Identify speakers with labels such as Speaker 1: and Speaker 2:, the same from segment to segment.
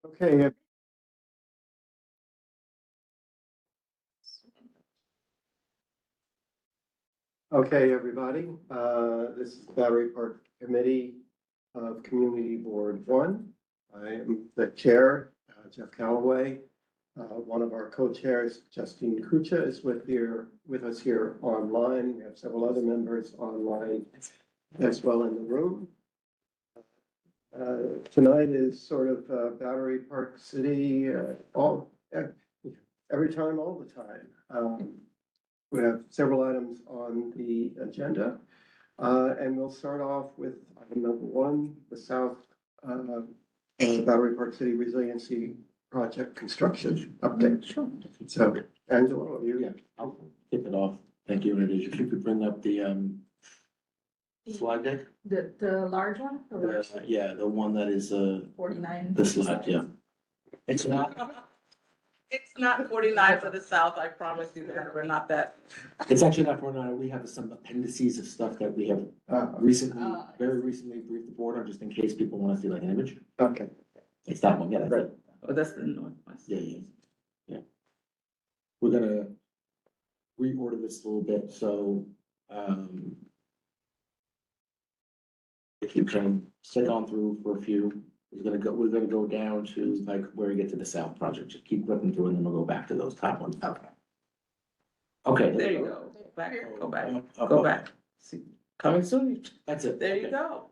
Speaker 1: Okay. Okay, everybody. This is Battery Park Committee of Community Board One. I am the chair, Jeff Callaway. One of our co-chairs, Justine Kucha, is with us here online. We have several other members online as well in the room. Tonight is sort of Battery Park City, every time, all the time. We have several items on the agenda, and we'll start off with item number one, the Battery Park City Resiliency Project Construction Update.
Speaker 2: Sure.
Speaker 1: So, Angela, are you?
Speaker 2: Yeah, I'll kick it off. Thank you, Renee. If you could bring up the slide deck.
Speaker 3: The large one?
Speaker 2: Yeah, the one that is
Speaker 3: 49.
Speaker 2: the slide, yeah. It's not,
Speaker 4: It's not 49 for the south, I promise you that, we're not that.
Speaker 2: it's actually not for now. We have some appendices of stuff that we have very recently briefed the board on, just in case people want to see like an image.
Speaker 1: Okay.
Speaker 2: It's that one, yeah, that's it.
Speaker 4: Oh, that's the northwest.
Speaker 2: Yeah. We're gonna reorder this a little bit, so, if you can stick on through for a few, we're gonna go down to like where we get to the south project, just keep flipping through and then we'll go back to those top ones.
Speaker 4: Okay,
Speaker 2: Okay.
Speaker 4: there you go, go back,
Speaker 2: Up,
Speaker 4: go
Speaker 2: up.
Speaker 4: back. See, coming soon,
Speaker 2: That's it.
Speaker 4: there you
Speaker 2: Okay.
Speaker 4: go.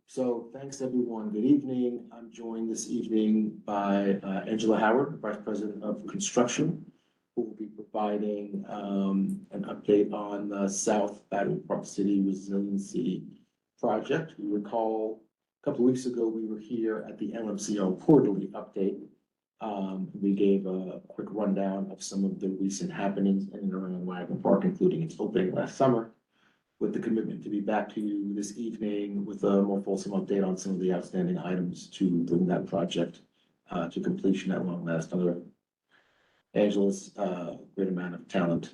Speaker 2: So thanks, everyone. Good evening. I'm joined this evening by Angela Howard, Vice President of Construction, who will be providing an update on the South Battery Park City Resiliency Project. You recall, a couple of weeks ago, we were here at the LMCO quarterly update. We gave a quick rundown of some of the recent happenings in and around Wagner Park, including its opening last summer, with the commitment to be back to you this evening with a more fulsome update on some of the outstanding items to bring that project to completion at long last under Angela's great amount of talent.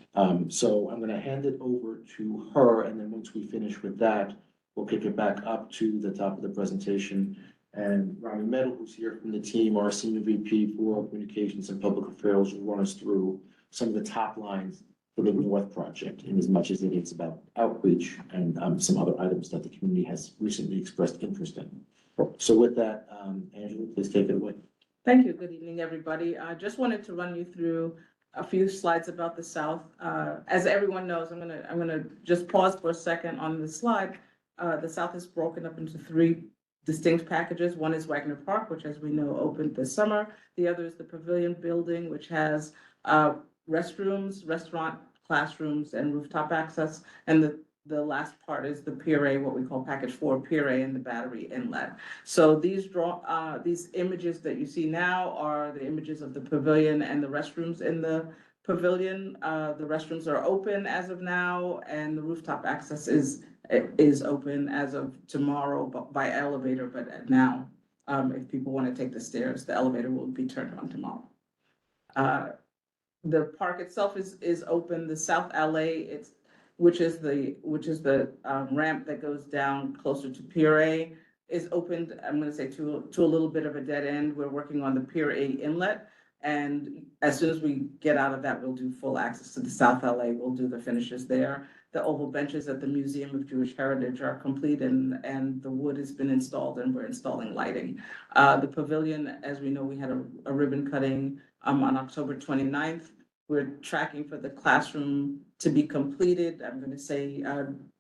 Speaker 2: So I'm gonna hand it over to her, and then once we finish with that, we'll kick it back up to the top of the presentation. And Rami Metal, who's here from the team, our Senior VP for Communications and Public Affairs, will run us through some of the top lines for the North Project, in as much as it is about outreach and some other items that the community has recently expressed interest in. So with that, Angela, please take it away.
Speaker 4: Thank you, good evening, everybody. I just wanted to run you through a few slides about the south. As everyone knows, I'm gonna just pause for a second on the slide. The south is broken up into three distinct packages. One is Wagner Park, which, as we know, opened this summer. The other is the Pavilion Building, which has restrooms, restaurant, classrooms, and rooftop access. And the last part is the Pier A, what we call Package 4, Pier A and the Battery Inlet. So these images that you see now are the images of the pavilion and the restrooms in the pavilion. The restrooms are open as of now, and the rooftop access is open as of tomorrow by elevator, but now, if people want to take the stairs, the elevator will be turned on tomorrow. The park itself is open. The South Alley, which is the ramp that goes down closer to Pier A, is opened. I'm going to say to a little bit of a dead end. We're working on the Pier A inlet, and as soon as we get out of that, we'll do full access to the South LA. We'll do the finishes there. The oval benches at the Museum of Jewish Heritage are complete, and the wood has been installed, and we're installing lighting. The pavilion, as we know, we had a ribbon cutting on October 29th. We're tracking for the classroom to be completed. I'm going to say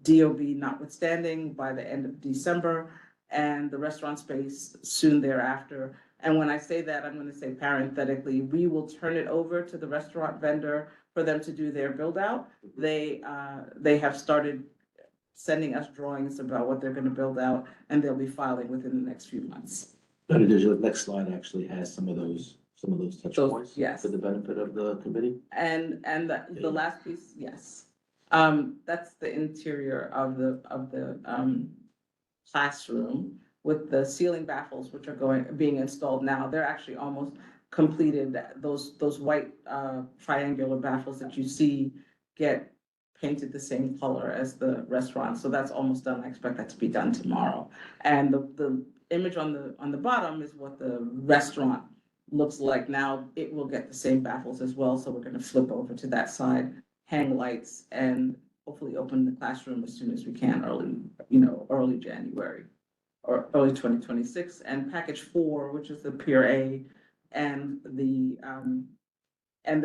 Speaker 4: DOB notwithstanding by the end of December, and the restaurant space soon thereafter. And when I say that, I'm going to say parenthetically, we will turn it over to the restaurant vendor for them to do their build out. They have started sending us drawings about what they're going to build out, and they'll be filing within the next few months.
Speaker 2: That it is, the next slide actually has some of those touch points.
Speaker 4: Yes.
Speaker 2: For the benefit of the committee.
Speaker 4: And the last piece, yes. That's the interior of the classroom with the ceiling baffles, which are being installed now. They're actually almost completed. Those white triangular baffles that you see get painted the same color as the restaurant. So that's almost done. I expect that to be done tomorrow. And the image on the bottom is what the restaurant looks like now. It will get the same baffles as well, so we're gonna flip over to that side, hang lights, and hopefully open the classroom as soon as we can, early January or early 2026. And package 4, which is the Pier A and the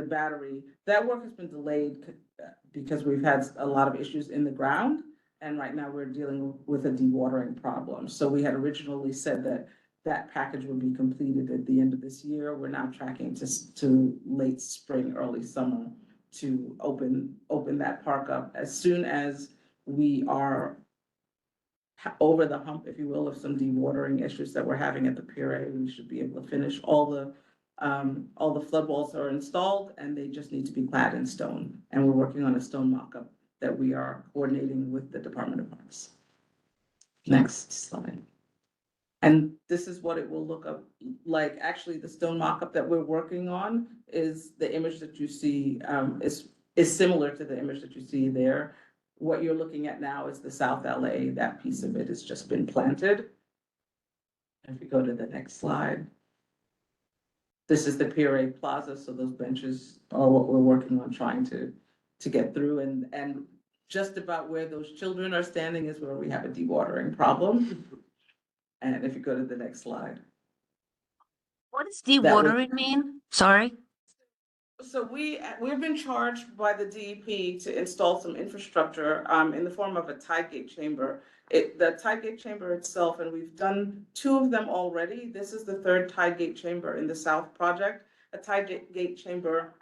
Speaker 4: battery, that work has been delayed because we've had a lot of issues in the ground. And right now we're dealing with a dewatering problem. So we had originally said that that package would be completed at the end of this year. We're now tracking to late spring, early summer to open that park up. As soon as we are over the hump, if you will, of some dewatering issues that we're having at the Pier A, we should be able to finish. All the flood walls are installed and they just need to be clad in stone. And we're working on a stone mock-up that we are coordinating with the Department of Parks. Next slide. And this is what it will look up like. Actually, the stone mock-up that we're working on is the image that you see, is similar to the image that you see there. What you're looking at now is the South LA. That piece of it has just been planted. If you go to the next slide. This is the Pier A Plaza, so those benches are what we're working on trying to get through. And just about where those children are standing is where we have a dewatering problem. And if you go to the next slide.
Speaker 5: What does dewatering mean? Sorry.
Speaker 4: So we've been charged by the DEP to install some infrastructure in the form of a tide gate chamber. The tide gate chamber itself, and we've done 2 of them already. This is the 3rd tide gate chamber in the South project. A tide gate chamber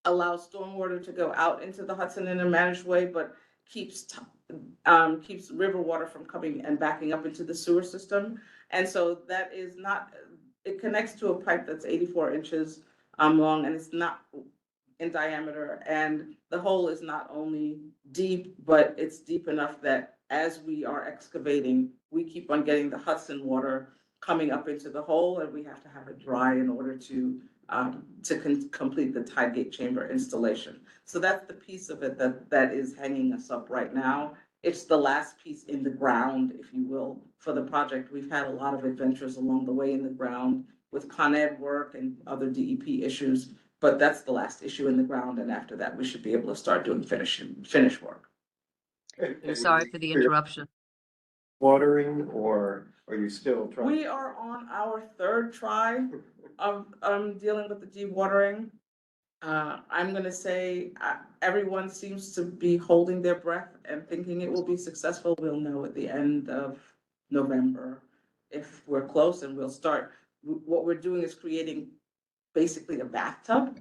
Speaker 4: allows stormwater to go out into the Hudson in a managed way, but keeps river water from coming and backing up into the sewer system. And so that is not, it connects to a pipe that's 84 inches long, and it's not in diameter. And the hole is not only deep, but it's deep enough that as we are excavating, we keep on getting the Hudson water coming up into the hole, and we have to have it dry in order to complete the tide gate chamber installation. So that's the piece of it that is hanging us up right now. It's the last piece in the ground, if you will, for the project. We've had a lot of adventures along the way in the ground with Con Ed work and other DEP issues, but that's the last issue in the ground. And after that, we should be able to start doing finish work.
Speaker 5: Sorry for the interruption.
Speaker 1: Watering, or are you still trying?
Speaker 4: We are on our 3rd try of dealing with the dewatering. I'm gonna say everyone seems to be holding their breath and thinking it will be successful. We'll know at the end of November if we're close, and we'll start. What we're doing is creating basically a bathtub,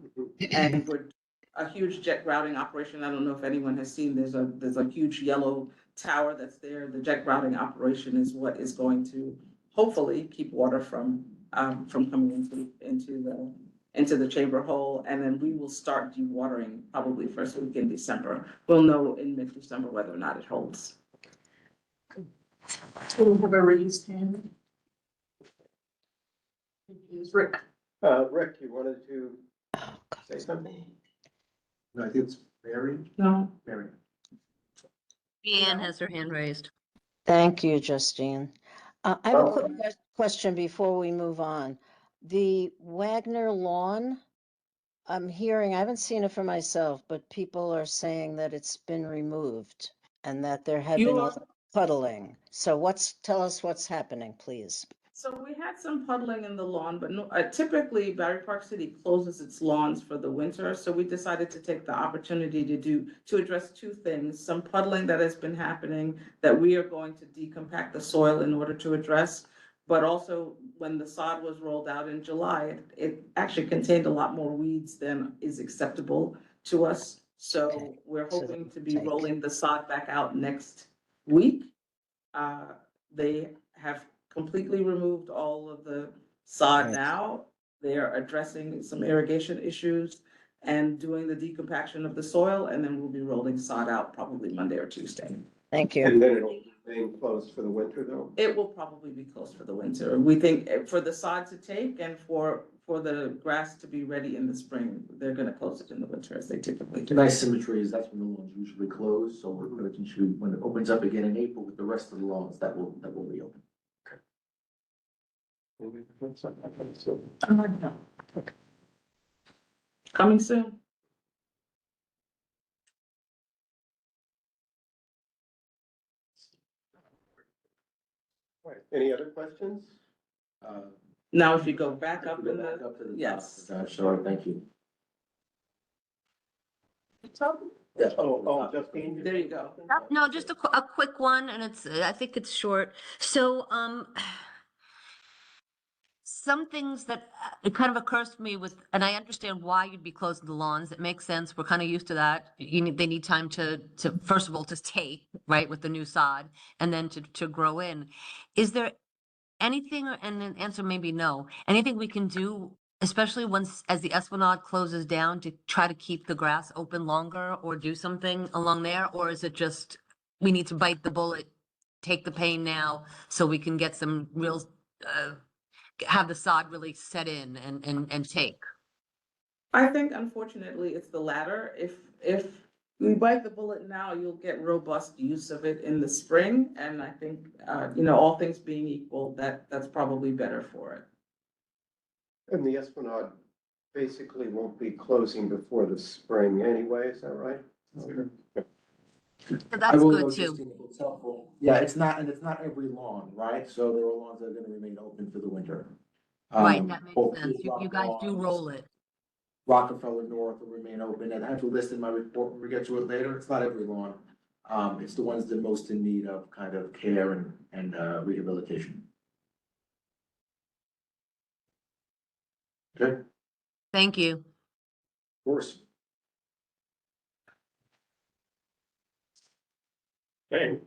Speaker 4: and we're a huge jet grouting operation. I don't know if anyone has seen, there's a huge yellow tower that's there. The jet grouting operation is what is going to hopefully keep water from coming into the chamber hole. And then we will start dewatering probably first week in December. We'll know in mid-December whether or not it holds.
Speaker 3: We have a raised hand. Is Rick.
Speaker 1: Rick, you wanted to say something?
Speaker 2: No, I think it's Mary.
Speaker 4: No.
Speaker 2: Mary.
Speaker 5: Deanne has her hand raised.
Speaker 6: Thank you, Justine. I have a quick
Speaker 1: Oh.
Speaker 6: question before we move on. The Wagner lawn, I'm hearing, I haven't seen it for myself, but people are saying that it's been removed and that there had
Speaker 4: You
Speaker 6: been a
Speaker 4: are-
Speaker 6: lot of puddling. So tell us what's happening, please.
Speaker 4: So we had some puddling in the lawn, but typically Battery Park City closes its lawns for the winter. So we decided to take the opportunity to address 2 things. Some puddling that has been happening that we are going to decompact the soil in order to address. But also when the sod was rolled out in July, it actually contained a lot more weeds than is acceptable to us. So
Speaker 6: Okay.
Speaker 4: we're
Speaker 6: So
Speaker 4: hoping to be
Speaker 6: take-
Speaker 4: rolling the sod back out next week. They have completely removed all of the sod
Speaker 6: Right.
Speaker 4: now. They are addressing some irrigation issues and doing the decompaction of the soil, and then we'll be rolling sod out probably Monday or Tuesday.
Speaker 6: Thank you.
Speaker 1: And then it'll remain closed for the winter, though?
Speaker 4: It will probably be closed for the winter. We think for the sod to take and for the grass to be ready in the spring, they're gonna close it in the winter as they typically
Speaker 2: The
Speaker 4: do.
Speaker 2: nice symmetry is that's when the lawns usually close, so we're making sure when it opens up again in April with the rest of the lawns, that will reopen.
Speaker 4: No. Coming soon.
Speaker 1: Right. Any other questions?
Speaker 4: Now, if you go back up in
Speaker 2: Back
Speaker 4: the,
Speaker 2: up to the top.
Speaker 4: yes.
Speaker 2: Sure, thank you. Yeah,
Speaker 1: Justine?
Speaker 4: There you go.
Speaker 5: No, just a quick one, and I think it's short. So, some things that it kind of occurs to me with, and I understand why you'd be closing the lawns. It makes sense. We're kind of used to that. They need time to first of all, to take, right, with the new sod, and then to grow in. Is there anything, and the answer may be no, anything we can do, especially as the Esplanade closes down, to try to keep the grass open longer or do something along there? Or is it just, we need to bite the bullet, take the pain now so we can get some real, have the sod really set in and take?
Speaker 4: I think unfortunately it's the latter. If we bite the bullet now, you'll get robust use of it in the spring. And I think, all things being equal, that's probably better for it.
Speaker 1: And the Esplanade basically won't be closing before the spring anyway, is that right?
Speaker 5: So
Speaker 2: I
Speaker 5: that's
Speaker 2: will
Speaker 5: good
Speaker 2: note,
Speaker 5: too.
Speaker 2: Justine, if it's helpful. Yeah, it's not every lawn, right? So there are lawns that are gonna remain open for the winter.
Speaker 5: Right, that makes
Speaker 2: Both
Speaker 5: sense.
Speaker 2: Big
Speaker 5: You
Speaker 2: Rock
Speaker 5: guys do
Speaker 2: lawns,
Speaker 5: roll it.
Speaker 2: Rockefeller North will remain open, and I have to list in my report when we get to it later. It's not every lawn. It's the ones that are most in need of kind of care and rehabilitation. Okay, of
Speaker 5: Thank you.
Speaker 2: course.
Speaker 1: Okay.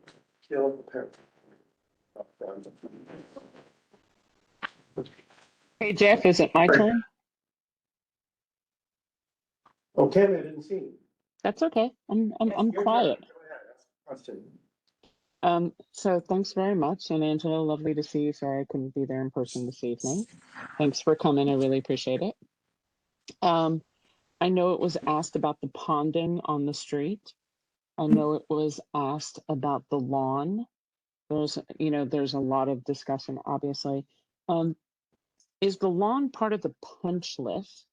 Speaker 7: Hey Jeff, is it my turn?
Speaker 1: Okay, I didn't see you.
Speaker 7: That's okay. I'm
Speaker 1: Your turn.
Speaker 7: quiet.
Speaker 1: Go ahead, ask a question.
Speaker 7: So thanks very much. And Angela, lovely to see you. Sorry I couldn't be there in person this evening. Thanks for coming. I really appreciate it. I know it was asked about the ponding on the street. I know it was asked about the lawn. There's a lot of discussion, obviously. Is the lawn part of the punch list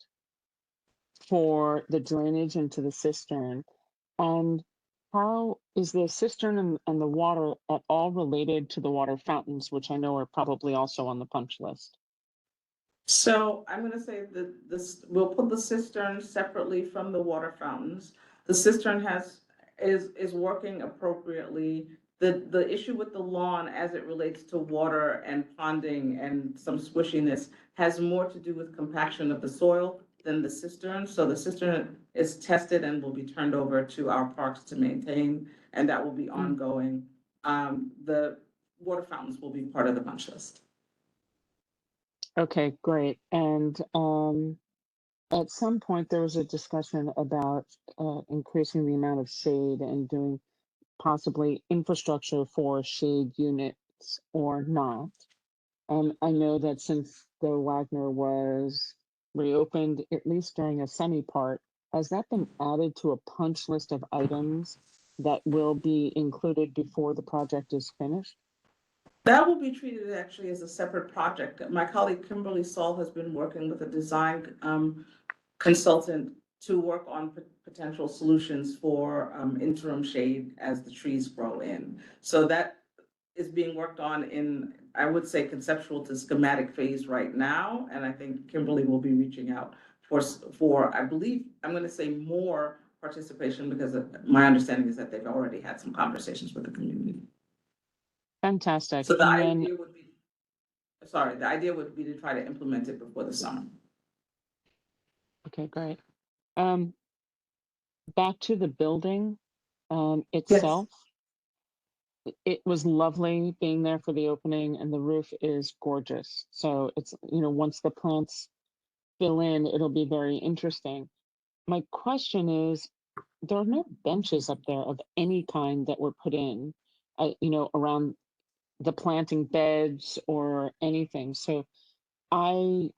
Speaker 7: for the drainage into the cistern? And how is the cistern and the water at all related to the water fountains, which I know are probably also on the punch list?
Speaker 4: So I'm gonna say that we'll put the cistern separately from the water fountains. The cistern is working appropriately. The issue with the lawn as it relates to water and ponding and some squishiness has more to do with compaction of the soil than the cistern. So the cistern is tested and will be turned over to our parks to maintain, and that will be ongoing. The water fountains will be part of the punch list.
Speaker 7: Okay, great. And at some point there was a discussion about increasing the amount of shade and doing possibly infrastructure for shade units or not. I know that since the Wagner was reopened, at least during a semi part, has that been added to a punch list of items that will be included before the project is finished?
Speaker 4: That will be treated actually as a separate project. My colleague Kimberly Saul has been working with a design consultant to work on potential solutions for interim shade as the trees grow in. So that is being worked on in, I would say, conceptual to schematic phase right now. And I think Kimberly will be reaching out for I believe, I'm going to say more participation, because my understanding is that they've already had some conversations with the community.
Speaker 7: Fantastic.
Speaker 4: So the
Speaker 7: And then,
Speaker 4: idea would be to try to implement it before the summer.
Speaker 7: okay, great. Back to the building
Speaker 4: Yes.
Speaker 7: itself. It was lovely being there for the opening, and the roof is gorgeous. So it's, once the plants fill in, it'll be very interesting. My question is, there are no benches up there of any kind that were put in, around the planting beds or anything. So I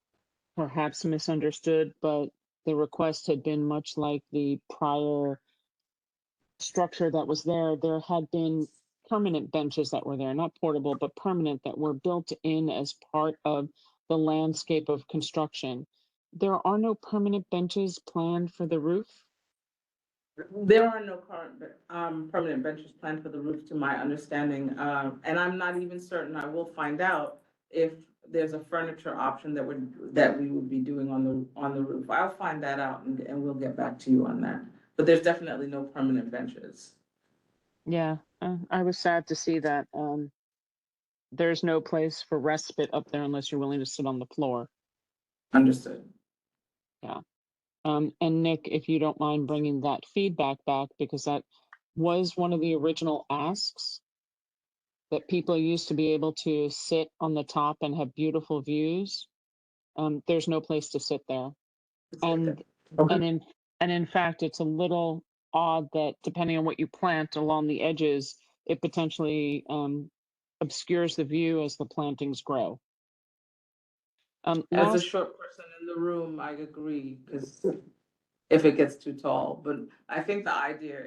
Speaker 7: perhaps misunderstood, but the request had been much like the prior structure that was there. There had been permanent benches that were there, not portable, but permanent, that were built in as part of the landscape of construction. There are no permanent benches planned for the roof?
Speaker 4: There are no current, permanent benches planned for the roof, to my understanding, and I'm not even certain, I will find out if there's a furniture option that we would be doing on the roof. I'll find that out and we'll get back to you on that. But there's definitely no permanent benches.
Speaker 7: Yeah, I was sad to see that. There's no place for respite up there unless you're willing to sit on the floor.
Speaker 4: Understood.
Speaker 7: And Nick, if you don't mind bringing that feedback back, because that was one of the original asks, that people used to be able to sit on the top and have beautiful views. There's no place to sit there. And,
Speaker 4: Okay.
Speaker 7: and in fact, it's a little odd that depending on what you plant along the edges, it potentially obscures the view as the plantings grow.
Speaker 4: As a
Speaker 7: Last,
Speaker 4: short person in the room, I agree, because if it gets too tall, but I think the idea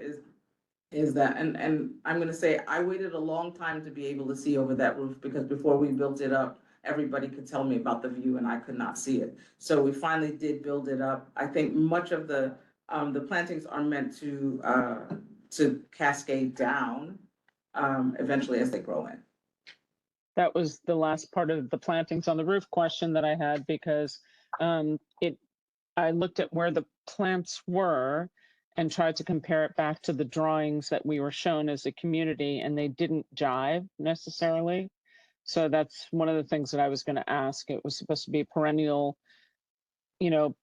Speaker 4: is that, and I'm gonna say, I waited a long time to be able to see over that roof, because before we built it up, everybody could tell me about the view and I could not see it. So we finally did build it up. I think much of the plantings are meant to cascade down, eventually as they grow in.
Speaker 7: that was the last part of the plantings on the roof question that I had, because I looked at where the plants were and tried to compare it back to the drawings that we were shown as a community, and they didn't jive necessarily. So that's one of the things that I was going to ask. It was supposed to be perennial,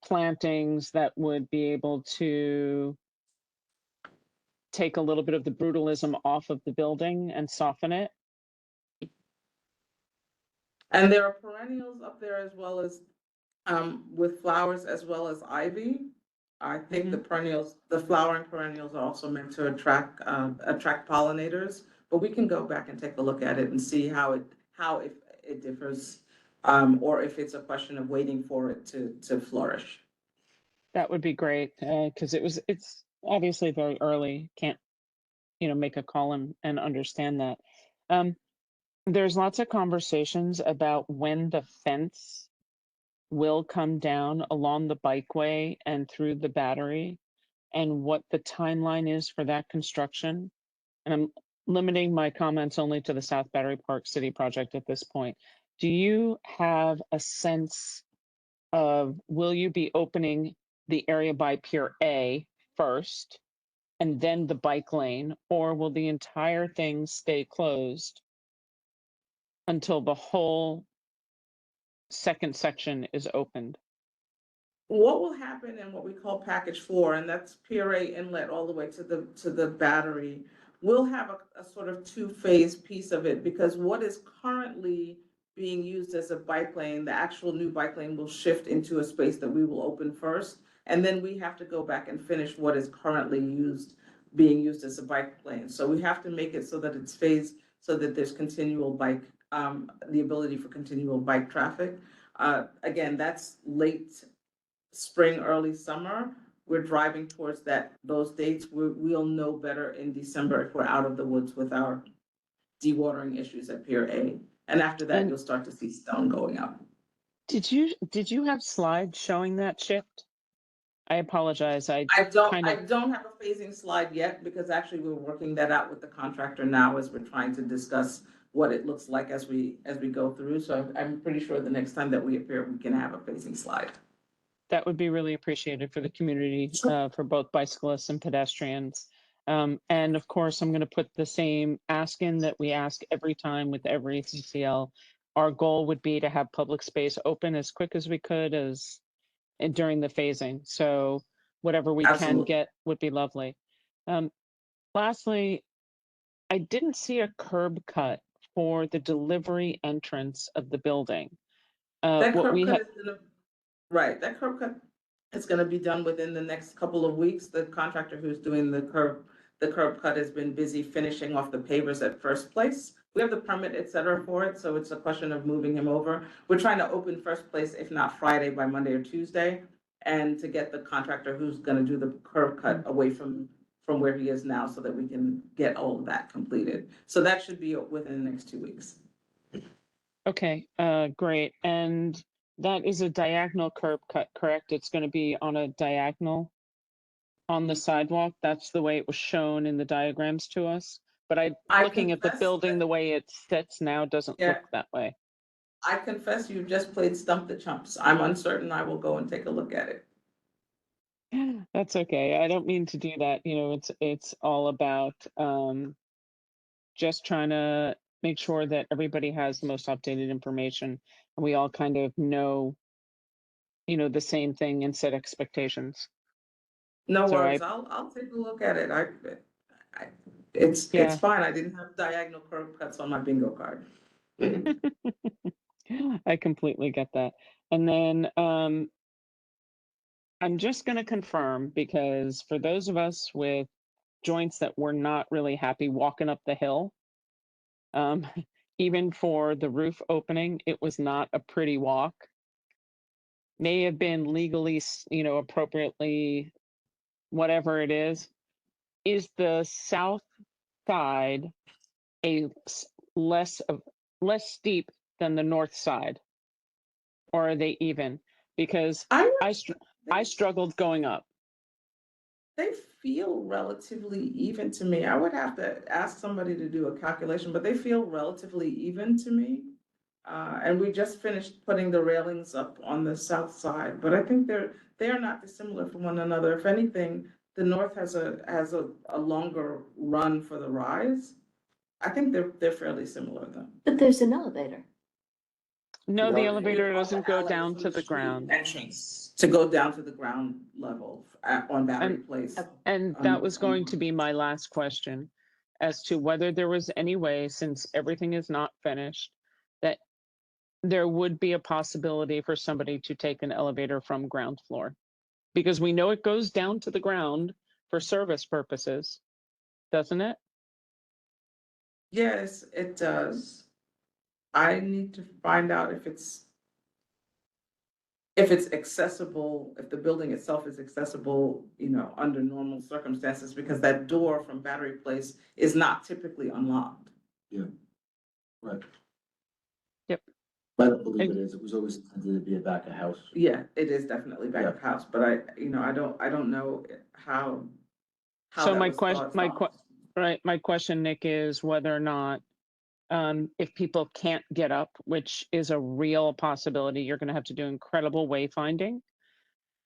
Speaker 7: plantings that would be able to take a little bit of the brutalism off of the building and soften it.
Speaker 4: And there are perennials up there as well as, with flowers as well as ivy. I think the perennials, the flowering perennials are also meant to attract pollinators, but we can go back and take a look at it and see how if it differs, or if it's a question of waiting for it to flourish.
Speaker 7: That would be great, because it's obviously very early. Can't, make a call and understand that. There's lots of conversations about when the fence will come down along the bikeway and through the Battery, and what the timeline is for that construction. And I'm limiting my comments only to the South Battery Park City project at this point. Do you have a sense of, will you be opening the area by Pier A first and then the bike lane, or will the entire thing stay closed until the whole second section is opened?
Speaker 4: What will happen in what we call package 4, and that's Pier A inlet all the way to the Battery, we'll have a sort of two-phase piece of it, because what is currently being used as a bike lane, the actual new bike lane will shift into a space that we will open first. And then we have to go back and finish what is currently being used as a bike lane. So we have to make it so that it's phased, so that there's continual bike, the ability for continual bike traffic. Again, that's late spring, early summer. We're driving towards those dates. We'll know better in December if we're out of the woods with our dewatering issues at Pier A. And after that, you'll start to see stone going up.
Speaker 7: Did you have slides showing that shift? I apologize.
Speaker 4: I don't have a phasing slide yet, because actually we're working that out with the contractor now as we're trying to discuss what it looks like as we go through. So I'm pretty sure the next time that we appear, we can have a phasing slide.
Speaker 7: That would be really appreciated for the community, for both bicyclists and pedestrians. And of course, I'm going to put the same ask in that we ask every time with every CCL. Our goal would be to have public space open as quick as we could during the phasing. So whatever we can get would be lovely. Lastly, I didn't see a curb cut for the delivery entrance of the building.
Speaker 4: That curb cut is gonna be done within the next couple of weeks. The contractor who's doing the curb cut has been busy finishing off the pavers at First Place. We have the permit, et cetera, for it, so it's a question of moving him over. We're trying to open First Place, if not Friday, by Monday or Tuesday, and to get the contractor who's gonna do the curb cut away from from where he is now so that we can get all of that completed. So that should be within the next 2 weeks.
Speaker 7: Okay, great. And that is a diagonal curb cut, correct? It's going to be on a diagonal on the sidewalk. That's the way it was shown in the diagrams to us. But looking at the
Speaker 4: confess
Speaker 7: building,
Speaker 4: that-
Speaker 7: the way it sits now doesn't
Speaker 4: Yeah.
Speaker 7: look that way.
Speaker 4: I confess you've just played Stump the Chumps. I'm uncertain. I will go and take a look at it.
Speaker 7: That's okay. I don't mean to do that. You know, it's all about just trying to make sure that everybody has the most updated information and we all kind of know, you know, the same thing and set expectations.
Speaker 4: No
Speaker 7: So
Speaker 4: worries. I'll take a look at it. It's
Speaker 7: Yeah.
Speaker 4: fine. I didn't have diagonal curb cuts on my bingo card.
Speaker 7: I completely get that. And then I'm just going to confirm, because for those of us with joints that were not really happy walking up the hill, even for the roof opening, it was not a pretty walk. May have been legally, you know, appropriately, whatever it is. Is the south side less steep than the north side, or are they even? Because I struggled going up.
Speaker 4: They feel relatively even to me. I would have to ask somebody to do a calculation, but they feel relatively even to me. And we just finished putting the railings up on the south side, but I think they are not dissimilar from one another. If anything, the north has a longer run for the rise. I think they're fairly similar though.
Speaker 5: But there's an elevator.
Speaker 7: No, the
Speaker 1: No.
Speaker 7: elevator
Speaker 4: On
Speaker 7: doesn't
Speaker 4: the
Speaker 7: go
Speaker 4: alley
Speaker 7: down
Speaker 4: from
Speaker 7: to the
Speaker 4: street
Speaker 7: ground.
Speaker 4: Entrance to go down to the ground level on Battery Place.
Speaker 7: And that was going to be my last question, as to whether there was any way, since everything is not finished, that there would be a possibility for somebody to take an elevator from ground floor. Because we know it goes down to the ground for service purposes, doesn't it?
Speaker 4: Yes, it does. I need to find out if it's accessible, if the building itself is accessible, you know, under normal circumstances, because that door from Battery Place is not typically unlocked.
Speaker 2: Right.
Speaker 7: Yep.
Speaker 2: I don't believe it is. It was always intended to be a back of house.
Speaker 4: Yeah, it is definitely back of house, but I don't know how
Speaker 7: So
Speaker 4: that
Speaker 7: my
Speaker 4: was
Speaker 7: question,
Speaker 4: thought.
Speaker 7: my question, Nick, is whether or not, if people can't get up, which is a real possibility, you're going to have to do incredible wayfinding,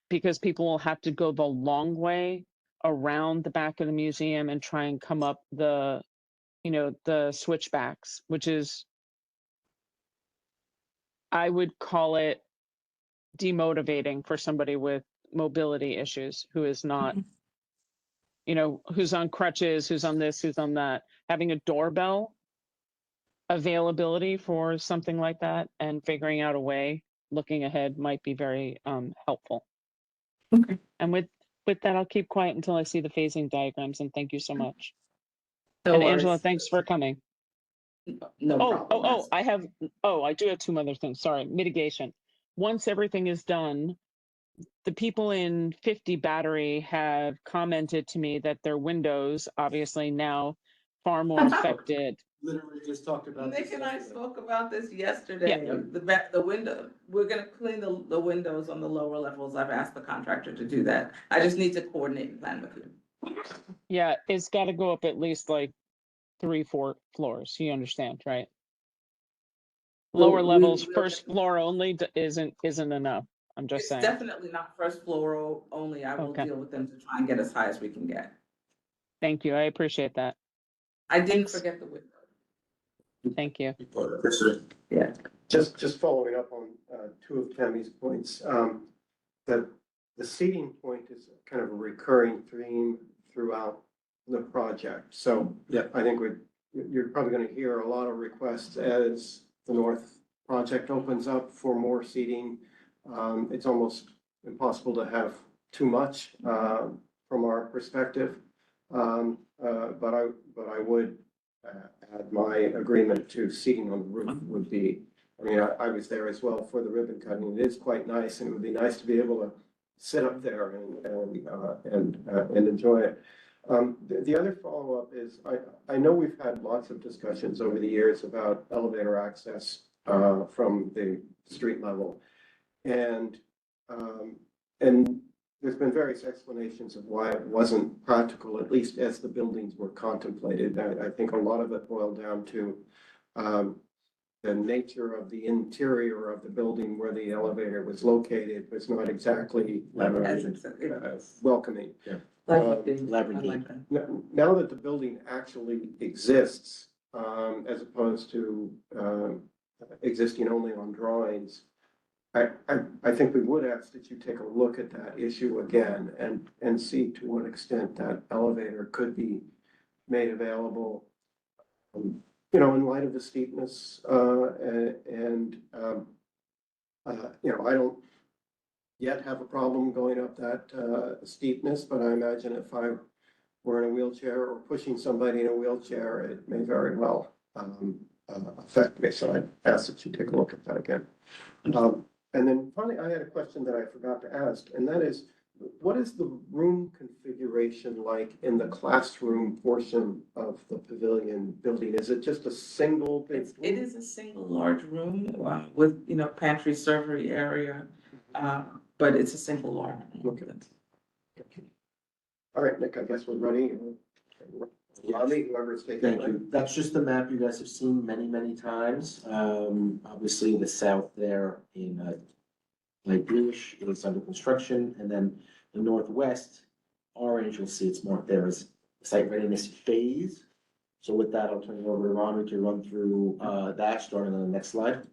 Speaker 7: because people will have to go the long way around the back of the museum and try and come up the, you know, the switchbacks, which is, I would call it demotivating for somebody with mobility issues who is not, you know, who's on crutches, who's on this, who's on that. Having a doorbell availability for something like that and figuring out a way, looking ahead, might be very helpful.
Speaker 4: Okay.
Speaker 7: And with that, I'll keep quiet until I see the phasing diagrams, and thank you so much.
Speaker 4: No
Speaker 7: And
Speaker 4: worries.
Speaker 7: Angela, thanks for coming.
Speaker 4: No problem.
Speaker 7: I do have two other things. Sorry, mitigation. Once everything is done, the people in 50 Battery have commented to me that their windows, obviously now far more affected.
Speaker 2: Literally just talked about this
Speaker 4: Nick and I
Speaker 2: yesterday.
Speaker 4: spoke about this yesterday. The window, we're gonna clean the windows on the lower levels. I've asked the contractor to do that. I just need to coordinate and plan with you.
Speaker 7: Yeah, it's got to go up at least like 3-4 floors. You understand, right? Lower levels, first floor only isn't enough. I'm just
Speaker 4: It's
Speaker 7: saying.
Speaker 4: definitely not first floor only. I will
Speaker 7: Okay.
Speaker 4: deal with them to try and get as high as we can get.
Speaker 7: Thank you. I appreciate that.
Speaker 4: I didn't
Speaker 7: Thanks.
Speaker 4: forget the window.
Speaker 7: Thank you.
Speaker 4: Yeah.
Speaker 1: Just following up on two of Tammy's points, that the seating point is kind of a recurring theme throughout the project. So
Speaker 2: Yeah.
Speaker 1: I think you're probably going to hear a lot of requests as the North project opens up for more seating. It's almost impossible to have too much from our perspective. But I would add my agreement to seating on the roof would be, I mean, I was there as well for the ribbon cutting. It is quite nice, and it would be nice to be able to sit up there and enjoy it. The other follow-up is, I know we've had lots of discussions over the years about elevator access from the street level. And, and there's been various explanations of why it wasn't practical, at least as the buildings were contemplated. I think a lot of it boiled down to the nature of the interior of the building where the elevator was located was not exactly welcoming.
Speaker 2: Labyrinthine.
Speaker 1: Now that the building actually exists, as opposed to existing only on drawings, I think we would ask that you take a look at that issue again and see to what extent that elevator could be made available. In light of the steepness, I don't yet have a problem going up that steepness, but I imagine if I were in a wheelchair or pushing somebody in a wheelchair, it may very well affect me. So I'd ask that you take a look at that again. And then finally, I had a question that I forgot to ask, and that is, what is the room configuration like in the classroom portion of the pavilion building? Is it just a single big
Speaker 4: It
Speaker 1: room?
Speaker 4: is a single large room with, pantry servery area, but it's a single large room.
Speaker 1: Okay. All right, Nick, I guess we're ready. Rami, whoever's taking.
Speaker 2: Thank you. That's just the map you guys have seen many, many times. Obviously the south there in light bluish is under construction, and then the northwest orange, you'll see it's marked there as site readiness phase. So with that, I'll turn it over to Rami to run through that, starting on the next slide.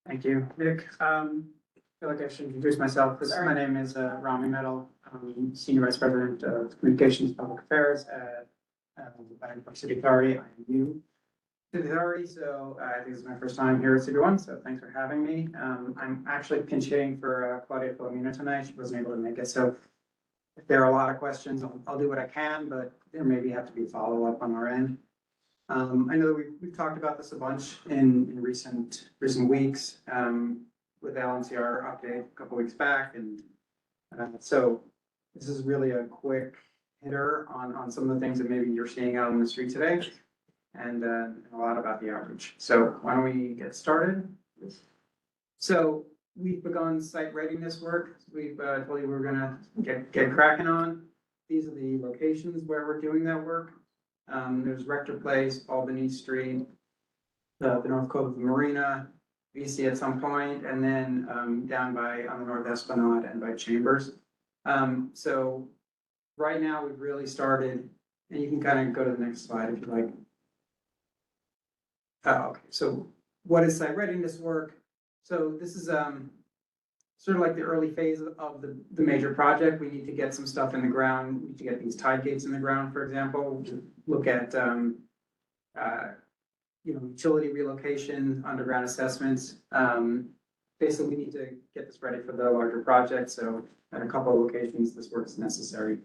Speaker 8: Thank you, Nick. I feel like I should introduce myself. My name is Rami Metal. I'm Senior Vice President of Communications and Public Affairs at Battery Park City Authority. I am new to the authority, so I think this is my first time here at City One, so thanks for having me. I'm actually pinch hitting for Claudia Filomena tonight. She wasn't able to make it, so if there are a lot of questions, I'll do what I can, but there maybe have to be follow-up on our end. I know that we've talked about this a bunch in recent weeks with LNCR update a couple weeks back, and so this is really a quick hitter on some of the things that maybe you're seeing out on the street today, and a lot about the outreach. So why don't we get started? So we've begun site readiness work. We've told you we're gonna get cracking on. These are the locations where we're doing that work. There's Rector Place, Albany Street, the North Cove of the Marina, VC at some point, and then down on the North Esplanade and by Chambers. So right now we've really started, and you can kind of go to the next slide if you like. Okay, so what is site readiness work? So this is sort of like the early phase of the major project. We need to get some stuff in the ground. We need to get these tide gates in the ground, for example, to look at utility relocation, underground assessments. Basically, we need to get this ready for the larger project. So at a couple of locations, this work is necessary.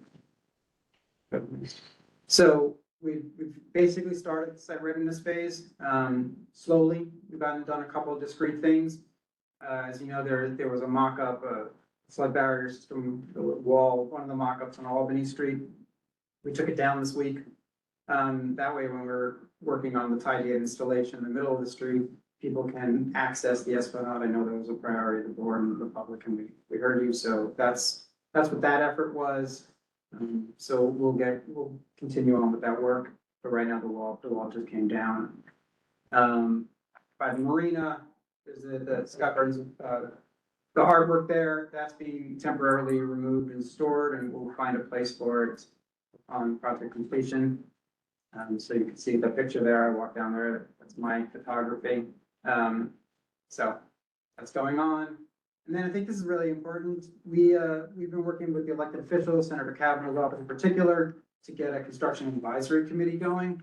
Speaker 8: So we've basically started the site readiness phase. Slowly, we've done a couple of discrete things. As you know, there was a mock-up, flood barrier system wall, one of the mock-ups on Albany Street. We took it down this week. That way, when we're working on the tide gate installation in the middle of the street, people can access the Esplanade. I know that was a priority of the board and the public, and we heard you. So that's what that effort was. So we'll continue on with that work. But right now, the wall just came down. By the marina, there's the Scott Burns, the artwork there, that's being temporarily removed and stored, and we'll find a place for it on project completion. So you can see the picture there. I walked down there. That's my photography. So that's going on. And then I think this is really important. We've been working with the elected officials, Senator Kavanaugh's office in particular, to get a construction advisory committee going.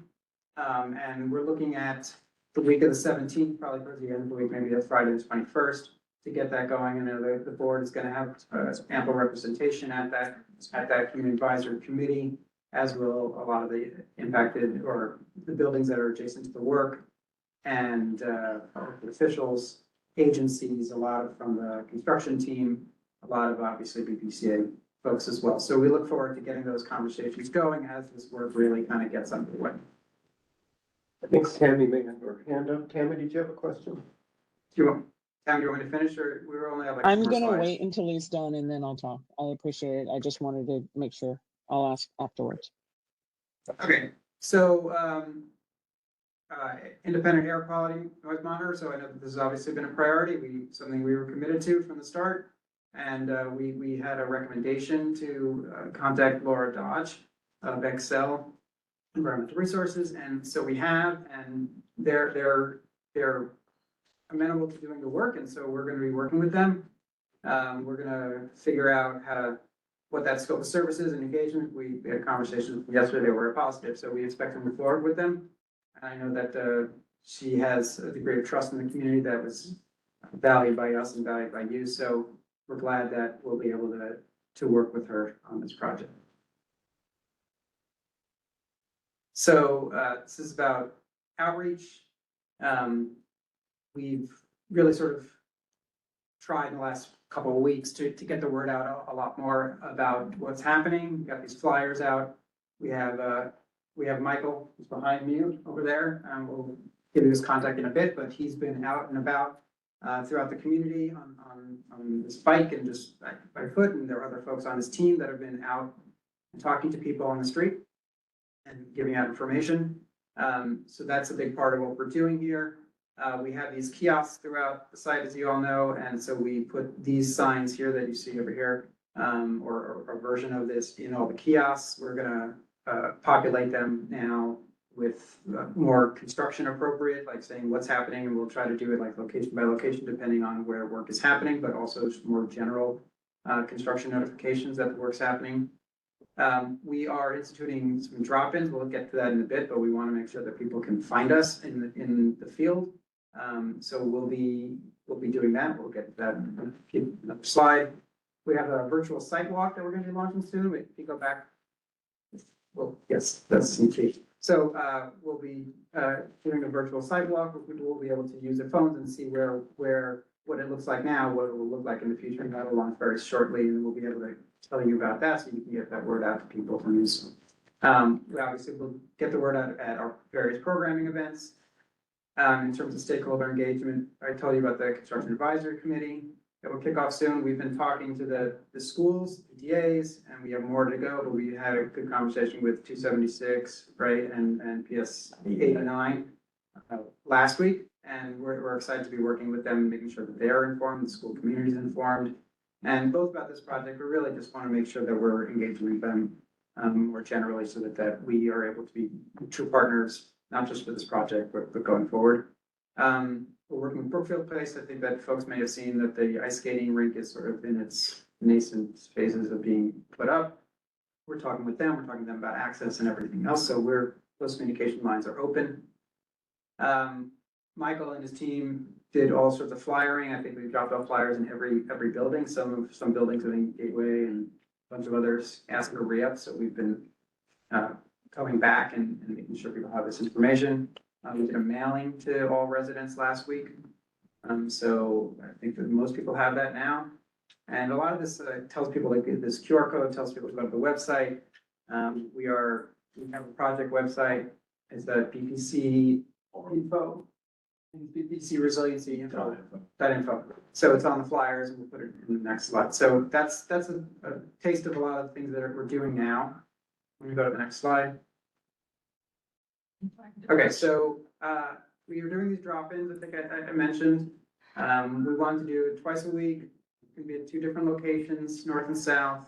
Speaker 8: And we're looking at the week of the 17th, probably towards the end of the week, maybe that's Friday the 21st, to get that going. And the board is going to have ample representation at that community advisory committee, as will a lot of the impacted or the buildings that are adjacent to the work, and officials, agencies, a lot of from the construction team, a lot of obviously BPCA folks as well. So we look forward to getting those conversations going as this work really kind of gets underway.
Speaker 1: I think Tammy may have her hand up. Tammy, did you have a question?
Speaker 8: Do you want, Tam, do you want me to finish, or we were only have like
Speaker 7: I'm
Speaker 8: four
Speaker 7: gonna
Speaker 8: slides?
Speaker 7: wait until he's done and then I'll talk. I appreciate it. I just wanted to make sure. I'll ask afterwards.
Speaker 8: Okay, so, independent air quality noise monitor, so I know that this has obviously been a priority, something we were committed to from the start. And, we had a recommendation to, contact Laura Dodge of Excel Environmental Resources, and so we have, and they're amenable to doing the work, and so we're gonna be working with them. We're gonna figure out what that scope of services and engagement. We had conversations with them yesterday, they were positive, so we expect to move forward with them. And I know that, she has a degree of trust in the community that was valued by us and valued by you, so we're glad that we'll be able to work with her on this project. So, this is about outreach. We've really sort of tried in the last couple of weeks to get the word out a lot more about what's happening. We've got these flyers out. We have Michael, who's behind me over there. We'll give you his contact in a bit, but he's been out and about throughout the community on this bike and just by foot. And there are other folks on his team that have been out and talking to people on the street and giving out information. So that's a big part of what we're doing here. We have these kiosks throughout the site, as you all know, and so we put these signs here that you see over here, or a version of this in all the kiosks. We're gonna populate them now with more construction appropriate, like saying what's happening, and we'll try to do it like location by location, depending on where work is happening, but also more general construction notifications that the work's happening. We are instituting some drop-ins. We'll get to that in a bit, but we want to make sure that people can find us in the field. So we'll be doing that. We'll get to that in another slide. We have a virtual site walk that we're going to be launching soon. If you go back, well, yes, that's CT. So we'll be doing a virtual site walk. We'll be able to use their phones and see what it looks like now, what it will look like in the future. And that'll launch very shortly, and we'll be able to tell you about that so you can get that word out to people from use. We obviously will get the word out at our various programming events. In terms of stakeholder engagement, I told you about the Construction Advisory Committee that will kick off soon. We've been talking to the schools, the DAs, and we have more to go, but we had a good conversation with 276, right, and PS 89 last week. And we're excited to be working with them, making sure that they're informed, the school community is informed. And both about this project, we really just want to make sure that we're engaging with them more generally so that we are able to be true partners, not just for this project, but going forward. We're working with Brookfield Place. I think that folks may have seen that the ice skating rink is sort of in its nascent phases of being put up. We're talking with them. We're talking to them about access and everything else. So those communication lines are open. Michael and his team did all sorts of flyering. I think we've dropped off flyers in every building. Some buildings, I think Gateway and a bunch of others asked for re-up. So we've been coming back and making sure people have this information. We did a mailing to all residents last week. So I think that most people have that now. And a lot of this tells people, like this QR code tells people to go to the website. We have a project website. It's the BPC info. BPC resiliency info. That info. So it's on the flyers, and we'll put it in the next slide. So that's a taste of a lot of the things that we're doing now. Let me go to the next slide. Okay, so we were doing these drop-ins, I think I mentioned. We wanted to do it twice a week. It can be at 2 different locations, north and south.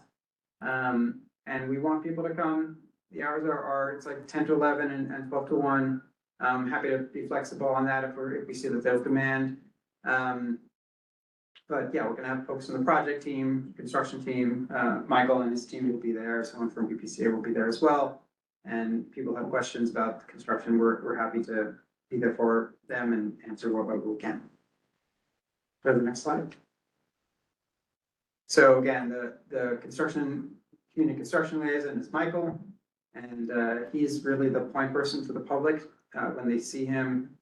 Speaker 8: And we want people to come. The hours are it's like 10 to 11 and 12 to 1. I'm happy to be flexible on that if we see that there's demand. But yeah, we're gonna have folks on the project team, construction team. Michael and his team will be there. Someone from BPCA will be there as well. And people have questions about the construction. We're happy to be there for them and answer what we can. Go to the next slide. So again, the community construction liaison is Michael, and he's really the point person for the public. When they see him,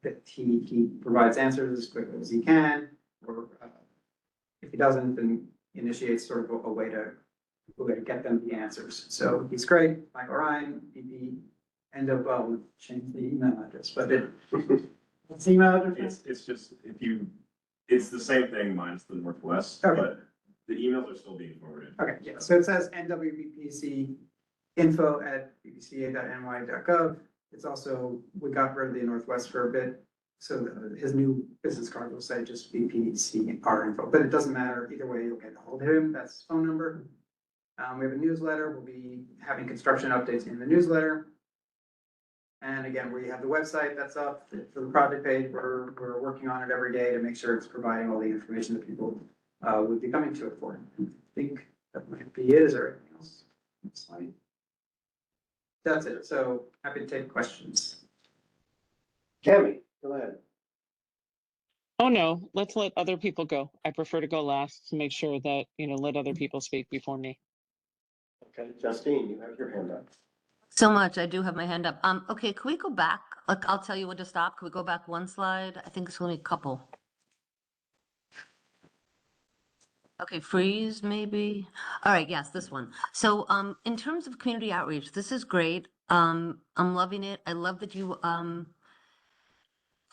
Speaker 8: that he provides answers as quickly as he can, or if he doesn't, then initiates sort of a way to we're gonna get them the answers. So he's great, Michael Ryan, VP, end up, well, change the email address, but what's the email address?
Speaker 9: It's just, it's the same thing minus the Northwest,
Speaker 8: Okay.
Speaker 9: but the emails are still being forwarded.
Speaker 8: Okay, yeah, so it says nwbpcinfo@bbca.ny.gov. It's also, we got rid of the Northwest for a bit, so his new business card will say just BPCR info, but it doesn't matter, either way, you'll get a hold of him, that's his phone number. We have a newsletter, we'll be having construction updates in the newsletter. And again, we have the website that's up for the project page, we're working on it every day to make sure it's providing all the information that people would be coming to it for. I think that might be it. Is there anything else? Next slide. That's it. So happy to take questions.
Speaker 1: Tammy, go ahead.
Speaker 7: Oh, no, let's let other people go. I prefer to go last to make sure that, let other people speak before me.
Speaker 1: Okay, Justine, you have your hand up.
Speaker 5: So much. I do have my hand up. Okay, can we go back? Like, I'll tell you when to stop. Can we go back one slide? I think it's only a couple. Okay, freeze maybe. All right, yes, this one. So, in terms of community outreach, this is great. I'm loving it. I love that you,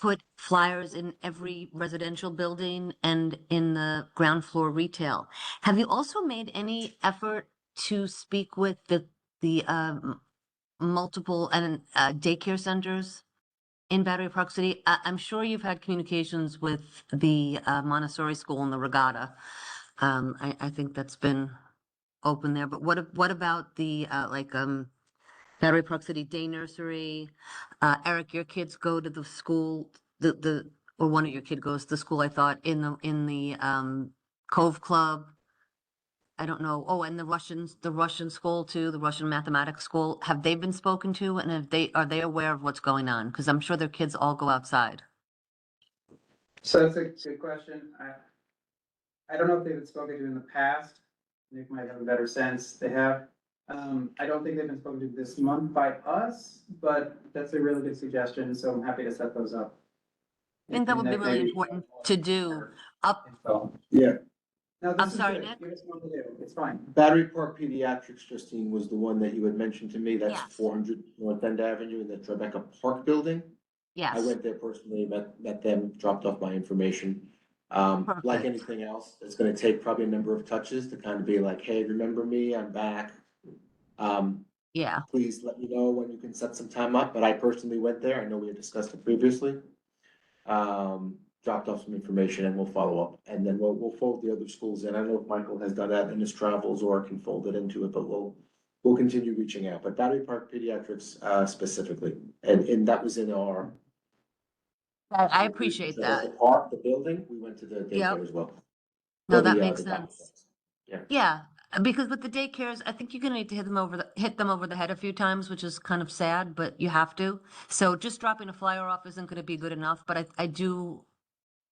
Speaker 5: put flyers in every residential building and in the ground floor retail. Have you also made any effort to speak with the multiple and daycare centers in Battery Park City? I'm sure you've had communications with the Montessori school in the Regatta. I think that's been open there, but what about the Battery Park City Day Nursery? Eric, your kids go to the school, or one of your kid goes to the school, I thought, in the Cove Club. I don't know. Oh, and the Russian school too, the Russian mathematics school. Have they been spoken to, and are they aware of what's going on? Because I'm sure their kids all go outside.
Speaker 8: So that's a good question. I don't know if they've been spoken to in the past. Nick might have a better sense. They have. I don't think they've been spoken to this month by us, but that's a really good suggestion. So I'm happy to set those up.
Speaker 5: I think that would be
Speaker 8: Nick,
Speaker 5: really
Speaker 8: maybe-
Speaker 5: important to do. Up,
Speaker 8: Info.
Speaker 2: Yeah,
Speaker 8: No, this
Speaker 5: I'm
Speaker 8: is
Speaker 5: sorry,
Speaker 8: good.
Speaker 5: Nick?
Speaker 8: Give us more to do. It's fine.
Speaker 2: Battery Park Pediatrics, Justine, was the one that you had mentioned to me. That's
Speaker 5: Yes.
Speaker 2: 400 North End Avenue in the Tribeca Park building. I
Speaker 5: yes.
Speaker 2: went there personally, met them, dropped off my information. Like
Speaker 5: Perfect.
Speaker 2: anything else, it's gonna take probably a number of touches to kind of be like, hey, remember me, I'm back.
Speaker 5: Yeah.
Speaker 2: Please let me know when you can set some time up, but I personally went there, I know we had discussed it previously. Dropped off some information and we'll follow up, and then we'll fold the other schools in. I don't know if Michael has done that in his travels or can fold it into it, but we'll continue reaching out, but Battery Park Pediatrics, specifically, and that was in our.
Speaker 5: I appreciate
Speaker 2: The
Speaker 5: that.
Speaker 2: park, the building, we went to the
Speaker 5: Yep.
Speaker 2: daycare as well.
Speaker 5: No,
Speaker 2: Or
Speaker 5: that
Speaker 2: the,
Speaker 5: makes
Speaker 2: the
Speaker 5: sense.
Speaker 2: doctor. Yeah.
Speaker 5: Yeah, because with the daycares, I think you're gonna need to hit them over the head a few times, which is kind of sad, but you have to. So just dropping a flyer off isn't gonna be good enough, but I do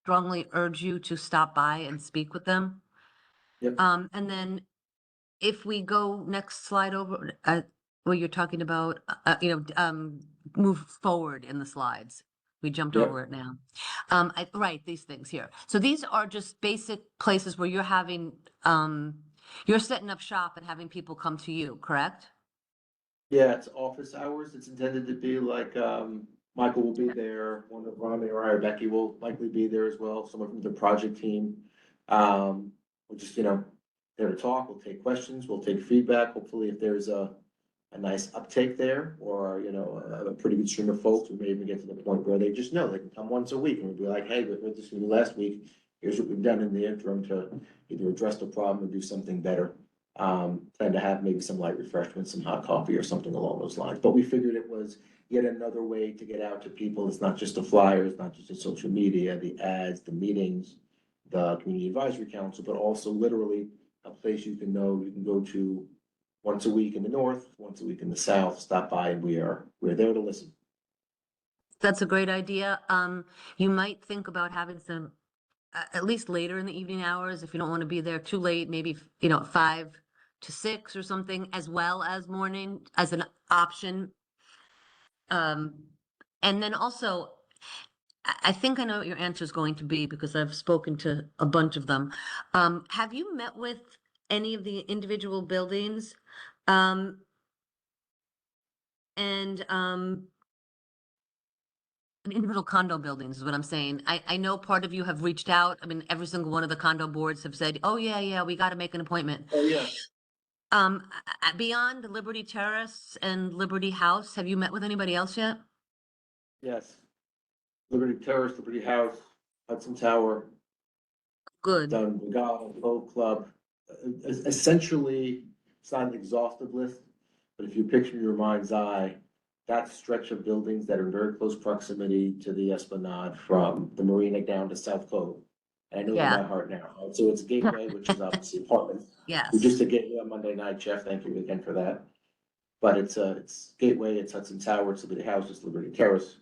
Speaker 5: strongly urge you to stop by and speak with them.
Speaker 2: Yep.
Speaker 5: And then if we go next slide over, where you're talking about, move forward in the slides. We jumped
Speaker 2: Yep.
Speaker 5: over it now. Right, these things here. So these are just basic places where you're having, you're setting up shop and having people come to you, correct?
Speaker 2: Yeah, it's office hours. It's intended to be like, Michael will be there, one of Rami or I or Becky will likely be there as well, someone from the project team. We'll just, there to talk, we'll take questions, we'll take feedback. Hopefully if there's a nice uptake there or, a pretty good stream of folks, we may even get to the point where they just know they can come once a week and we'll be like, hey, we heard this from you last week. Here's what we've done in the interim to either address the problem or do something better. Plan to have maybe some light refreshments, some hot coffee or something along those lines. But we figured it was yet another way to get out to people. It's not just the flyers, not just the social media, the ads, the meetings, the community advisory council, but also literally a place you can go to once a week in the north, once a week in the south, stop by, and we're there to listen.
Speaker 5: That's a great idea. You might think about having some, at least later in the evening hours, if you don't want to be there too late, maybe, 5 to 6 or something, as well as morning as an option. And then also, I think I know what your answer is going to be because I've spoken to a bunch of them. Have you met with any of the individual buildings. And individual condo buildings is what I'm saying. I know part of you have reached out. I mean, every single one of the condo boards have said, oh, yeah, we got to make an appointment.
Speaker 2: Oh, yeah.
Speaker 5: Beyond Liberty Terrace and Liberty House, have you met with anybody else yet?
Speaker 2: Yes. Liberty Terrace, Liberty House, Hudson Tower,
Speaker 5: Good.
Speaker 2: done Regatta, Boat Club. Essentially, it's not an exhaustive list, but if you picture in your mind's eye, that stretch of buildings that are in very close proximity to the Esplanade from the Marina down to South Cove. And I know
Speaker 5: Yeah.
Speaker 2: them by heart now, right? So it's Gateway, which is obviously apartments.
Speaker 5: Yes.
Speaker 2: We just did Gateway on Monday night, Jeff, thank you again for that. But it's Gateway, it's Hudson Tower, it's Liberty House, it's Liberty Terrace.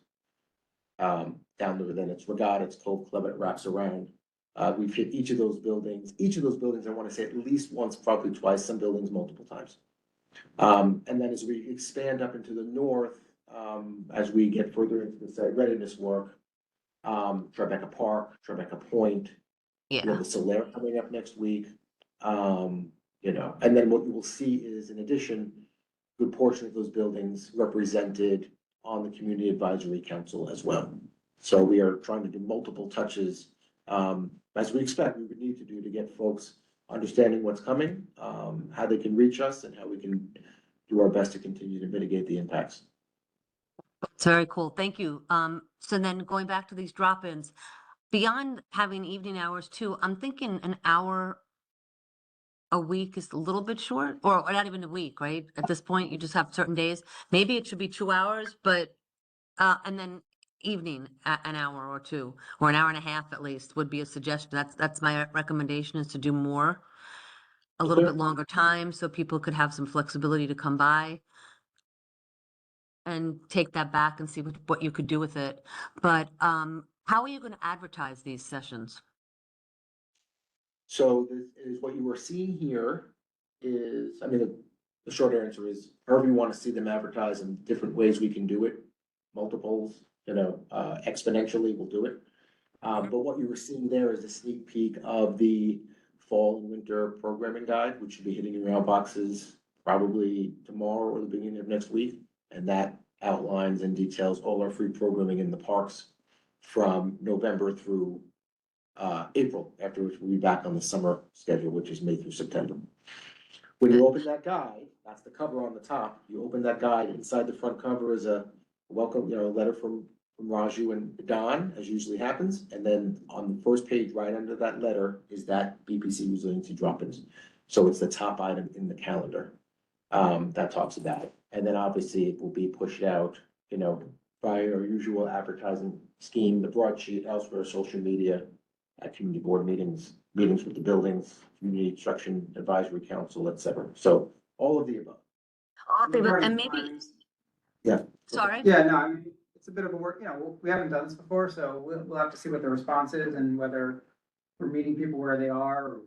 Speaker 2: Down there, then it's Regatta, it's Cove Club, it wraps around. We've hit each of those buildings, I wanna say at least once, probably twice, some buildings multiple times. And then as we expand up into the north, as we get further into the site readiness work, Tribeca Park, Tribeca Point, you know,
Speaker 5: Yeah.
Speaker 2: the Solaire coming up next week. You know, and then what you will see is, in addition, a good portion of those buildings represented on the Community Advisory Council as well. So we are trying to do multiple touches, as we expect we would need to do to get folks understanding what's coming, how they can reach us, and how we can do our best to continue to mitigate the impacts.
Speaker 5: It's very cool. Thank you. So then going back to these drop-ins, beyond having evening hours too, I'm thinking an hour a week is a little bit short, or not even a week, right? At this point, you just have certain days. Maybe it should be 2 hours, but, and then evening, an hour or two, or an hour and a half at least would be a suggestion. That's my recommendation, is to do more, a little
Speaker 2: Okay.
Speaker 5: bit longer time, so people could have some flexibility to come by and take that back and see what you could do with it. But, how are you going to advertise these sessions?
Speaker 2: So this is what you were seeing here is, I mean, the short answer is, however you want to see them advertised, in different ways we can do it. Multiples, you know, exponentially we'll do it. But what you were seeing there is a sneak peek of the fall and winter programming guide, which should be hitting your mailboxes probably tomorrow or the beginning of next week. And that outlines and details all our free programming in the parks from November through April, after which we'll be back on the summer schedule, which is May through September. When you open that guide, that's the cover on the top. You open that guide, inside the front cover is a welcome, you know, a letter from Raju and Don, as usually happens. And then on the first page, right under that letter, is that BPC resiliency drop-ins. So it's the top item in the calendar that talks about it. And then obviously it will be pushed out, you know, by our usual advertising scheme, the broadsheet, elsewhere, social media, at community board meetings, meetings with the buildings, community construction advisory council, et cetera. So all of the above.
Speaker 5: And maybe,
Speaker 2: Yeah.
Speaker 5: sorry?
Speaker 8: Yeah, no, I mean, it's a bit of a work, you know, we haven't done this before, so we'll have to see what the response is and whether we're meeting people where they are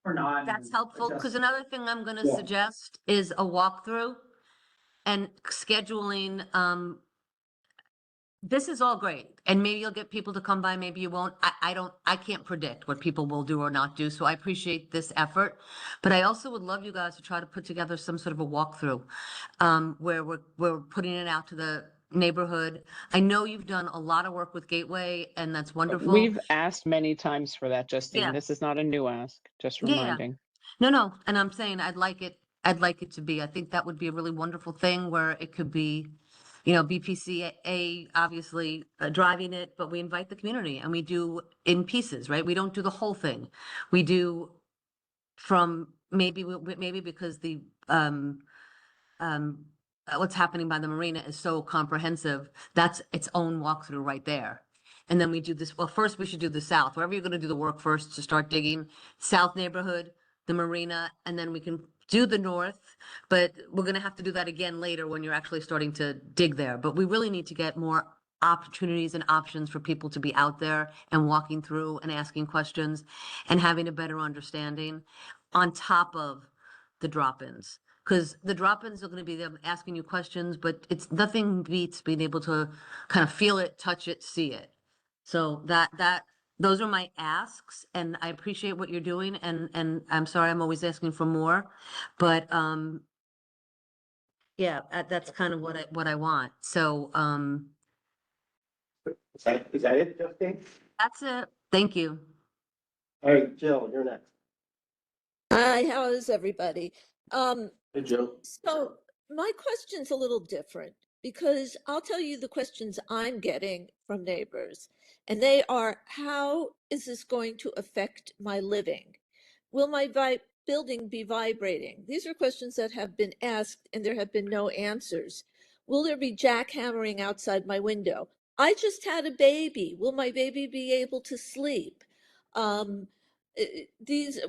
Speaker 8: or not.
Speaker 5: That's
Speaker 8: and
Speaker 5: helpful,
Speaker 8: adjust.
Speaker 5: because another thing I'm gonna
Speaker 2: Yeah.
Speaker 5: suggest is a walkthrough and scheduling, this is all great, and maybe you'll get people to come by, maybe you won't. I can't predict what people will do or not do, so I appreciate this effort. But I also would love you guys to try to put together some sort of a walkthrough, where we're putting it out to the neighborhood. I know you've done a lot of work with Gateway, and that's wonderful.
Speaker 7: We've asked many times for that, Justine.
Speaker 5: Yeah.
Speaker 7: This is not a new ask, just
Speaker 5: Yeah, yeah.
Speaker 7: reminding.
Speaker 5: No, and I'm saying I'd like it to be. I think that would be a really wonderful thing where it could be, you know, BPCA obviously driving it, but we invite the community and we do in pieces, right? We don't do the whole thing. We do from maybe because the what's happening by the marina is so comprehensive, that's its own walkthrough right there. And then we do this, well, first we should do the south, wherever you're gonna do the work first to start digging, south neighborhood, the marina, and then we can do the north, but we're gonna have to do that again later when you're actually starting to dig there. But we really need to get more opportunities and options for people to be out there and walking through and asking questions and having a better understanding on top of the drop-ins. Because the drop-ins are gonna be them asking you questions, but it's nothing beats being able to kind of feel it, touch it, see it. So that those are my asks, and I appreciate what you're doing, and I'm sorry, I'm always asking for more, but, yeah, that's kind of what I want. So,
Speaker 1: Is that it, Justine?
Speaker 5: that's it. Thank you.
Speaker 1: All right, Jill, you're next.
Speaker 10: Hi, how is everybody?
Speaker 2: Hey, Joe.
Speaker 10: So my question's a little different because I'll tell you the questions I'm getting from neighbors, and they are, how is this going to affect my living? Will my building be vibrating? These are questions that have been asked and there have been no answers. Will there be jackhammering outside my window? I just had a baby. Will my baby be able to sleep? Um,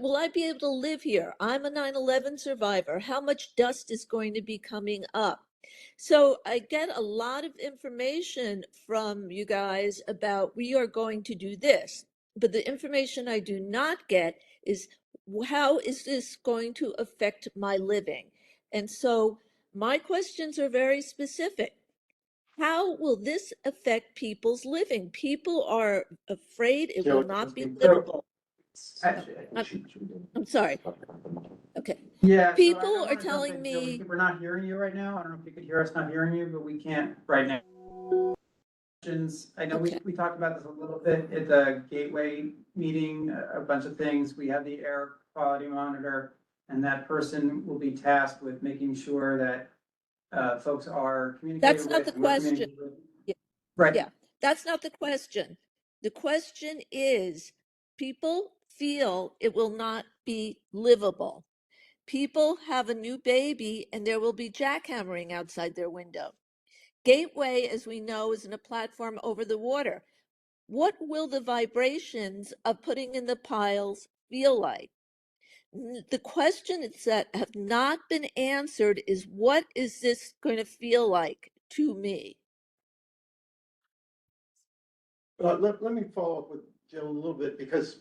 Speaker 10: will I be able to live here? I'm a 9/11 survivor. How much dust is going to be coming up? So I get a lot of information from you guys about we are going to do this, but the information I do not get is how is this going to affect my living? And so my questions are very specific. How will this affect people's living? People are afraid it will
Speaker 1: Jill,
Speaker 10: not be
Speaker 8: So,
Speaker 10: livable. I'm sorry. Okay.
Speaker 8: yeah, so I
Speaker 10: People
Speaker 8: don't
Speaker 10: are
Speaker 8: want to jump
Speaker 10: telling
Speaker 8: in, Jill.
Speaker 10: me,
Speaker 8: We're not hearing you right now. I don't know if you could hear us not hearing you, but we can't right now. I know
Speaker 10: Okay.
Speaker 8: we talked about this a little bit at the Gateway meeting, a bunch of things. We have the air quality monitor, and that person will be tasked with making sure that folks are communicated
Speaker 10: that's
Speaker 8: with.
Speaker 10: not the
Speaker 8: and we're
Speaker 10: question.
Speaker 8: communicating with.
Speaker 10: Yeah.
Speaker 8: Right.
Speaker 10: Yeah, that's not the question. The question is, people feel it will not be livable. People have a new baby and there will be jackhammering outside their window. Gateway, as we know, is in a platform over the water. What will the vibrations of putting in the piles feel like? The questions that have not been answered is, what is this going to feel like to me?
Speaker 1: Let me follow up with Jill a little bit, because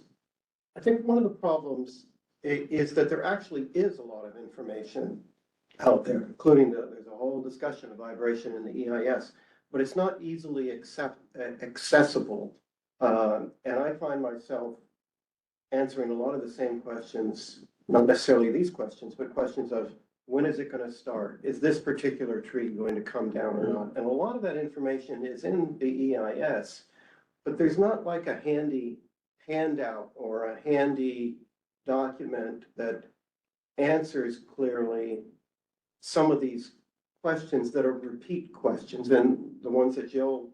Speaker 1: I think one of the problems is that there actually is a lot of information out there, including there's a whole discussion of vibration in the EIS, but it's not easily accessible. And I find myself answering a lot of the same questions, not necessarily these questions, but questions of, when is it going to start? Is this particular tree going to come down or not? And a lot of that information is in the EIS, but there's not like a handy handout or a handy document that answers clearly some of these questions that are repeat questions. And the ones that Jill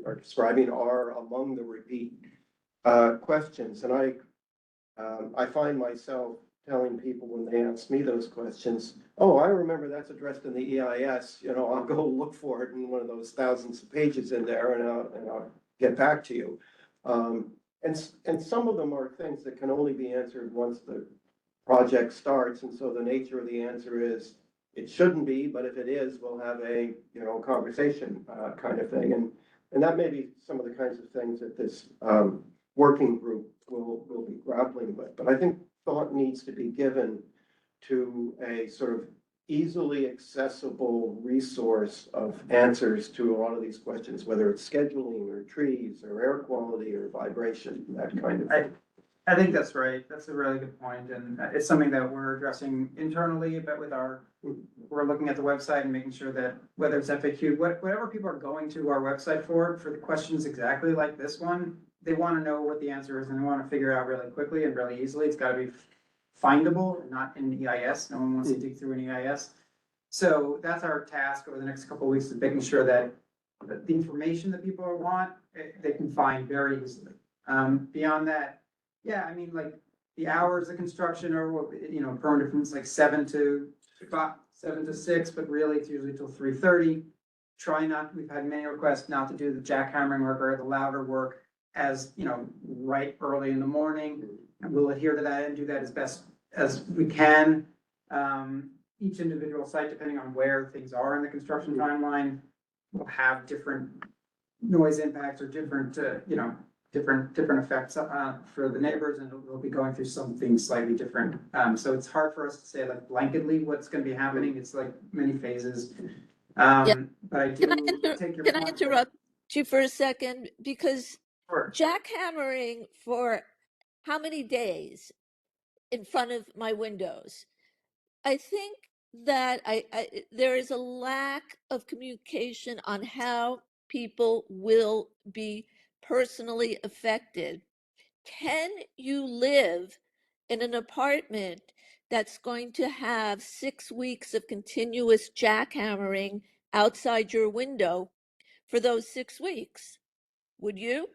Speaker 1: are describing are among the repeat questions. And I find myself telling people when they ask me those questions, oh, I remember that's addressed in the EIS, I'll go look for it in one of those thousands of pages in there, and I'll get back to you. And some of them are things that can only be answered once the project starts. And so the nature of the answer is, it shouldn't be, but if it is, we'll have a, conversation kind of thing. And that may be some of the kinds of things that this working group will be grappling with. But I think thought needs to be given to a sort of easily accessible resource of answers to a lot of these questions, whether it's scheduling or trees or air quality or vibration, that kind of thing.
Speaker 8: I think that's right. That's a really good point. And it's something that we're addressing internally, but we're looking at the website and making sure that whether it's FAQ, whatever people are going to our website for the questions exactly like this one, they want to know what the answer is and they want to figure it out really quickly and really easily. It's got to be findable, not in EIS. No one wants to dig through an EIS. So that's our task over the next couple of weeks, is making sure that the information that people want, they can find very easily. Beyond that, yeah, I mean, like the hours of construction are, per difference, like 7 to 6, but really it's usually till 3:30. We've had many requests not to do the jackhammering work or the louder work as, right early in the morning. And we'll adhere to that and do that as best as we can. Each individual site, depending on where things are in the construction timeline, will have different noise impacts or different effects for the neighbors, and we'll be going through something slightly different. So it's hard for us to say like blanketly what's going to be happening. It's like many phases. But I do take your point.
Speaker 10: Can I interrupt you for a second? Because jackhammering for how many days in front of my windows? I think that there is a lack of communication on how people will be personally affected. Can you live in an apartment that's going to have 6 weeks of continuous jackhammering outside your window for those 6 weeks? Would you?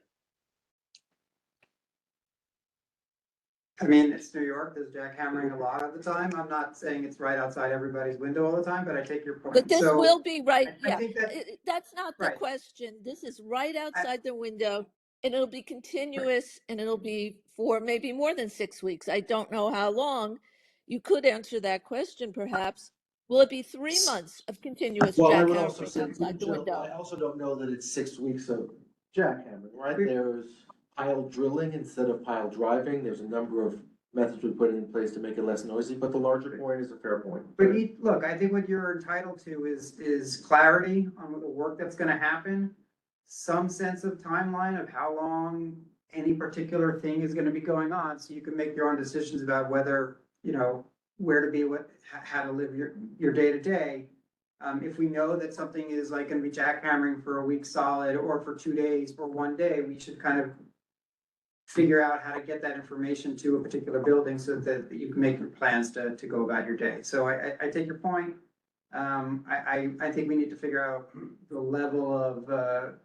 Speaker 8: I mean, it's New York, there's jackhammering a lot of the time. I'm not saying it's right outside everybody's window all the time, but I take your
Speaker 10: But
Speaker 8: point.
Speaker 10: this
Speaker 8: So
Speaker 10: will be right,
Speaker 8: I
Speaker 10: yeah.
Speaker 8: think that,
Speaker 10: That's not the
Speaker 8: right.
Speaker 10: question. This is right outside the window, and it'll be continuous, and it'll be for maybe more than 6 weeks. I don't know how long. You could answer that question, perhaps. Will it be 3 months of continuous
Speaker 2: Well, I would also
Speaker 10: jackhammering
Speaker 2: say,
Speaker 10: outside the
Speaker 2: Jill,
Speaker 10: window?
Speaker 2: I also don't know that it's 6 weeks of jackhammering, right?
Speaker 8: We-
Speaker 2: There's pile drilling instead of pile driving. There's a number of methods we put in place to make it less noisy, but the larger point is a fair point.
Speaker 8: But look, I think what you're entitled to is clarity on the work that's gonna happen. Some sense of timeline of how long any particular thing is gonna be going on, so you can make your own decisions about whether, where to be, how to live your day to day. If we know that something is like gonna be jackhammering for a week solid, or for 2 days, or one day, we should kind of figure out how to get that information to a particular building so that you can make your plans to go about your day. So I take your point. I think we need to figure out the level of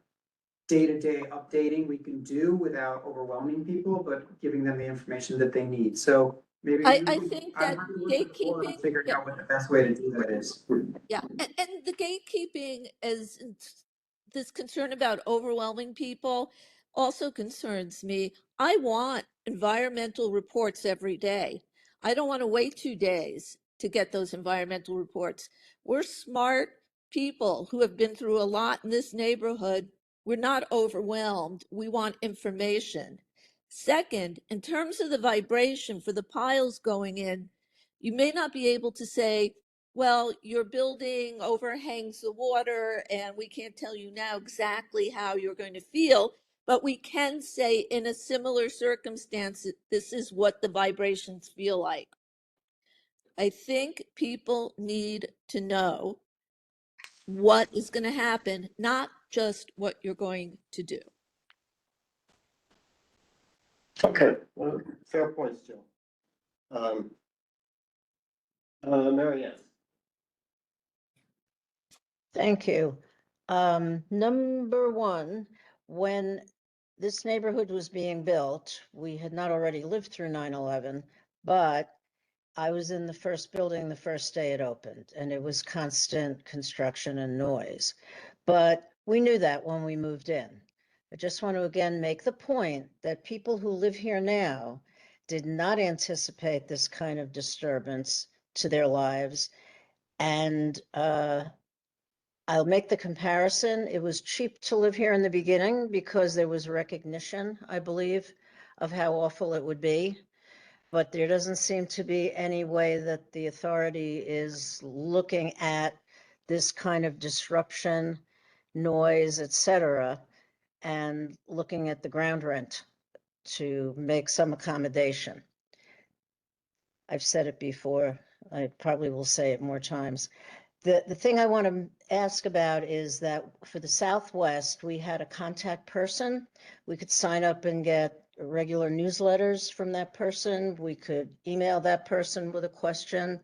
Speaker 8: day-to-day updating we can do without overwhelming people, but giving them the information that they need. So maybe.
Speaker 10: I think that gatekeeping,
Speaker 8: Figuring
Speaker 10: yeah.
Speaker 8: out what the best way to do that is.
Speaker 10: Yeah, and the gatekeeping is this concern about overwhelming people also concerns me. I want environmental reports every day. I don't want to wait 2 days to get those environmental reports. We're smart people who have been through a lot in this neighborhood. We're not overwhelmed. We want information. Second, in terms of the vibration for the piles going in, you may not be able to say, well, your building overhangs the water and we can't tell you now exactly how you're going to feel, but we can say in a similar circumstance, this is what the vibrations feel like. I think people need to know what is going to happen, not just what you're going to do.
Speaker 1: Okay, well, fair points, Jill. Mary Ann.
Speaker 6: Thank you. Number one, when this neighborhood was being built, we had not already lived through 9/11, but I was in the first building the first day it opened, and it was constant construction and noise. But we knew that when we moved in. I just want to again make the point that people who live here now did not anticipate this kind of disturbance to their lives. And I'll make the comparison. It was cheap to live here in the beginning because there was recognition, I believe, of how awful it would be. But there doesn't seem to be any way that the authority is looking at this kind of disruption, noise, et cetera, and looking at the ground rent to make some accommodation. I've said it before. I probably will say it more times. The thing I want to ask about is that for the Southwest, we had a contact person. We could sign up and get regular newsletters from that person. We could email that person with a question.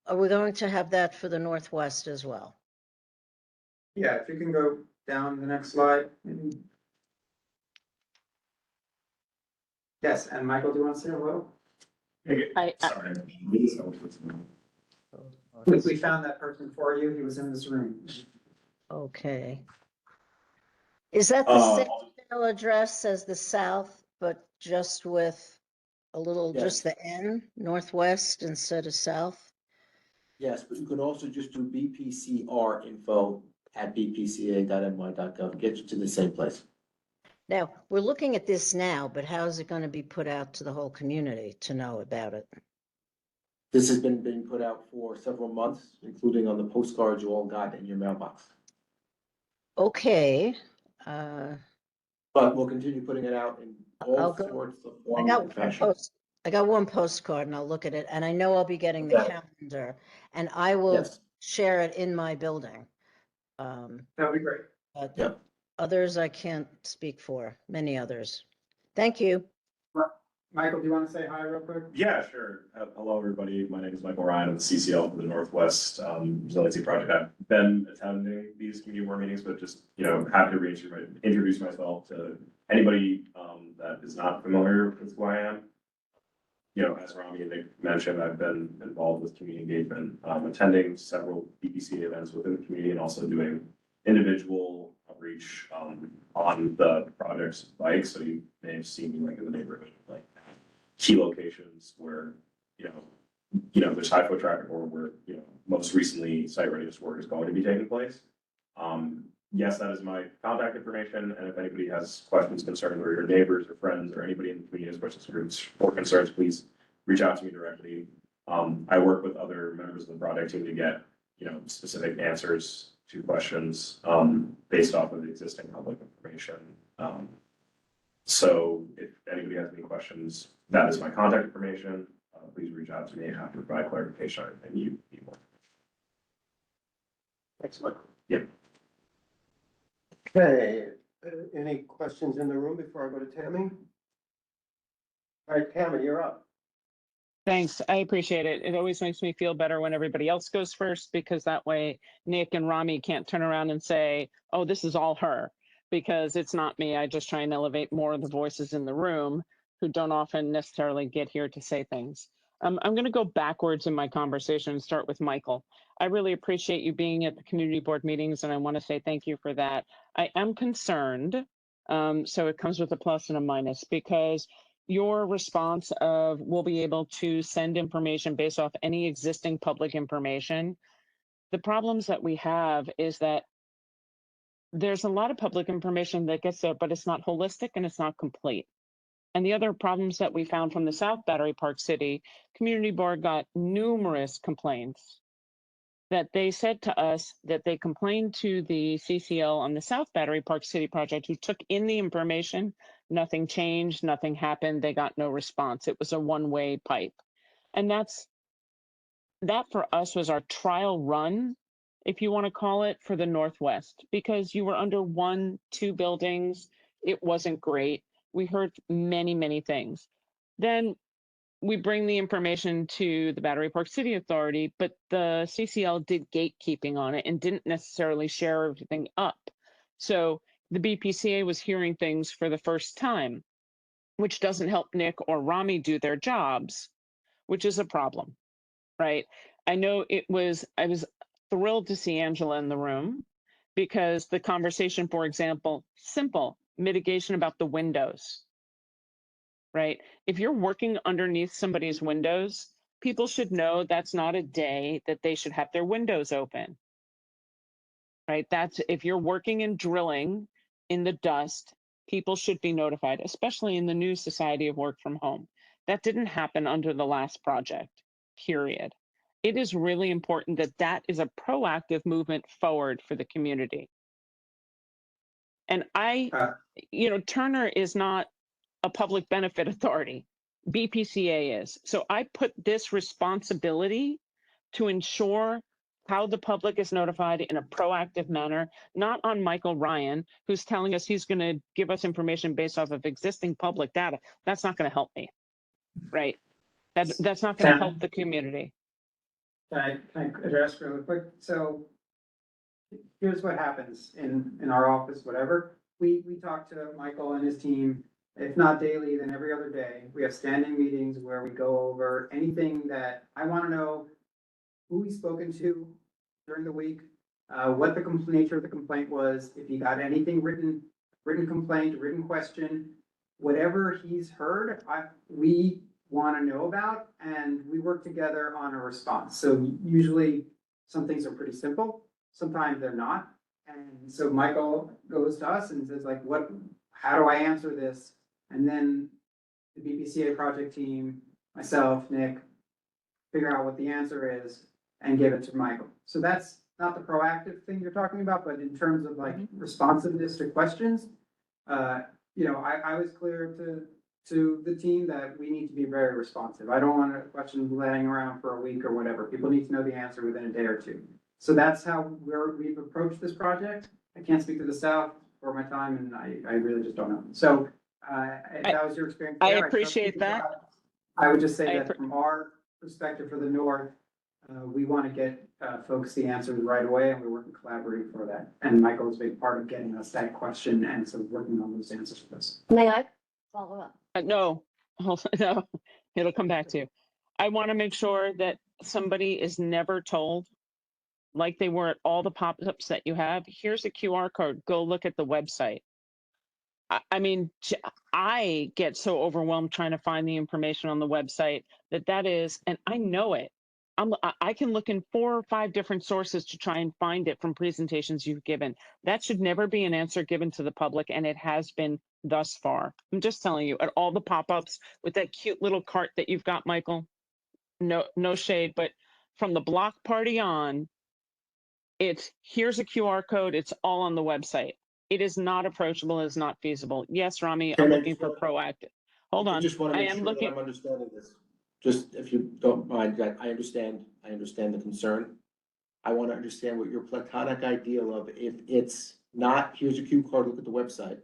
Speaker 6: Are we going to have that for the Northwest as well?
Speaker 8: Yeah, if you can go down the next slide. Yes, and Michael, do you want to say hello?
Speaker 9: Sorry.
Speaker 8: We found that person for you. He was in this room.
Speaker 6: Okay. Is that the same email address as the South, but just with a little, just the N, Northwest instead of South?
Speaker 2: Yes, but you can also just do bpcrinfo@bpca.ny.gov, get you to the same place.
Speaker 6: Now, we're looking at this now, but how is it going to be put out to the whole community to know about it?
Speaker 2: This has been being put out for several months, including on the postcards you all got in your mailbox.
Speaker 6: Okay.
Speaker 2: But we'll continue putting it out in
Speaker 6: I'll
Speaker 2: all
Speaker 6: go-
Speaker 2: sorts of
Speaker 6: I
Speaker 2: form
Speaker 6: got
Speaker 2: and
Speaker 6: one
Speaker 2: fashion.
Speaker 6: I got one postcard and I'll look at it, and I know I'll be getting the
Speaker 2: Okay.
Speaker 6: calendar, and I will
Speaker 2: Yes,
Speaker 6: share it in my building. Um,
Speaker 8: That would be great.
Speaker 6: but
Speaker 2: Yep.
Speaker 6: others I can't speak for, many others. Thank you.
Speaker 8: Michael, do you want to say hi real quick?
Speaker 9: Yeah, sure. Hello, everybody. My name is Michael Ryan. I'm the CCL for the Northwest Resiliency Project. I've been attending these community board meetings, but just, happy to introduce myself to anybody that is not familiar with who I am. As Rami and Nick mentioned, I've been involved with community engagement, attending several BPCA events within the community and also doing individual outreach on the project's bike. So you may have seen me like in the neighborhood, like key locations where, there's high foot traffic or where, most recently site readiness work is going to be taking place. Yes, that is my contact information. And if anybody has questions, concerns, or your neighbors or friends or anybody in the community has questions or concerns, please reach out to me directly. I work with other members of the project team to get, specific answers to questions based off of the existing public information. So if anybody has any questions, that is my contact information. Please reach out to me and have to provide clarification on anything you need more.
Speaker 1: Thanks, Michael.
Speaker 9: Yep.
Speaker 1: Okay, any questions in the room before I go to Tammy? All right, Tammy, you're up.
Speaker 7: Thanks. I appreciate it. It always makes me feel better when everybody else goes first, because that way Nick and Rami can't turn around and say, oh, this is all her, because it's not me. I just try and elevate more of the voices in the room who don't often necessarily get here to say things. I'm going to go backwards in my conversation and start with Michael. I really appreciate you being at the community board meetings, and I want to say thank you for that. I am concerned, so it comes with a plus and a minus, because your response of we'll be able to send information based off any existing public information. The problems that we have is that there's a lot of public information that gets there, but it's not holistic and it's not complete. And the other problems that we found from the South Battery Park City Community Board got numerous complaints that they said to us that they complained to the CCL on the South Battery Park City project, who took in the information. Nothing changed, nothing happened. They got no response. It was a one-way pipe. And that for us was our trial run, if you want to call it, for the Northwest, because you were under 1-2 buildings. It wasn't great. We heard many, many things. Then we bring the information to the Battery Park City Authority, but the CCL did gatekeeping on it and didn't necessarily share everything up. So the BPCA was hearing things for the first time, which doesn't help Nick or Rami do their jobs, which is a problem, right? I know I was thrilled to see Angela in the room, because the conversation, for example, simple mitigation about the windows. Right? If you're working underneath somebody's windows, people should know that's not a day that they should have their windows open. Right? That's if you're working and drilling in the dust, people should be notified, especially in the new Society of Work from Home. That didn't happen under the last project, period. It is really important that that is a proactive movement forward for the community. And Turner is not a public benefit authority. BPCA is. So I put this responsibility to ensure how the public is notified in a proactive manner, not on Michael Ryan, who's telling us he's going to give us information based off of existing public data. That's not going to help me, right? That's not going to help the community.
Speaker 8: Can I address really quick? So here's what happens in our office, whatever. We talk to Michael and his team. If not daily, then every other day. We have standing meetings where we go over anything that I want to know, who he's spoken to during the week, what the nature of the complaint was, if he got anything written complaint, written question, whatever he's heard, we want to know about, and we work together on a response. So usually some things are pretty simple, sometimes they're not. And so Michael goes to us and says like, how do I answer this? And then the BPCA project team, myself, Nick, figure out what the answer is and give it to Michael. So that's not the proactive thing you're talking about, but in terms of like responsiveness to questions, you know, I was clear to the team that we need to be very responsive. I don't want a question laying around for a week or whatever. People need to know the answer within a day or two. So that's how we've approached this project. I can't speak to the South for my time, and I really just don't know. So, if that was your experience.
Speaker 7: I
Speaker 8: there,
Speaker 7: appreciate
Speaker 8: trust you.
Speaker 7: that.
Speaker 8: I would just say
Speaker 7: I
Speaker 8: that from our perspective for the North, we want to get folks the answers right away, and we're working collaboratively for that. And Michael is a big part of getting us that question, and so working on those answers for us.
Speaker 5: May I follow up?
Speaker 7: No, no, it'll come back to you. I want to make sure that somebody is never told, like they were at all the pop-ups that you have, here's a QR code, go look at the website. I mean, I get so overwhelmed trying to find the information on the website that is, and I know it. I can look in 4 or 5 different sources to try and find it from presentations you've given. That should never be an answer given to the public, and it has been thus far. I'm just telling you, at all the pop-ups with that cute little cart that you've got, Michael, no shade, but from the block party on, it's here's a QR code, it's all on the website. It is not approachable, it is not feasible. Yes, Rami, I'm
Speaker 2: Can I
Speaker 7: looking
Speaker 2: just
Speaker 7: for proactive. Hold
Speaker 2: I
Speaker 7: on,
Speaker 2: just want to
Speaker 7: I
Speaker 2: make
Speaker 7: am
Speaker 2: sure that
Speaker 7: looking,
Speaker 2: I'm understanding this. Just if you don't mind, I understand the concern. I want to understand what your platonic ideal of, if it's not, here's a cue card, look at the website,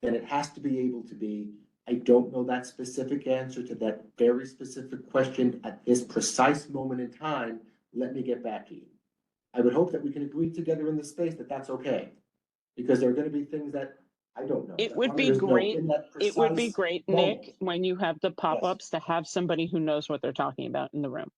Speaker 2: then it has to be able to be, I don't know that specific answer to that very specific question at this precise moment in time, let me get back to you. I would hope that we can agree together in this space that that's okay, because there are going to be things that I don't know.
Speaker 7: it
Speaker 2: that
Speaker 7: would be
Speaker 2: others know
Speaker 7: great,
Speaker 2: in that
Speaker 7: it would be
Speaker 2: precise
Speaker 7: great,
Speaker 2: moment.
Speaker 7: Nick, when you have the pop-ups to have somebody who knows what they're talking about in the room.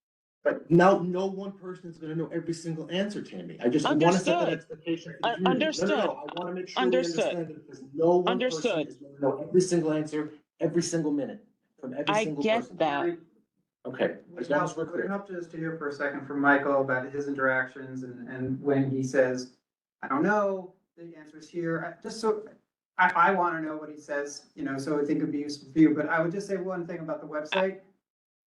Speaker 2: But now, no one person is gonna know every single answer, Tammy. I wanna set that
Speaker 7: Understood.
Speaker 2: expectation for the community.
Speaker 7: Understood.
Speaker 2: No, I wanna make sure we
Speaker 7: Understood.
Speaker 2: understand that because no one person
Speaker 7: Understood.
Speaker 2: is gonna know every single answer, every single minute, from every
Speaker 7: I
Speaker 2: single
Speaker 7: get
Speaker 2: person.
Speaker 7: that.
Speaker 2: Okay, as long as we're
Speaker 8: Would it
Speaker 2: clear.
Speaker 8: help just to hear for a second from Michael about his interactions and when he says, I don't know, the answer's here, just so, I want to know what he says, you know, so I think it'd be useful for you, but I would just say one thing about the website.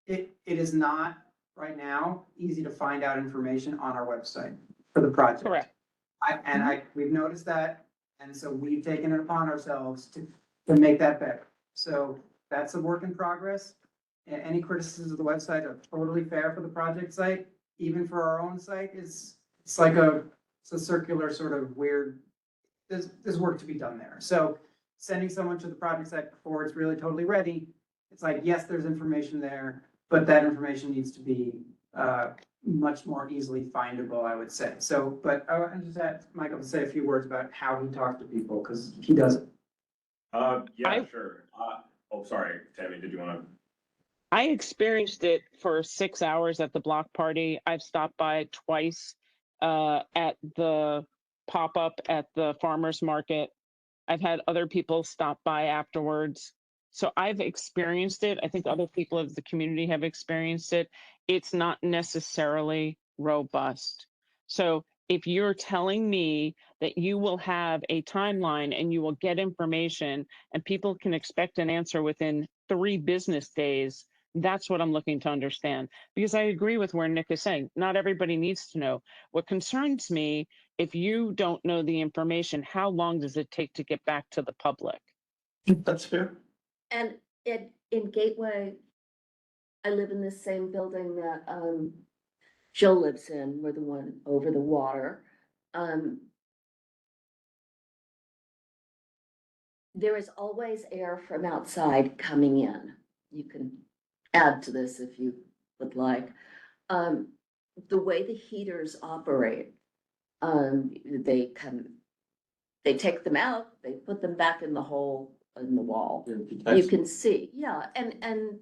Speaker 8: It is not right now easy to find out information on our website for the project.
Speaker 7: Correct.
Speaker 8: We've noticed that, and so we've taken it upon ourselves to make that better. So that's a work in progress. Any criticisms of the website are totally fair for the project site, even for our own site, it's like it's a circular sort of weird, there's work to be done there. So sending someone to the project site before it's really totally ready, it's like, yes, there's information there, but that information needs to be much more easily findable, I would say. So, but I just ask Michael to say a few words about how he talks to people, because he does it.
Speaker 9: Yeah, sure. Oh, sorry, Tammy, did you want to?
Speaker 7: I experienced it for 6 hours at the block party. I've stopped by twice at the pop-up at the farmer's market. I've had other people stop by afterwards. So I've experienced it. I think other people of the community have experienced it. It's not necessarily robust. So if you're telling me that you will have a timeline and you will get information and people can expect an answer within 3 business days, that's what I'm looking to understand. Because I agree with where Nick is saying, not everybody needs to know. What concerns me, if you don't know the information, how long does it take to get back to the public?
Speaker 2: That's fair.
Speaker 11: And in Gateway, I live in the same building that Jill lives in. We're the one over the water. There is always air from outside coming in. You can add to this if you would like. The way the heaters operate, they take them out, they put them back in the hole in the wall. You can see, yeah, and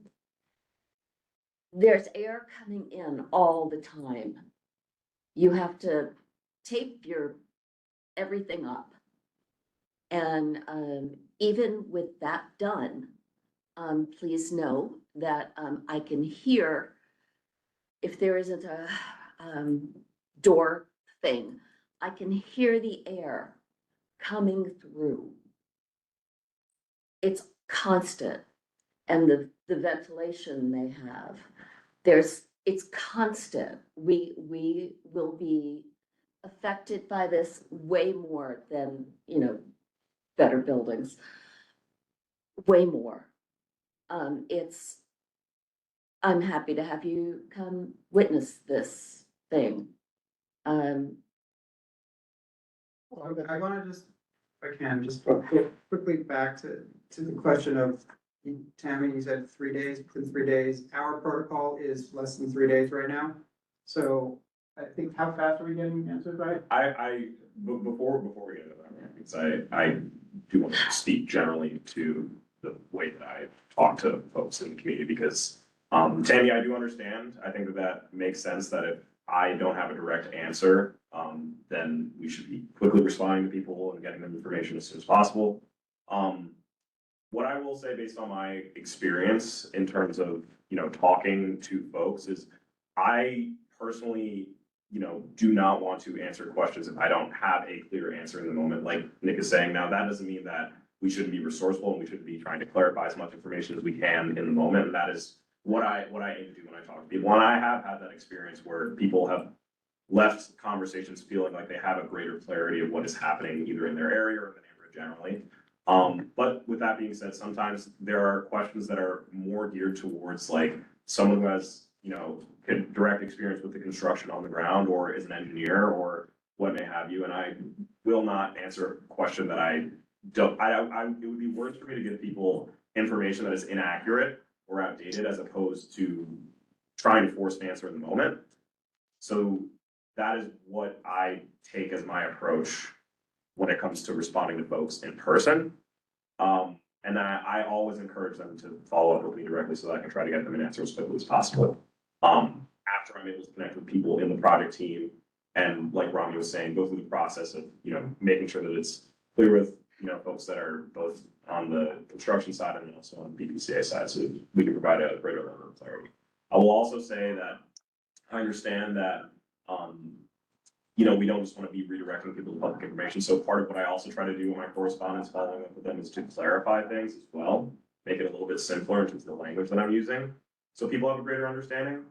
Speaker 11: there's air coming in all the time. You have to tape your everything up. And even with that done, please know that I can hear if there isn't a door thing, I can hear the air coming through. It's constant. And the ventilation they have, it's constant. We will be affected by this way more than, better buildings. way more. I'm happy to have you come witness this thing. Um,
Speaker 8: I want to just, if I can, just quickly back to the question of, Tammy, you said 3 days, within 3 days. Our protocol is less than 3 days right now. So I think, how fast are we getting answers right?
Speaker 9: Before we get into that, because I do want to speak generally to the way that I talk to folks in the community, because, Tammy, I do understand. I think that makes sense that if I don't have a direct answer, then we should be quickly responding to people and getting them information as soon as possible. What I will say based on my experience in terms of, talking to folks is I personally, do not want to answer questions if I don't have a clear answer in the moment, like Nick is saying. Now, that doesn't mean that we shouldn't be resourceful and we should be trying to clarify as much information as we can in the moment. And that is what I aim to do when I talk to people. And I have had that experience where people have left conversations feeling like they have a greater clarity of what is happening either in their area or in the neighborhood generally. But with that being said, sometimes there are questions that are more geared towards like someone who has, direct experience with the construction on the ground or is an engineer or what may have you. And I will not answer a question that I don't, it would be worse for me to give people information that is inaccurate or outdated as opposed to trying to force an answer in the moment. So that is what I take as my approach when it comes to responding to folks in person. And I always encourage them to follow up with me directly so that I can try to get them an answer as quickly as possible. After I'm able to connect with people in the project team and like Rami was saying, go through the process of, making sure that it's clear with, folks that are both on the construction side and also on the BPCA side, so we can provide a greater level of clarity. I will also say that I understand that, we don't just want to be redirecting people to public information. So part of what I also try to do in my correspondence following up with them is to clarify things as well, make it a little bit simpler in terms of the language that I'm using, so people have a greater understanding.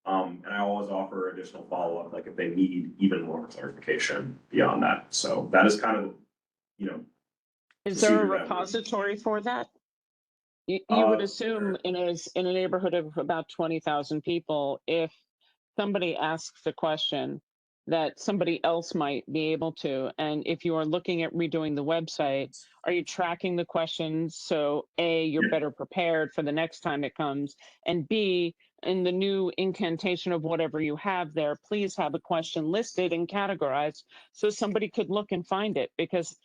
Speaker 9: And I always offer additional follow-up, like if they need even more clarification beyond that. So that is kind of,
Speaker 7: Is there a
Speaker 9: procedure that we're-
Speaker 7: repository for that? You would assume
Speaker 9: sure.
Speaker 7: in a neighborhood of about 20,000 people, if somebody asks a question, that somebody else might be able to. And if you are looking at redoing the website, are you tracking the questions? So A, you're
Speaker 9: Yeah.
Speaker 7: better prepared for the next time it comes. And B, in the new incantation of whatever you have there, please have a question listed and categorized so somebody could look and find it. Because,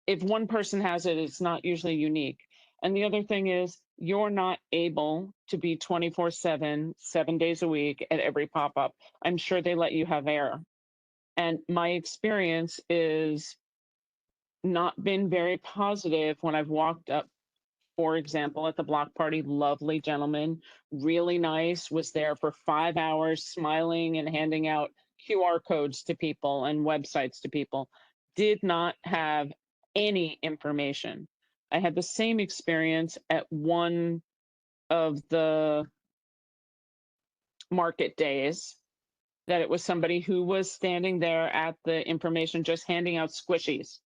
Speaker 7: if one person has it, it's not usually unique. And the other thing is, you're not able to be 24/7, 7 days a week at every pop-up. I'm sure they let you have air. And my experience is not been very positive when I've walked up, for example, at the block party. Lovely gentleman, really nice, was there for 5 hours, smiling and handing out QR codes to people and websites to people. Did not have any information. I had the same experience at one of the market days, that it was somebody who was standing there at the information just handing out squishies,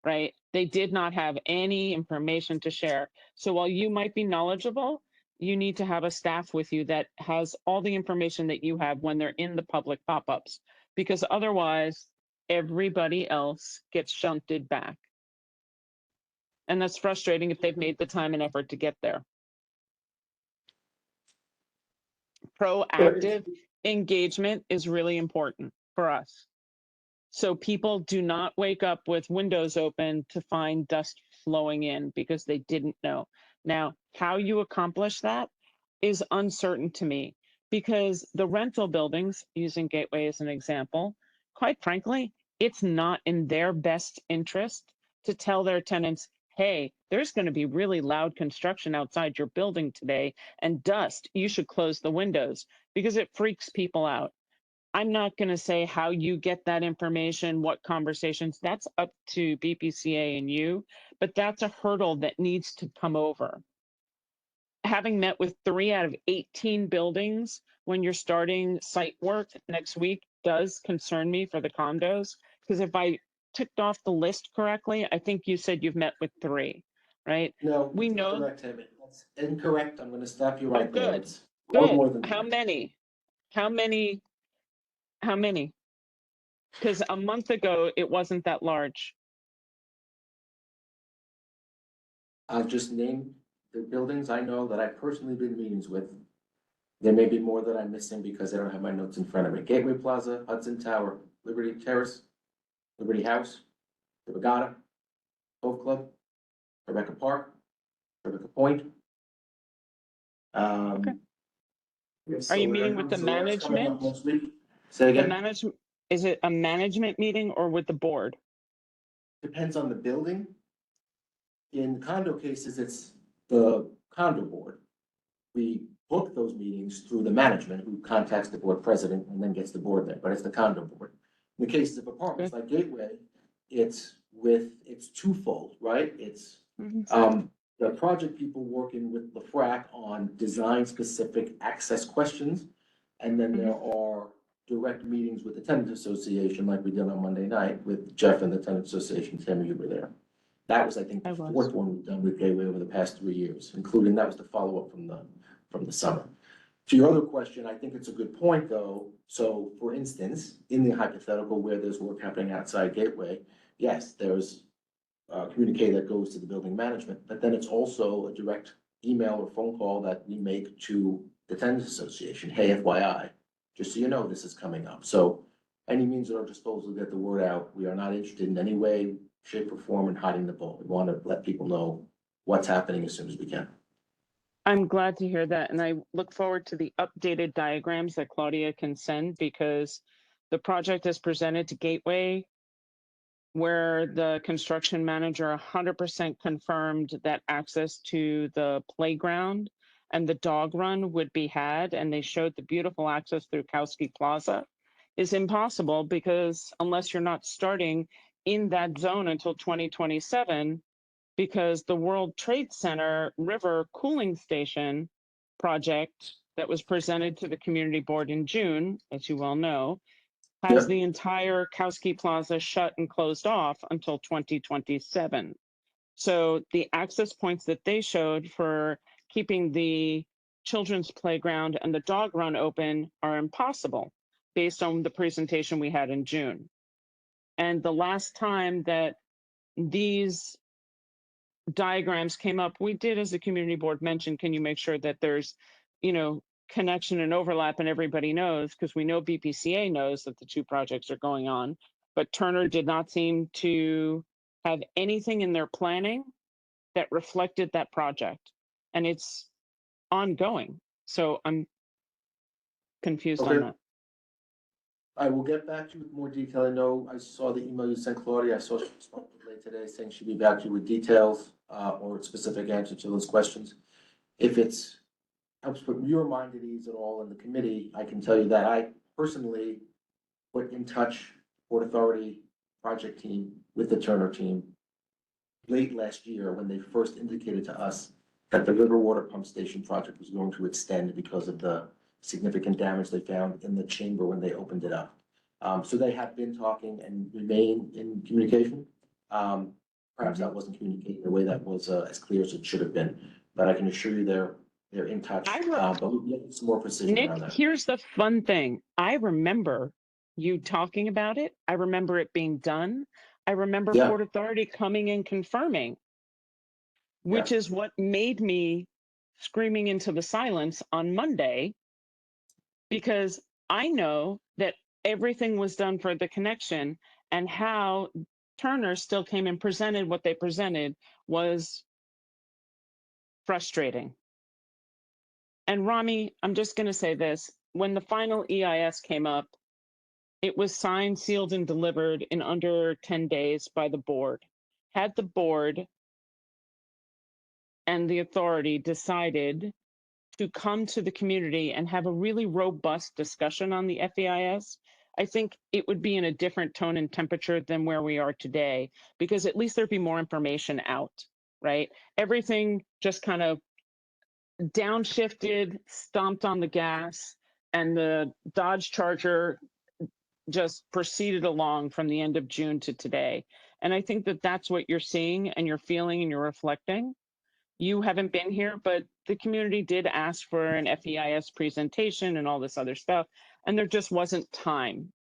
Speaker 7: right? They did not have any information to share. So while you might be knowledgeable, you need to have a staff with you that has all the information that you have when they're in the public pop-ups, because otherwise everybody else gets shunted back. And that's frustrating if they've made the time and effort to get there. Proactive engagement is really important for us. So people do not wake up with windows open to find dust flowing in because they didn't know. Now, how you accomplish that is uncertain to me, because the rental buildings, using Gateway as an example, quite frankly, it's not in their best interest to tell their tenants, hey, there's going to be really loud construction outside your building today and dust. You should close the windows, because it freaks people out. I'm not going to say how you get that information, what conversations. That's up to BPCA and you, but that's a hurdle that needs to come over. Having met with 3 out of 18 buildings when you're starting site work next week does concern me for the condos, because if I ticked off the list correctly, I think you said you've met with 3. right?
Speaker 2: No,
Speaker 7: We
Speaker 2: that's
Speaker 7: know.
Speaker 2: incorrect, Tim. That's incorrect. I'm gonna stop you
Speaker 7: Oh,
Speaker 2: right there.
Speaker 7: good,
Speaker 2: It's far
Speaker 7: good.
Speaker 2: more than
Speaker 7: How
Speaker 2: that.
Speaker 7: many? How many? How many? Because a month ago, it wasn't that large.
Speaker 2: I'll just name the buildings I know that I've personally been in meetings with. There may be more that I'm missing because I don't have my notes in front of me. Gateway Plaza, Hudson Tower, Liberty Terrace, Liberty House, the Regatta, Cove Club, Rebecca Park, Rebecca Point.
Speaker 7: Okay.
Speaker 2: Yes,
Speaker 7: Are you
Speaker 2: so
Speaker 7: meeting with the
Speaker 2: Solar's coming up
Speaker 7: management?
Speaker 2: next week. Say
Speaker 7: The
Speaker 2: again?
Speaker 7: management, is it a management meeting or with the board?
Speaker 2: Depends on the building. In condo cases, it's the condo board. We book those meetings through the management who contacts the board president and then gets the board there, but it's the condo board. In the cases of apartments like Gateway, it's twofold, right? It's
Speaker 7: Mhm.
Speaker 2: the project people working with the FRAC on design-specific access questions. And then there are direct meetings with the tenant association, like we did on Monday night with Jeff and the tenant association. Tammy, you were there. That was, I think, the
Speaker 7: I was.
Speaker 2: fourth one we've done with Gateway over the past 3 years, including that was the follow-up from the summer. To your other question, I think it's a good point, though. So, for instance, in the hypothetical where there's work happening outside Gateway, yes, there's communique that goes to the building management, but then it's also a direct email or phone call that we make to the tenants association. Hey, FYI, just so you know, this is coming up. So any means at our disposal to get the word out. We are not interested in any way, shape, or form in hiding the ball. We want to let people know what's happening as soon as we can.
Speaker 7: I'm glad to hear that. And I look forward to the updated diagrams that Claudia can send because the project is presented to Gateway where the construction manager 100% confirmed that access to the playground and the dog run would be had. And they showed the beautiful access through Kowski Plaza is impossible because unless you're not starting in that zone until 2027, because the World Trade Center River Cooling Station project that was presented to the community board in June, as you well know, has
Speaker 2: Yep.
Speaker 7: the entire Kowski Plaza shut and closed off until 2027. So the access points that they showed for keeping the children's playground and the dog run open are impossible based on the presentation we had in June. And the last time that these diagrams came up, we did as a community board mention, can you make sure that there's, connection and overlap and everybody knows, because we know BPCA knows that the two projects are going on, but Turner did not seem to have anything in their planning that reflected that project. And it's ongoing. So I'm confused on
Speaker 2: Okay.
Speaker 7: that.
Speaker 2: I will get back to you with more detail. I know I saw the email you sent Claudia. I saw she responded late today saying she'd be back to you with details or specific answers to those questions. If it's helps put your mind at ease at all in the committee, I can tell you that I personally put in touch Port Authority project team with the Turner team late last year when they first indicated to us that the River Water Pump Station project was going to extend because of the significant damage they found in the chamber when they opened it up. So they have been talking and remain in communication. Perhaps that wasn't communicated in a way that was as clear as it should have been, but I can assure you they're in touch, but we need some more precision
Speaker 7: Nick,
Speaker 2: around that.
Speaker 7: here's the fun thing. I remember you talking about it. I remember it being done. I remember
Speaker 2: Yeah.
Speaker 7: Port Authority coming and confirming, which is what made me screaming into the silence on Monday, because I know that everything was done for the connection, and how Turner still came and presented what they presented was frustrating. And Rami, I'm just going to say this. When the final EIS came up, it was signed, sealed, and delivered in under 10 days by the board. Had the board and the authority decided to come to the community and have a really robust discussion on the FEIS, I think it would be in a different tone and temperature than where we are today, because at least there'd be more information out, right? Everything just kind of downshifted, stomped on the gas, and the Dodge Charger just proceeded along from the end of June to today. And I think that that's what you're seeing and you're feeling and you're reflecting. You haven't been here, but the community did ask for an FEIS presentation and all this other stuff, and there just wasn't time.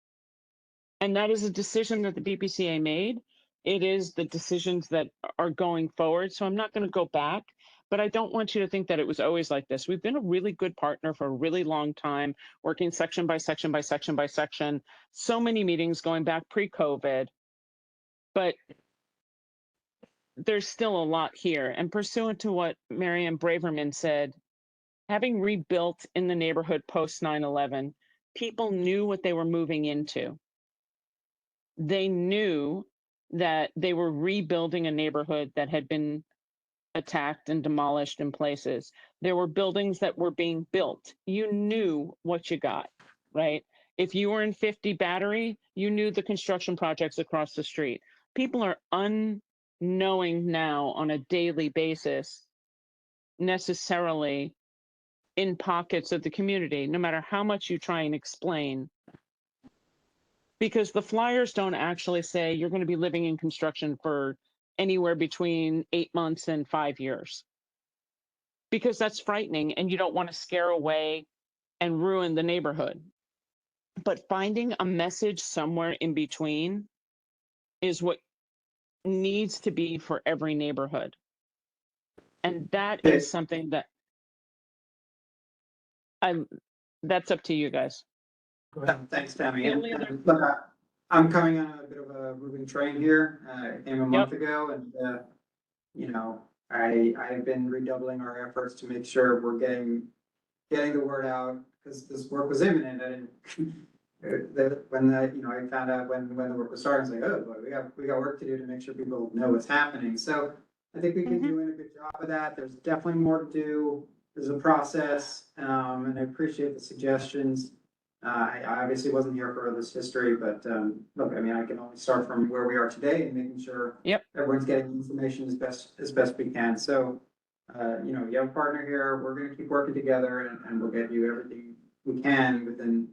Speaker 7: And that is a decision that the BPCA made. It is the decisions that are going forward. So I'm not going to go back, but I don't want you to think that it was always like this. We've been a really good partner for a really long time, working section by section by section by section, so many meetings going back pre-COVID, but there's still a lot here. And pursuant to what Marianne Braverman said, having rebuilt in the neighborhood post 9/11, people knew what they were moving into. They knew that they were rebuilding a neighborhood that had been attacked and demolished in places. There were buildings that were being built. You knew what you got, right? If you were in 50 Battery, you knew the construction projects across the street. People are unknowing now on a daily basis, necessarily in pockets of the community, no matter how much you try and explain. Because the flyers don't actually say you're going to be living in construction for anywhere between 8 months and 5 years. Because that's frightening and you don't want to scare away and ruin the neighborhood. But finding a message somewhere in between is what needs to be for every neighborhood. And that is something that that's up to you guys.
Speaker 8: Thanks, Tammy.
Speaker 7: The
Speaker 8: And,
Speaker 7: only other-
Speaker 8: and look, I'm coming on a bit of a moving train here. I came a month ago and, you know, I've been redoubling our efforts to make sure we're getting the word out because this work was imminent. I didn't, I found out when the work was starting, I was like, oh, boy, we got work to do to make sure people know what's happening. So I think we've been doing a good job of that. There's definitely more to do. There's a process, and I appreciate the suggestions. I obviously wasn't here for this history, but look, I mean, I can only start from where we are today and making sure everyone's getting information as best we can. So, you have a partner here. We're going to keep working together, and we'll get you everything we can within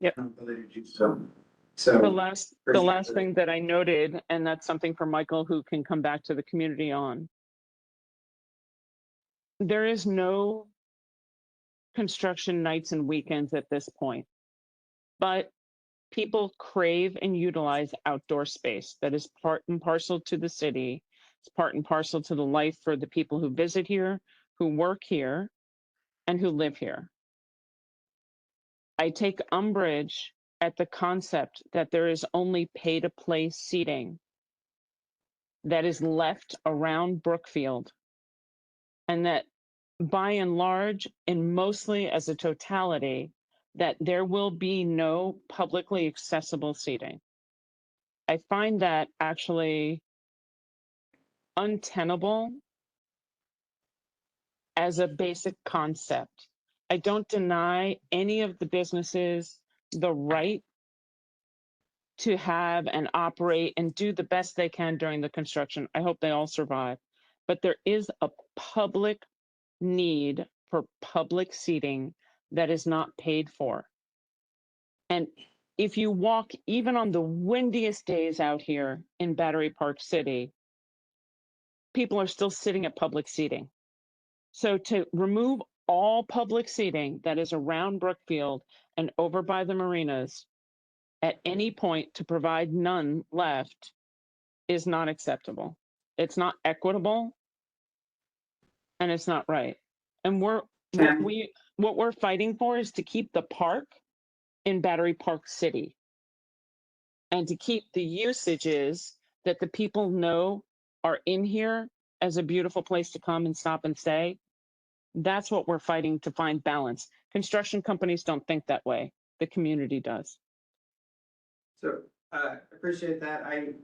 Speaker 8: our ability to do so. So
Speaker 7: the last thing that I noted, and that's something for Michael who can come back to the community on. There is no construction nights and weekends at this point, but people crave and utilize outdoor space that is part and parcel to the city. It's part and parcel to the life for the people who visit here, who work here, and who live here. I take umbrage at the concept that there is only pay-to-play seating that is left around Brookfield, and that by and large, and mostly as a totality, that there will be no publicly accessible seating. I find that actually untenable as a basic concept. I don't deny any of the businesses the right to have and operate and do the best they can during the construction. I hope they all survive. But there is a public need for public seating that is not paid for. And if you walk even on the windiest days out here in Battery Park City, people are still sitting at public seating. So to remove all public seating that is around Brookfield and over by the marinas at any point to provide none left is not acceptable. It's not equitable and it's not right. And what we're fighting for is to keep the park in Battery Park City and to keep the usages that the people know are in here as a beautiful place to come and stop and stay. That's what we're fighting to find balance. Construction companies don't think that way. The community does.
Speaker 8: So, appreciate that. I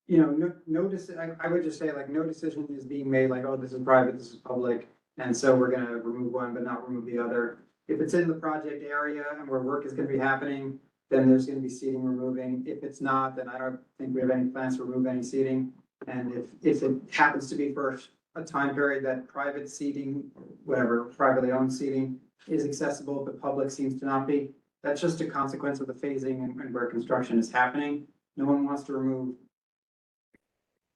Speaker 8: would just say like no decision is being made like, oh, this is private, this is public. And so we're gonna remove one, but not remove the other. If it's in the project area and where work is gonna be happening, then there's gonna be seating removing. If it's not, then I don't think we have any plans to remove any seating. And if it happens to be for a time period that private seating, whatever, privately owned seating is accessible, but public seems to not be, that's just a consequence of the phasing and where construction is happening. No one wants to remove.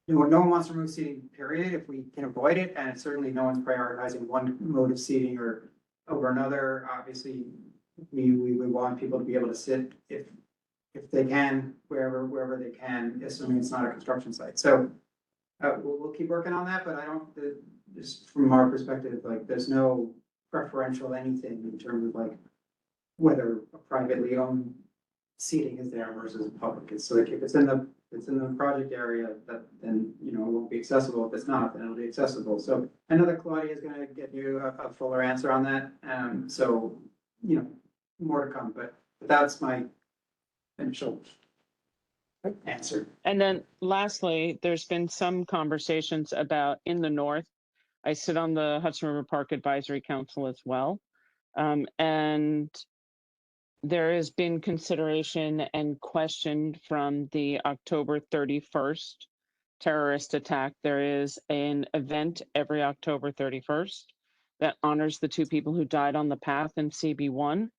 Speaker 8: No one wants to remove seating, period, if we can avoid it, and certainly no one's prioritizing one mode of seating or over another. Obviously, we would want people to be able to sit if they can, wherever they can, assuming it's not a construction site. So we'll keep working on that, but I don't, just from our perspective, like, there's no preferential anything in terms of like whether a privately owned seating is there versus public. It's like, if it's in the project area, that then, you know, it won't be accessible. If it's not, then it'll be accessible. So I know that Claudia is gonna get you a fuller answer on that. So, you know, more to come, but that's my initial answer.
Speaker 7: And then lastly, there's been some conversations about in the north. I sit on the Hudson River Park Advisory Council as well. And there has been consideration and question from the October 31st terrorist attack. There is an event every October 31st that honors the two people who died on the path in CB1.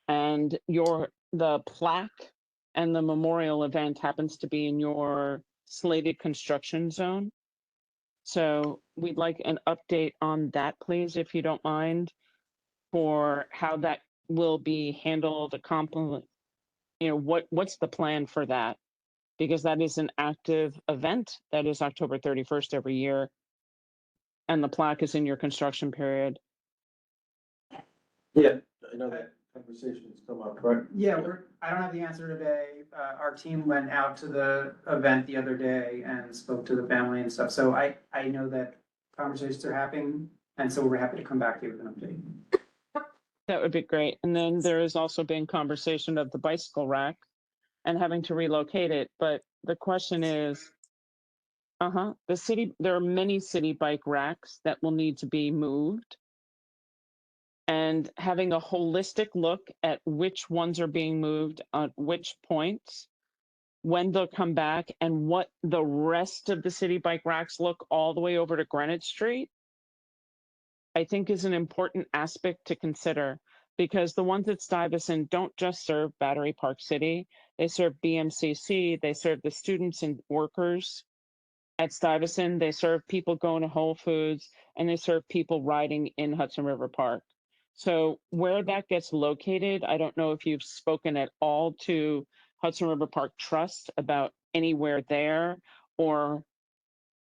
Speaker 7: And the plaque and the memorial event happens to be in your slated construction zone. So we'd like an update on that, please, if you don't mind, for how that will be handled, you know, what's the plan for that? Because that is an active event. That is October 31st every year. And the plaque is in your construction period.
Speaker 1: Yeah, I know that conversation's come up, correct?
Speaker 8: Yeah, I don't have the answer today. Our team went out to the event the other day and spoke to the family and stuff. So I know that conversations are happening, and so we're happy to come back to you with an update.
Speaker 7: That would be great. And then there has also been conversation of the bicycle rack and having to relocate it. But the question is, there are many city bike racks that will need to be moved. And having a holistic look at which ones are being moved at which points, when they'll come back, and what the rest of the city bike racks look all the way over to Greenwich Street, I think is an important aspect to consider, because the ones at Stuyvesant don't just serve Battery Park City. They serve BMCC, they serve the students and workers at Stuyvesant, they serve people going to Whole Foods, and they serve people riding in Hudson River Park. So where that gets located, I don't know if you've spoken at all to Hudson River Park Trust about anywhere there, or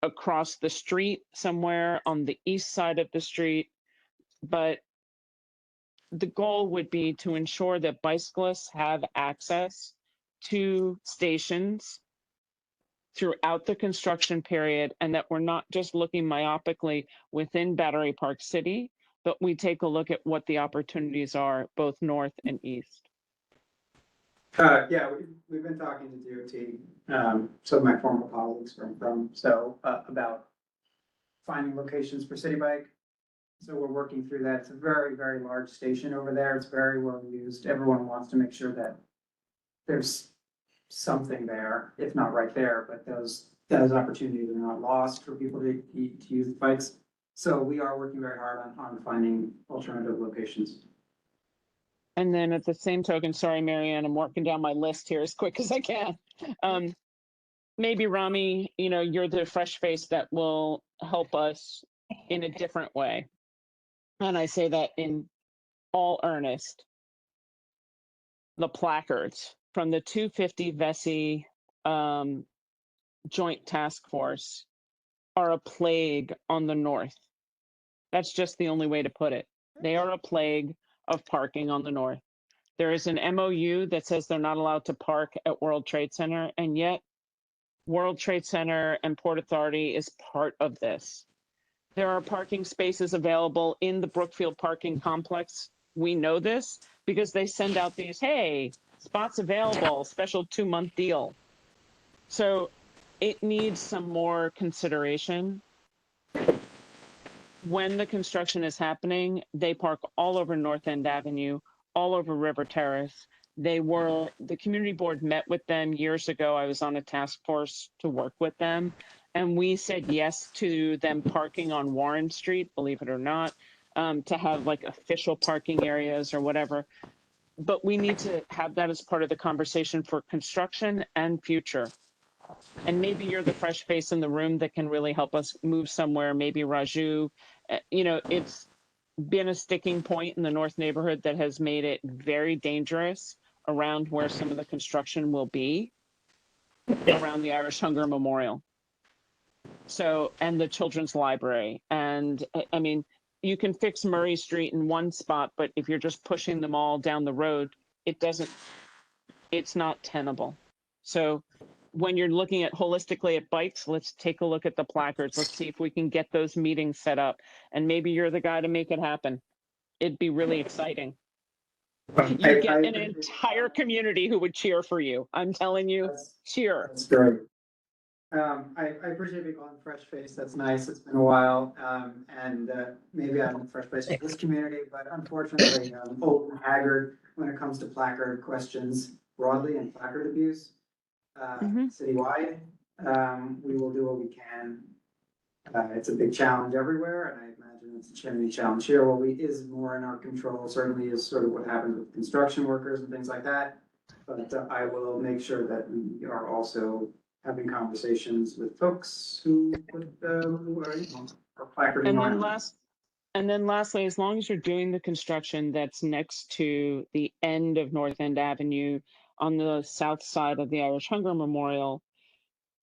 Speaker 7: across the street somewhere on the east side of the street. But the goal would be to ensure that bicyclists have access to stations throughout the construction period, and that we're not just looking myopically within Battery Park City, but we take a look at what the opportunities are both north and east.
Speaker 8: Yeah, we've been talking to DOT, some of my former colleagues about finding locations for City Bike. So we're working through that. It's a very, very large station over there. It's very well used. Everyone wants to make sure that there's something there, if not right there, but those opportunities are not lost for people to use the bikes. So we are working very hard on finding alternative locations.
Speaker 7: And then at the same token, sorry, Marianne, I'm working down my list here as quick as I can. Maybe Rami, you know, you're the fresh face that will help us in a different way. And I say that in all earnest. The placards from the 250 VESI Joint Task Force are a plague on the north. That's just the only way to put it. They are a plague of parking on the north. There is an MOU that says they're not allowed to park at World Trade Center, and yet World Trade Center and Port Authority is part of this. There are parking spaces available in the Brookfield parking complex. We know this because they send out these, hey, spots available, special 2-month deal. So it needs some more consideration. When the construction is happening, they park all over North End Avenue, all over River Terrace. The community board met with them years ago. I was on a task force to work with them. And we said yes to them parking on Warren Street, believe it or not, to have like official parking areas or whatever. but we need to have that as part of the conversation for construction and future. And maybe you're the fresh face in the room that can really help us move somewhere. Maybe Raju, it's been a sticking point in the North neighborhood that has made it very dangerous around where some of the construction will be around the Irish Hunger Memorial. So, and the Children's Library. And I mean, you can fix Murray Street in one spot, but if you're just pushing them all down the road, it's not tenable. So when you're looking at holistically at bikes, let's take a look at the placards. Let's see if we can get those meetings set up. And maybe you're the guy to make it happen. It'd be really exciting. You get an entire community who would cheer for you. I'm telling you, cheer.
Speaker 8: That's great. I appreciate you calling fresh face. That's nice. It's been a while. Maybe I'm fresh face for this community, but unfortunately, I'm old and haggard when it comes to placard questions broadly and placard abuse. Citywide, we will do what we can. It's a big challenge everywhere, and I imagine it's a challenge here. What is more in our control certainly is sort of what happens with construction workers and things like that. But I will make sure that we are also having conversations with folks who are placarding.
Speaker 7: And then lastly, as long as you're doing the construction that's next to the end of North End Avenue on the south side of the Irish Hunger Memorial,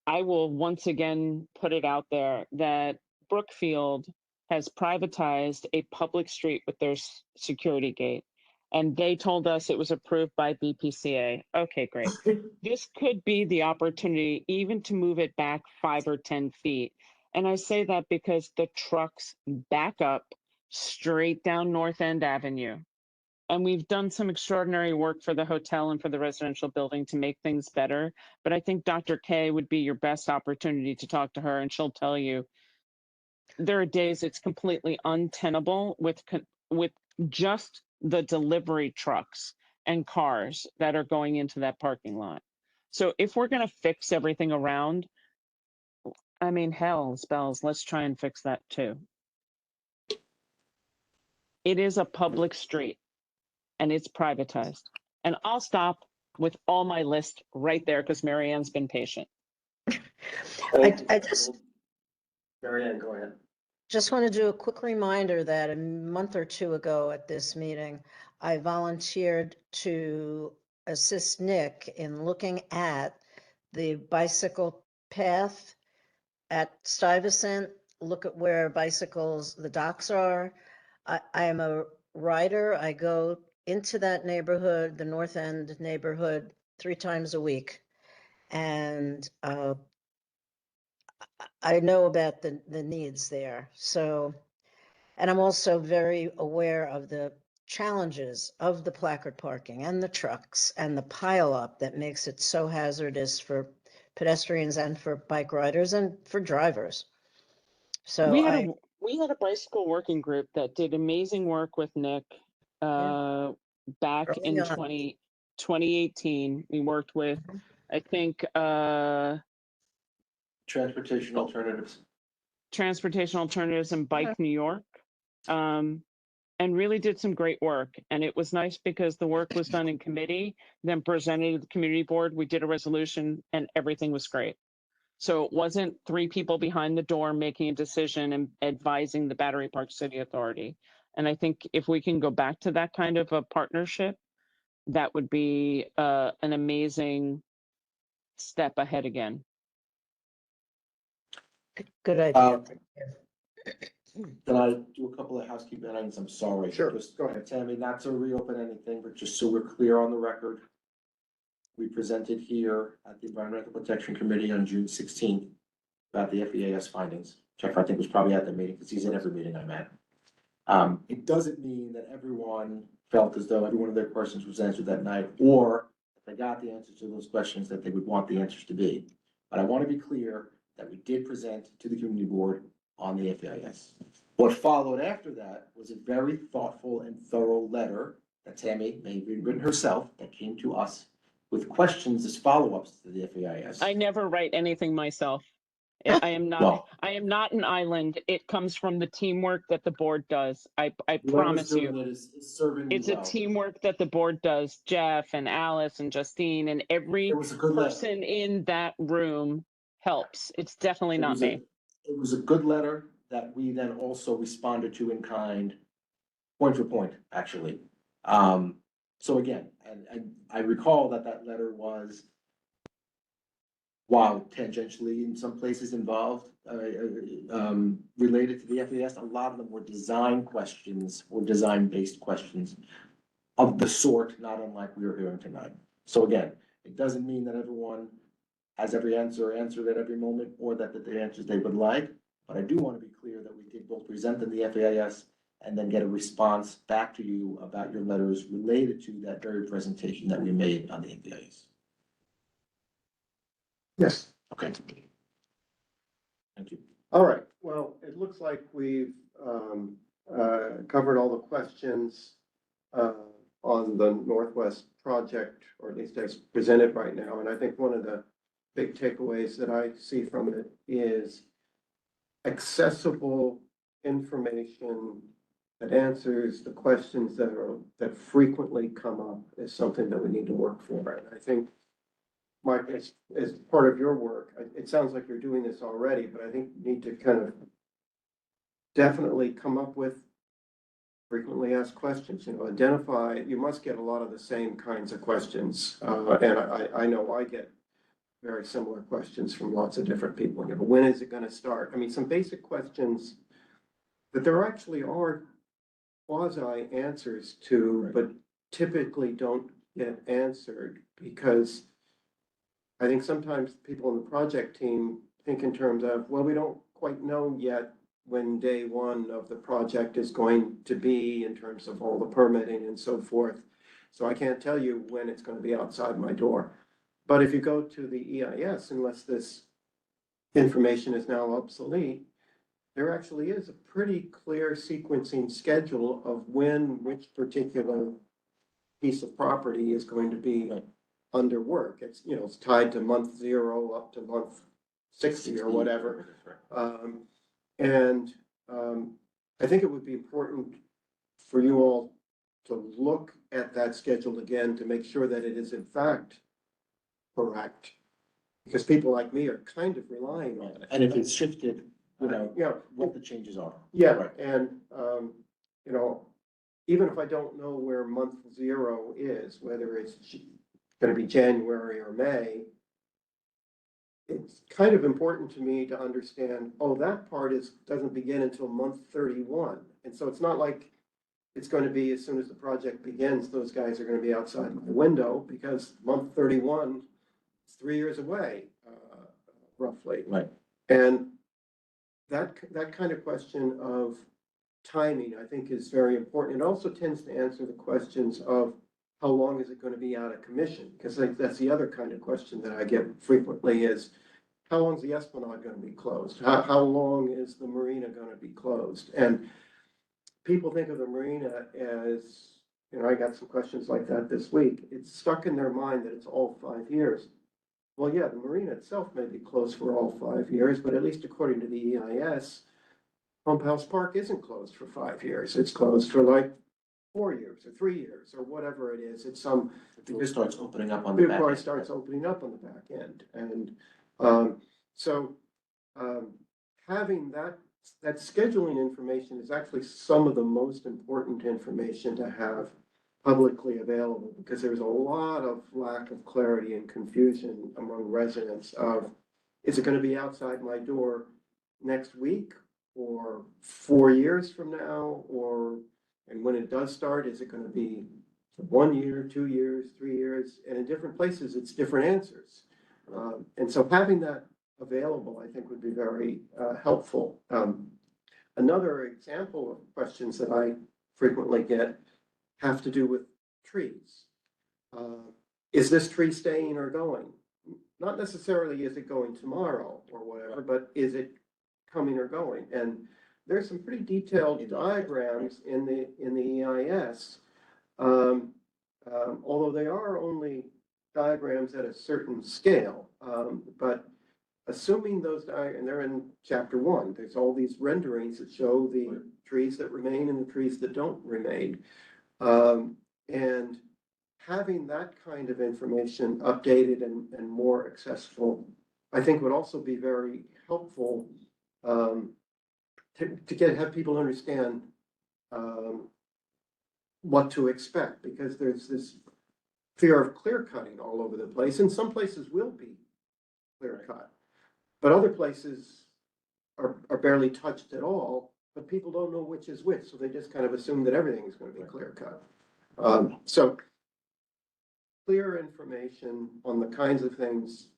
Speaker 7: I will once again put it out there that Brookfield has privatized a public street with their security gate. And they told us it was approved by BPCA. Okay, great. This could be the opportunity even to move it back 5 or 10 feet. And I say that because the trucks back up straight down North End Avenue. And we've done some extraordinary work for the hotel and for the residential building to make things better. But I think Dr. K would be your best opportunity to talk to her, and she'll tell you there are days it's completely untenable with just the delivery trucks and cars that are going into that parking lot. So if we're going to fix everything around, I mean, hell, spells, let's try and fix that too. It is a public street and it's privatized. And I'll stop with all my list right there because Marianne's been patient.
Speaker 6: I just
Speaker 1: Marianne, go ahead.
Speaker 6: Just want to do a quick reminder that a month or two ago at this meeting, I volunteered to assist Nick in looking at the bicycle path at Stuyvesant, look at where bicycles, the docks are. I am a rider. I go into that neighborhood, the North End neighborhood, 3 times a week. And I know about the needs there. So, and I'm also very aware of the challenges of the placard parking and the trucks and the pileup that makes it so hazardous for pedestrians and for bike riders and for drivers. So
Speaker 7: we had a bicycle working group that did amazing work with Nick back in 2018. We worked with, I think,
Speaker 2: Transportation alternatives.
Speaker 7: Transportation Alternatives and Bike New York, and really did some great work. And it was nice because the work was done in committee, then presented to the community board. We did a resolution and everything was great. So it wasn't 3 people behind the door making a decision and advising the Battery Park City Authority. And I think if we can go back to that kind of a partnership, that would be an amazing step ahead again.
Speaker 6: good idea.
Speaker 2: Can I do a couple of housekeeping items? I'm sorry.
Speaker 1: Sure,
Speaker 2: Just,
Speaker 1: go ahead.
Speaker 2: Tammy, not to reopen anything, but just so we're clear on the record. We presented here at the Environmental Protection Committee on June 16th about the FEAS findings. Jeff, I think, was probably at the meeting because he's in every meeting I'm at. It doesn't mean that everyone felt as though every one of their questions was answered that night, or if they got the answers to those questions that they would want the answers to be. But I want to be clear that we did present to the community board on the FEIS. What followed after that was a very thoughtful and thorough letter that Tammy may have written herself that came to us with questions as follow-ups to the FEIS.
Speaker 7: I never write anything myself.
Speaker 2: Well,
Speaker 7: I am not an island. It comes from the teamwork that the board does. I
Speaker 2: whoever's
Speaker 7: promise
Speaker 2: doing
Speaker 7: you.
Speaker 2: it is serving you
Speaker 7: It's a
Speaker 2: well.
Speaker 7: teamwork that the board does. Jeff and Alice and Justine and every
Speaker 2: It was a good letter.
Speaker 7: person in that room helps. It's definitely
Speaker 2: It
Speaker 7: not
Speaker 2: was a-
Speaker 7: me.
Speaker 2: It was a good letter that we then also responded to in kind, point for point, actually. So again, and I recall that that letter was, while tangentially in some places involved, related to the FAS, a lot of them were design questions or design-based questions of the sort, not unlike we are hearing tonight. So again, it doesn't mean that everyone has every answer answered at every moment, or that the answers they would like. But I do want to be clear that we did both present in the FAIS and then get a response back to you about your letters related to that very presentation that we made on the FAIS.
Speaker 1: Yes.
Speaker 2: Okay. Thank you.
Speaker 1: All right, well, it looks like we've covered all the questions on the Northwest project, or at least as presented right now. And I think one of the big takeaways that I see from it is accessible information that answers the questions that frequently come up is something that we need to work for. And I think, Mike, as part of your work, it sounds like you're doing this already, but I think you need to kind of definitely come up with frequently asked questions, identify, you must get a lot of the same kinds of questions. And I know I get very similar questions from lots of different people. When is it gonna start? I mean, some basic questions that there actually are quasi answers to, but typically don't get answered because I think sometimes people in the project team think in terms of, well, we don't quite know yet when day one of the project is going to be in terms of all the permitting and so forth. So I can't tell you when it's gonna be outside my door. But if you go to the EIS, unless this information is now obsolete, there actually is a pretty clear sequencing schedule of when which particular piece of property is going to be under work. It's, it's tied to month 0 up to month 60 or whatever. I think it would be important for you all to look at that schedule again to make sure that it is in fact correct. Because people like me are kind of relying on it.
Speaker 2: And if it's shifted,
Speaker 1: Yeah,
Speaker 2: what the changes are.
Speaker 1: yeah,
Speaker 2: Right.
Speaker 1: and, even if I don't know where month 0 is, whether it's gonna be January or May, it's kind of important to me to understand, oh, that part doesn't begin until month 31. And so it's not like it's going to be as soon as the project begins, those guys are going to be outside my window because month 31 is 3 years away, roughly.
Speaker 2: Right.
Speaker 1: And that kind of question of timing, I think, is very important. It also tends to answer the questions of how long is it going to be out of commission? Because that's the other kind of question that I get frequently is, how long is the Esplanade going to be closed? How long is the marina going to be closed? And people think of the marina as, I got some questions like that this week. It's stuck in their mind that it's all 5 years. Well, yeah, the marina itself may be closed for all 5 years, but at least according to the EIS, Pump House Park isn't closed for 5 years. It's closed for like 4 years or 3 years or whatever it is. It's
Speaker 2: It starts opening up on the back
Speaker 1: before it
Speaker 2: end.
Speaker 1: starts opening up on the back end. And having that scheduling information is actually some of the most important information to have publicly available, because there's a lot of lack of clarity and confusion among residents of, is it going to be outside my door next week or 4 years from now? And when it does start, is it going to be 1 year, 2 years, 3 years? And in different places, it's different answers. And so having that available, I think, would be very helpful. Another example of questions that I frequently get have to do with trees. Is this tree staying or going? Not necessarily is it going tomorrow or whatever, but is it coming or going? And there's some pretty detailed diagrams in the EIS, although they are only diagrams at a certain scale. But assuming and they're in chapter 1, there's all these renderings that show the trees that remain and the trees that don't remain. And having that kind of information updated and more accessible, I think would also be very helpful to have people understand what to expect, because there's this fear of clear cutting all over the place, and some places will be clear cut, but other places are barely touched at all, but people don't know which is which, so they just kind of assume that everything is going to be clear cut. So clear information on the kinds of things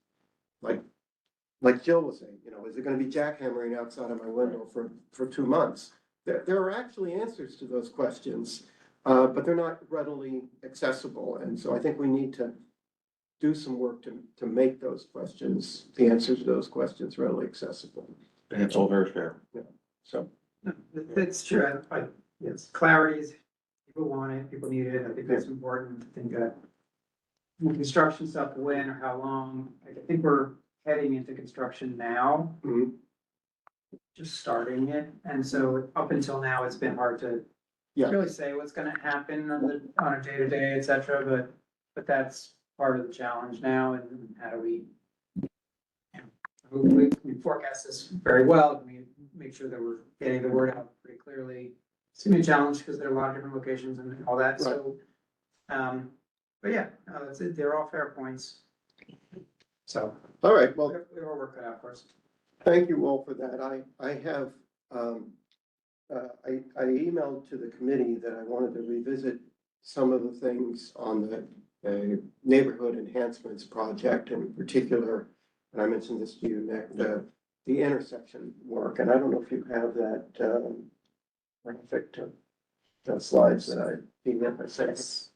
Speaker 1: like Jill was saying, is it going to be jackhammering outside of my window for 2 months? There are actually answers to those questions, but they're not readily accessible. And so I think we need to do some work to make those questions, the answers to those questions readily accessible.
Speaker 2: And it's all very fair.
Speaker 1: So,
Speaker 8: No, It's true. Yes, clarity is, people want it, people need it. I think that's important. I think construction stuff, when or how long, I think we're heading into construction now.
Speaker 1: mhm.
Speaker 8: Just starting it, and so up until now, it's been hard to
Speaker 1: Yeah.
Speaker 8: really say what's gonna happen on a day-to-day, et cetera, but that's part of the challenge now, and how do we we forecast this very well, and we make sure that we're getting the word out pretty clearly. It's gonna be a challenge because there are a lot of different locations and all that, so, but yeah, they're all fair points. So,
Speaker 1: All right, well,
Speaker 8: we're all working out for us.
Speaker 1: thank you all for that. I have, I emailed to the committee that I wanted to revisit some of the things on the neighborhood enhancements project, in particular, and I mentioned this to you, Nick, the intersection work, and I don't know if you have that graphic to the slides that I emailed. I sent.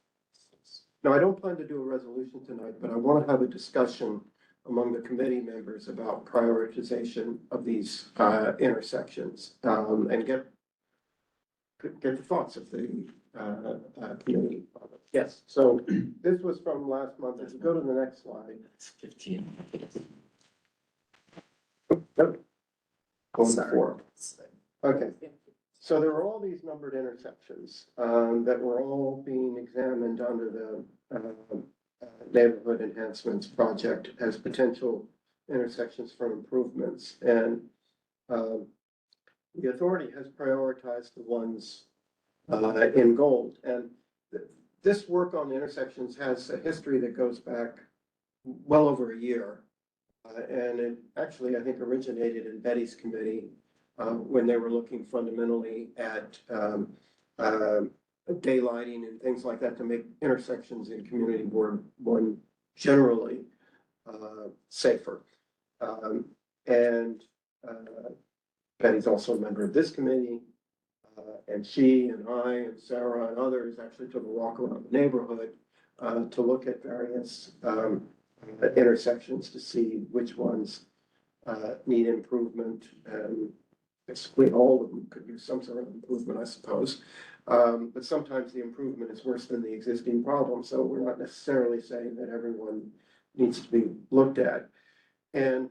Speaker 1: No, I don't plan to do a resolution tonight, but I want to have a discussion among the committee members about prioritization of these intersections, and get the thoughts of the committee. Yes, so this was from last month. If you go to the next slide.
Speaker 2: It's 15.
Speaker 1: Nope. Going
Speaker 8: Sorry.
Speaker 1: forward. Okay, so there were all these numbered intersections that were all being examined under the neighborhood enhancements project as potential intersections for improvements. And the authority has prioritized the ones in gold. And this work on intersections has a history that goes back well over a year. And it actually, I think, originated in Betty's committee when they were looking fundamentally at daylighting and things like that to make intersections in community Ward 1 generally safer. And Betty's also a member of this committee, and she and I and Sarah and others actually took a walk around the neighborhood to look at various intersections to see which ones need improvement. And basically all of them could use some sort of improvement, I suppose. But sometimes the improvement is worse than the existing problem, so we're not necessarily saying that everyone needs to be looked at. And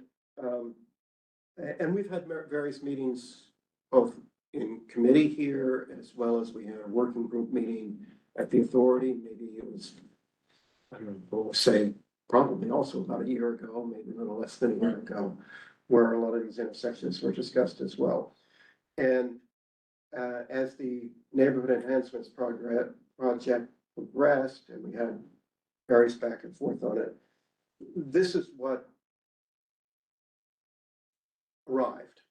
Speaker 1: we've had various meetings, both in committee here, as well as we had a working group meeting at the authority. Maybe it was, I don't know, we'll say probably also about a year ago, maybe a little less than a year ago, where a lot of these intersections were discussed as well. And as the neighborhood enhancements project progressed, and we had various back and forth on it, this is what arrived.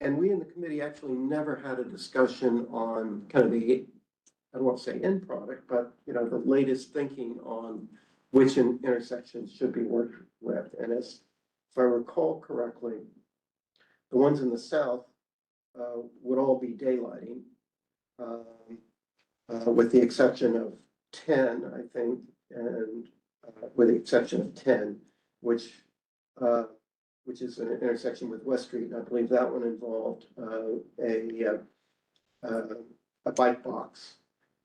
Speaker 1: And we in the committee actually never had a discussion on kind of the, I don't want to say end product, but the latest thinking on which intersections should be worked with. And if I recall correctly, the ones in the south would all be daylighting, with the exception of 10, I think, and with the exception of 10, which is an intersection with West Street. And I believe that one involved a bike box,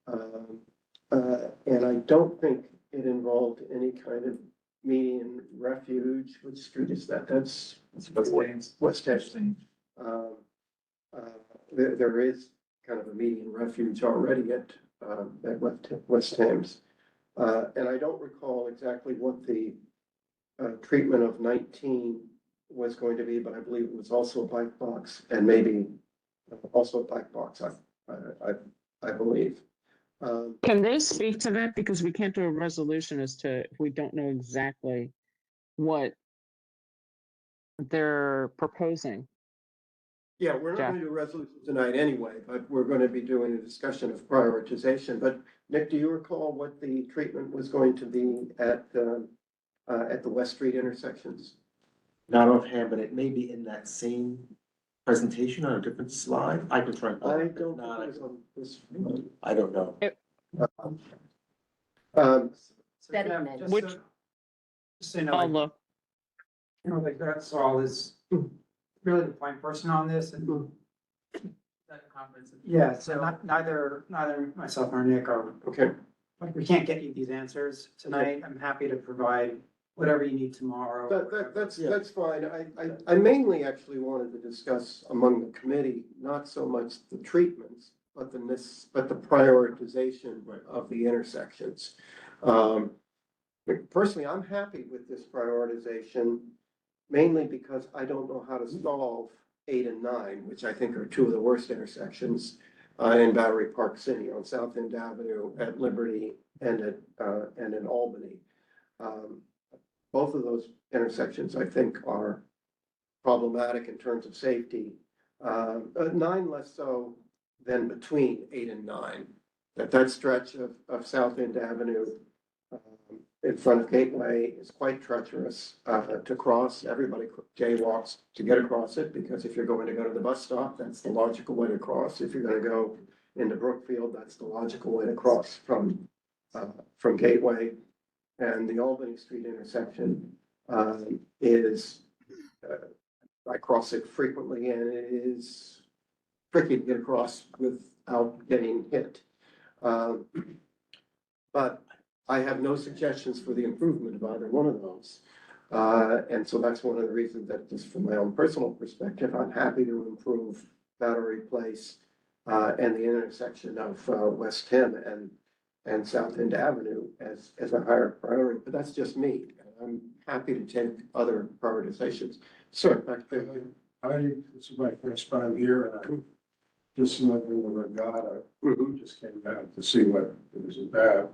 Speaker 1: and I don't think it involved any kind of median refuge, which street is that? That's
Speaker 9: West Thames.
Speaker 1: West Thames. Uh, there is kind of a median refuge already at West Thames. And I don't recall exactly what the treatment of 19 was going to be, but I believe it was also a bike box and maybe also a bike box, I believe.
Speaker 7: Can they speak to that? Because we can't do a resolution as to, if we don't know exactly what they're proposing.
Speaker 1: Yeah, we're not
Speaker 7: Jeff.
Speaker 1: going to do a resolution tonight anyway, but we're going to be doing a discussion of prioritization. But Nick, do you recall what the treatment was going to be at the West Street intersections?
Speaker 2: Not offhand, but it may be in that same presentation on a different slide. I can try. and pull it
Speaker 1: I
Speaker 2: up. If
Speaker 1: don't
Speaker 2: not,
Speaker 1: think it was on this one.
Speaker 2: I don't know.
Speaker 1: Um,
Speaker 8: So,
Speaker 11: Betty
Speaker 8: Jeff,
Speaker 11: mentioned-
Speaker 8: just
Speaker 7: Which-
Speaker 8: so- Just so you know,
Speaker 7: Oh,
Speaker 8: like,
Speaker 7: look,
Speaker 8: you know, like that's all is really the point person on this and.
Speaker 4: That conference.
Speaker 8: Yeah, so neither myself nor Nick are,
Speaker 1: okay,
Speaker 8: like, we can't get you these answers tonight. I'm happy to provide whatever you need tomorrow.
Speaker 1: that's fine. I mainly actually wanted to discuss among the committee, not so much the treatments, but the prioritization of the intersections. Personally, I'm happy with this prioritization, mainly because I don't know how to solve 8 and 9, which I think are two of the worst intersections in Battery Park City on South End Avenue, at Liberty, and in Albany. Both of those intersections, I think, are problematic in terms of safety. 9 less so than between 8 and 9. That stretch of South End Avenue in front of Gateway is quite treacherous to cross. Everybody jaywalks to get across it, because if you're going to go to the bus stop, that's the logical way to cross. If you're going to go into Brookfield, that's the logical way to cross from Gateway. And the Albany Street intersection is, I cross it frequently, and it is tricky to get across without getting hit. But I have no suggestions for the improvement of either one of those. And so that's one of the reasons that, just from my own personal perspective, I'm happy to improve Battery Place and the intersection of West 10 and South End Avenue as a higher priority. But that's just me. I'm happy to take other prioritizations. Sir, back to you.
Speaker 12: This is my first time here, and I'm just living the regatta. Just came out to see what it was about.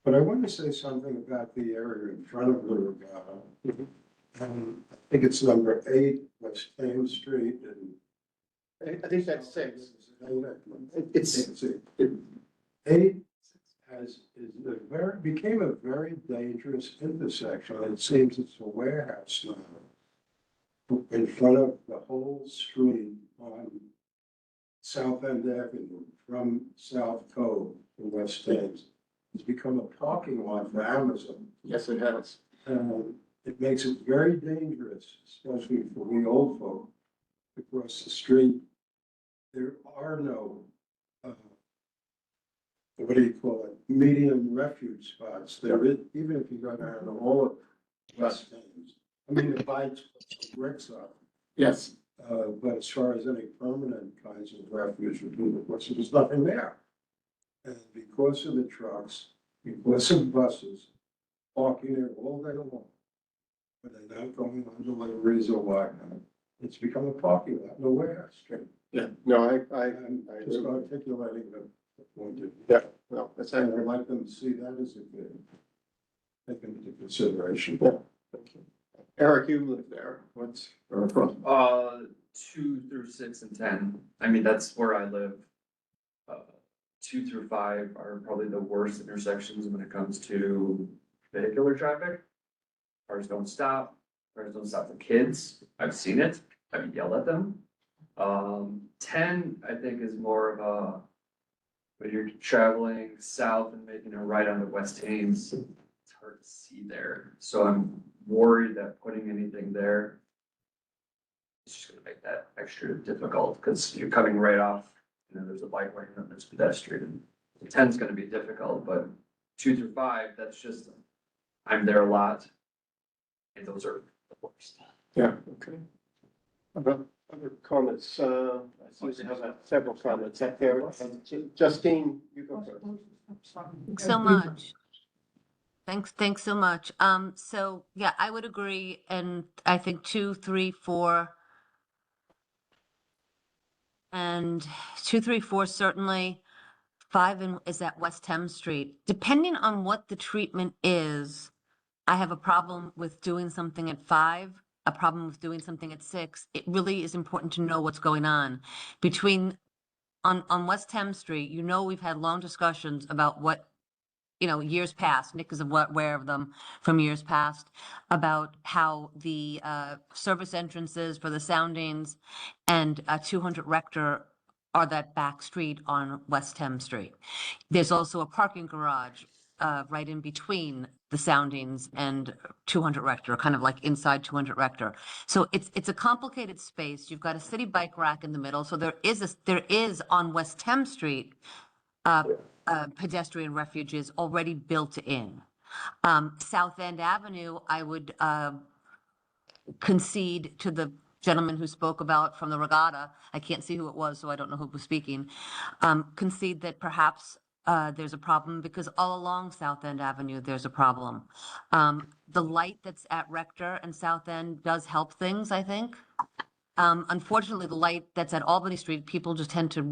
Speaker 12: But I want to say something about the area in front of the regatta. I think it's number 8, West Thames Street, and
Speaker 1: I think that's 6.
Speaker 12: it's 8 became a very dangerous intersection. It seems it's a warehouse now in front of the whole street on South End Avenue from South Cove to West Thames. It's become a parking lot for Amazon.
Speaker 1: Yes, it has.
Speaker 12: It makes it very dangerous, especially for the old folk, to cross the street. There are no, what do you call it, medium refuge spots. There is, even if you go down to all of West Thames. I mean, the bikes, bricks up.
Speaker 1: Yes.
Speaker 12: But as far as any permanent kinds of refuge, there's nothing there. And because of the trucks, because of buses, parking there all day long, but they're not going on deliveries or whatnot, it's become a parking lot, no warehouse street.
Speaker 1: Yeah, no,
Speaker 12: I'm just articulating the point of view.
Speaker 1: yeah, no, that's
Speaker 12: And
Speaker 1: it.
Speaker 12: I'd like them to see that as a good, taken into consideration.
Speaker 1: Yeah, thank you. Eric, you live there. What's your problem?
Speaker 13: 2 through 6 and 10. I mean, that's where I live. 2 through 5 are probably the worst intersections when it comes to vehicular traffic. Cars don't stop. Cars don't stop for kids. I've seen it. I've yelled at them. 10, I think, is more of a, when you're traveling south and making a right onto West Thames, it's hard to see there. So I'm worried that putting anything there is just gonna make that extra difficult, because you're coming right off, there's a bike lane and there's pedestrian. 10's gonna be difficult, but 2 through 5, that's just, I'm there a lot. And those are the worst.
Speaker 1: Yeah, okay. Other comments, I see we have several comments up there. Justine, you go first.
Speaker 5: Thanks so much. Thanks so much. So yeah, I would agree, and I think 2, 3, 4, and 2, 3, 4 certainly. 5 is at West Thames Street. Depending on what the treatment is, I have a problem with doing something at 5, a problem with doing something at 6. It really is important to know what's going on. On West Thames Street, we've had long discussions about what, years past, Nick is aware of them from years past, about how the service entrances for the soundings and 200 Rector are that back street on West Thames Street. There's also a parking garage right in between the soundings and 200 Rector, kind of like inside 200 Rector. So it's a complicated space. You've got a city bike rack in the middle. So there is on West Thames Street pedestrian refuges already built in. South End Avenue, I would concede to the gentleman who spoke about from the Regatta. I can't see who it was, so I don't know who was speaking. Concede that perhaps there's a problem because all along South End Avenue, there's a problem. The light that's at Rector and South End does help things, I think. Unfortunately, the light that's at Albany Street, people just tend to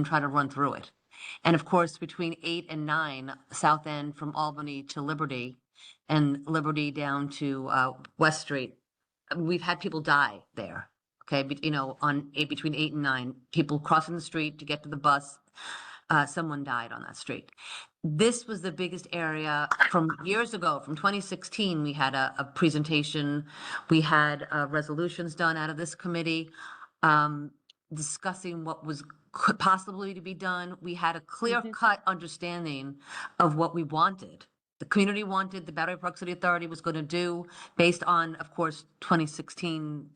Speaker 5: try to run through it. And of course, between 8 and 9, South End from Albany to Liberty and Liberty down to West Street, we've had people die there. Okay, between 8 and 9, people crossing the street to get to the bus, someone died on that street. This was the biggest area from years ago, from 2016. We had a presentation. We had resolutions done out of this committee discussing what was could possibly to be done. We had a clear-cut understanding of what we wanted. The community wanted, the Battery Park City Authority was going to do, based on, of course, 2016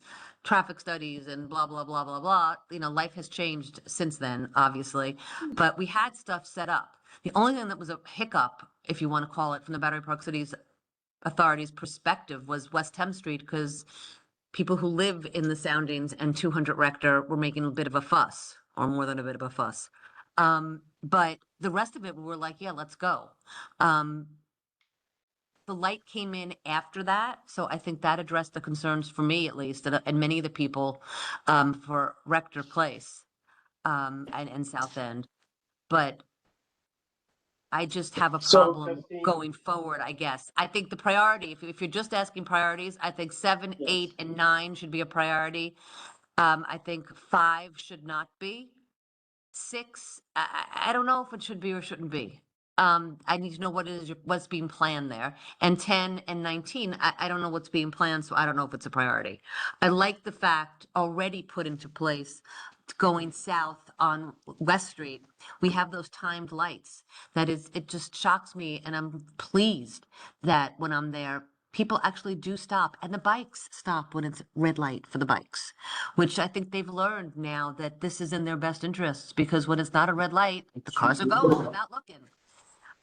Speaker 5: traffic studies and blah, blah, blah, blah, blah. Life has changed since then, obviously, but we had stuff set up. The only thing that was a hiccup, if you want to call it, from the Battery Park City Authority's perspective was West Thames Street, because people who live in the soundings and 200 Rector were making a bit of a fuss, or more than a bit of a fuss. But the rest of it, we were like, yeah, let's go. The light came in after that, so I think that addressed the concerns for me, at least, and many of the people for Rector Place and South End. But I just have a problem going forward, I guess. I think the priority, if you're just asking priorities, I think 7, 8, and 9 should be a priority. I think 5 should not be. 6, I don't know if it should be or shouldn't be. I need to know what's being planned there. And 10 and 19, I don't know what's being planned, so I don't know if it's a priority. I like the fact already put into place going south on West Street, we have those timed lights. It just shocks me, and I'm pleased that when I'm there, people actually do stop, and the bikes stop when it's red light for the bikes, which I think they've learned now that this is in their best interests, because when it's not a red light, the cars are going without looking.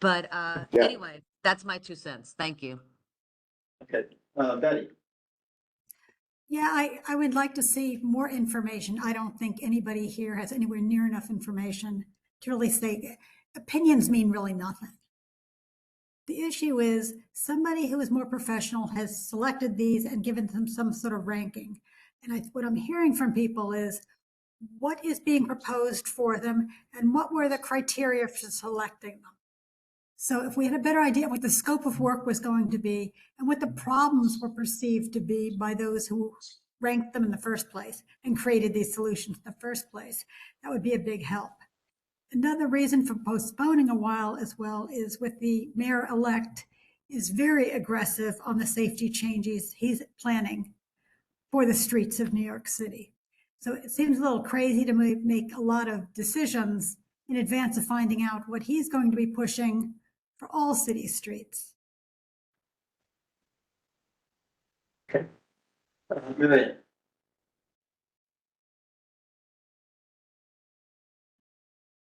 Speaker 5: But anyway, that's my 2 cents. Thank you.
Speaker 1: Okay, Betty.
Speaker 14: Yeah, I would like to see more information. I don't think anybody here has anywhere near enough information to really say opinions mean really nothing. The issue is somebody who is more professional has selected these and given them some sort of ranking. And what I'm hearing from people is what is being proposed for them and what were the criteria for selecting them. So if we had a better idea what the scope of work was going to be and what the problems were perceived to be by those who ranked them in the first place and created these solutions in the first place, that would be a big help. Another reason for postponing a while as well is with the mayor-elect is very aggressive on the safety changes he's planning for the streets of New York City. So it seems a little crazy to make a lot of decisions in advance of finding out what he's going to be pushing for all city streets.
Speaker 1: Okay. Good.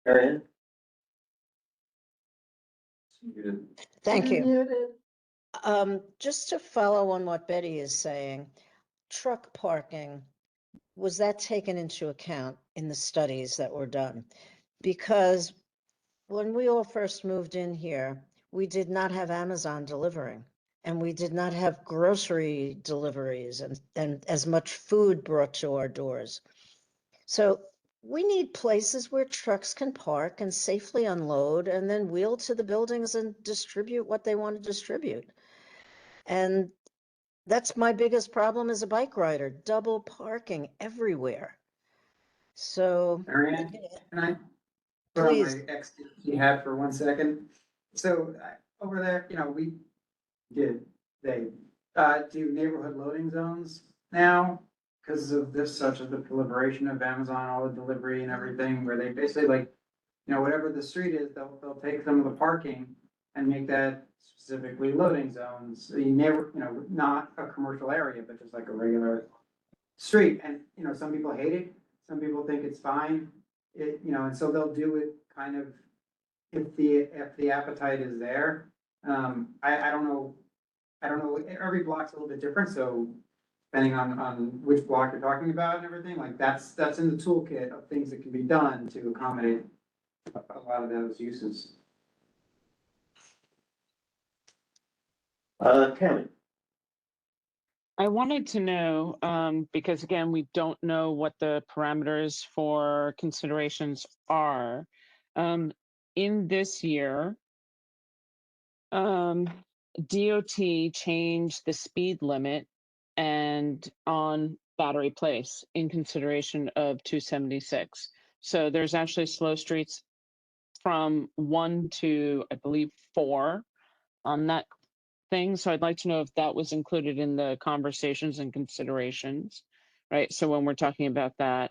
Speaker 1: Marianne?
Speaker 6: Thank you. Just to follow on what Betty is saying, truck parking, was that taken into account in the studies that were done? Because when we all first moved in here, we did not have Amazon delivering, and we did not have grocery deliveries and as much food brought to our doors. So we need places where trucks can park and safely unload and then wheel to the buildings and distribute what they want to distribute. And that's my biggest problem as a bike rider, double parking everywhere. So,
Speaker 8: Marianne, can I put on
Speaker 6: please,
Speaker 8: my XD hat for 1 second? So over there, they do neighborhood loading zones now because of this, such as the proliferation of Amazon, all the delivery and everything, where they basically like, whatever the street is, they'll take some of the parking and make that specifically loading zones. So you never, not a commercial area, but just like a regular street. And, some people hate it. Some people think it's fine. And so they'll do it kind of if the appetite is there. I don't know. Every block's a little bit different, so depending on which block you're talking about and everything, like that's in the toolkit of things that can be done to accommodate a lot of those uses.
Speaker 1: Tammy?
Speaker 7: I wanted to know, because again, we don't know what the parameters for considerations are. In this year, DOT changed the speed limit and on Battery Place in consideration of 276. So there's actually slow streets from 1 to, I believe, 4 on that thing. So I'd like to know if that was included in the conversations and considerations, right? So when we're talking about that,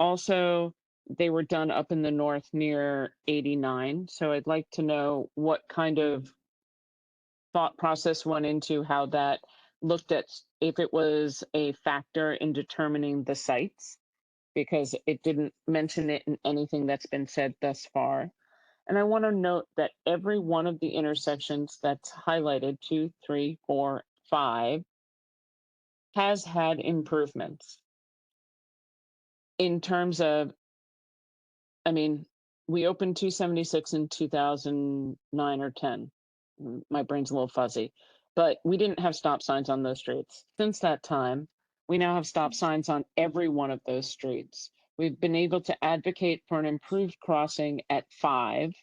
Speaker 7: also they were done up in the north near 89. So I'd like to know what kind of thought process went into how that looked at if it was a factor in determining the sites, because it didn't mention it in anything that's been said thus far. And I want to note that every one of the intersections that's highlighted, 2, 3, 4, 5, has had improvements in terms of, I mean, we opened 276 in 2009 or 10. My brain's a little fuzzy, but we didn't have stop signs on those streets. Since that time, we now have stop signs on every one of those streets. We've been able to advocate for an improved crossing at 5,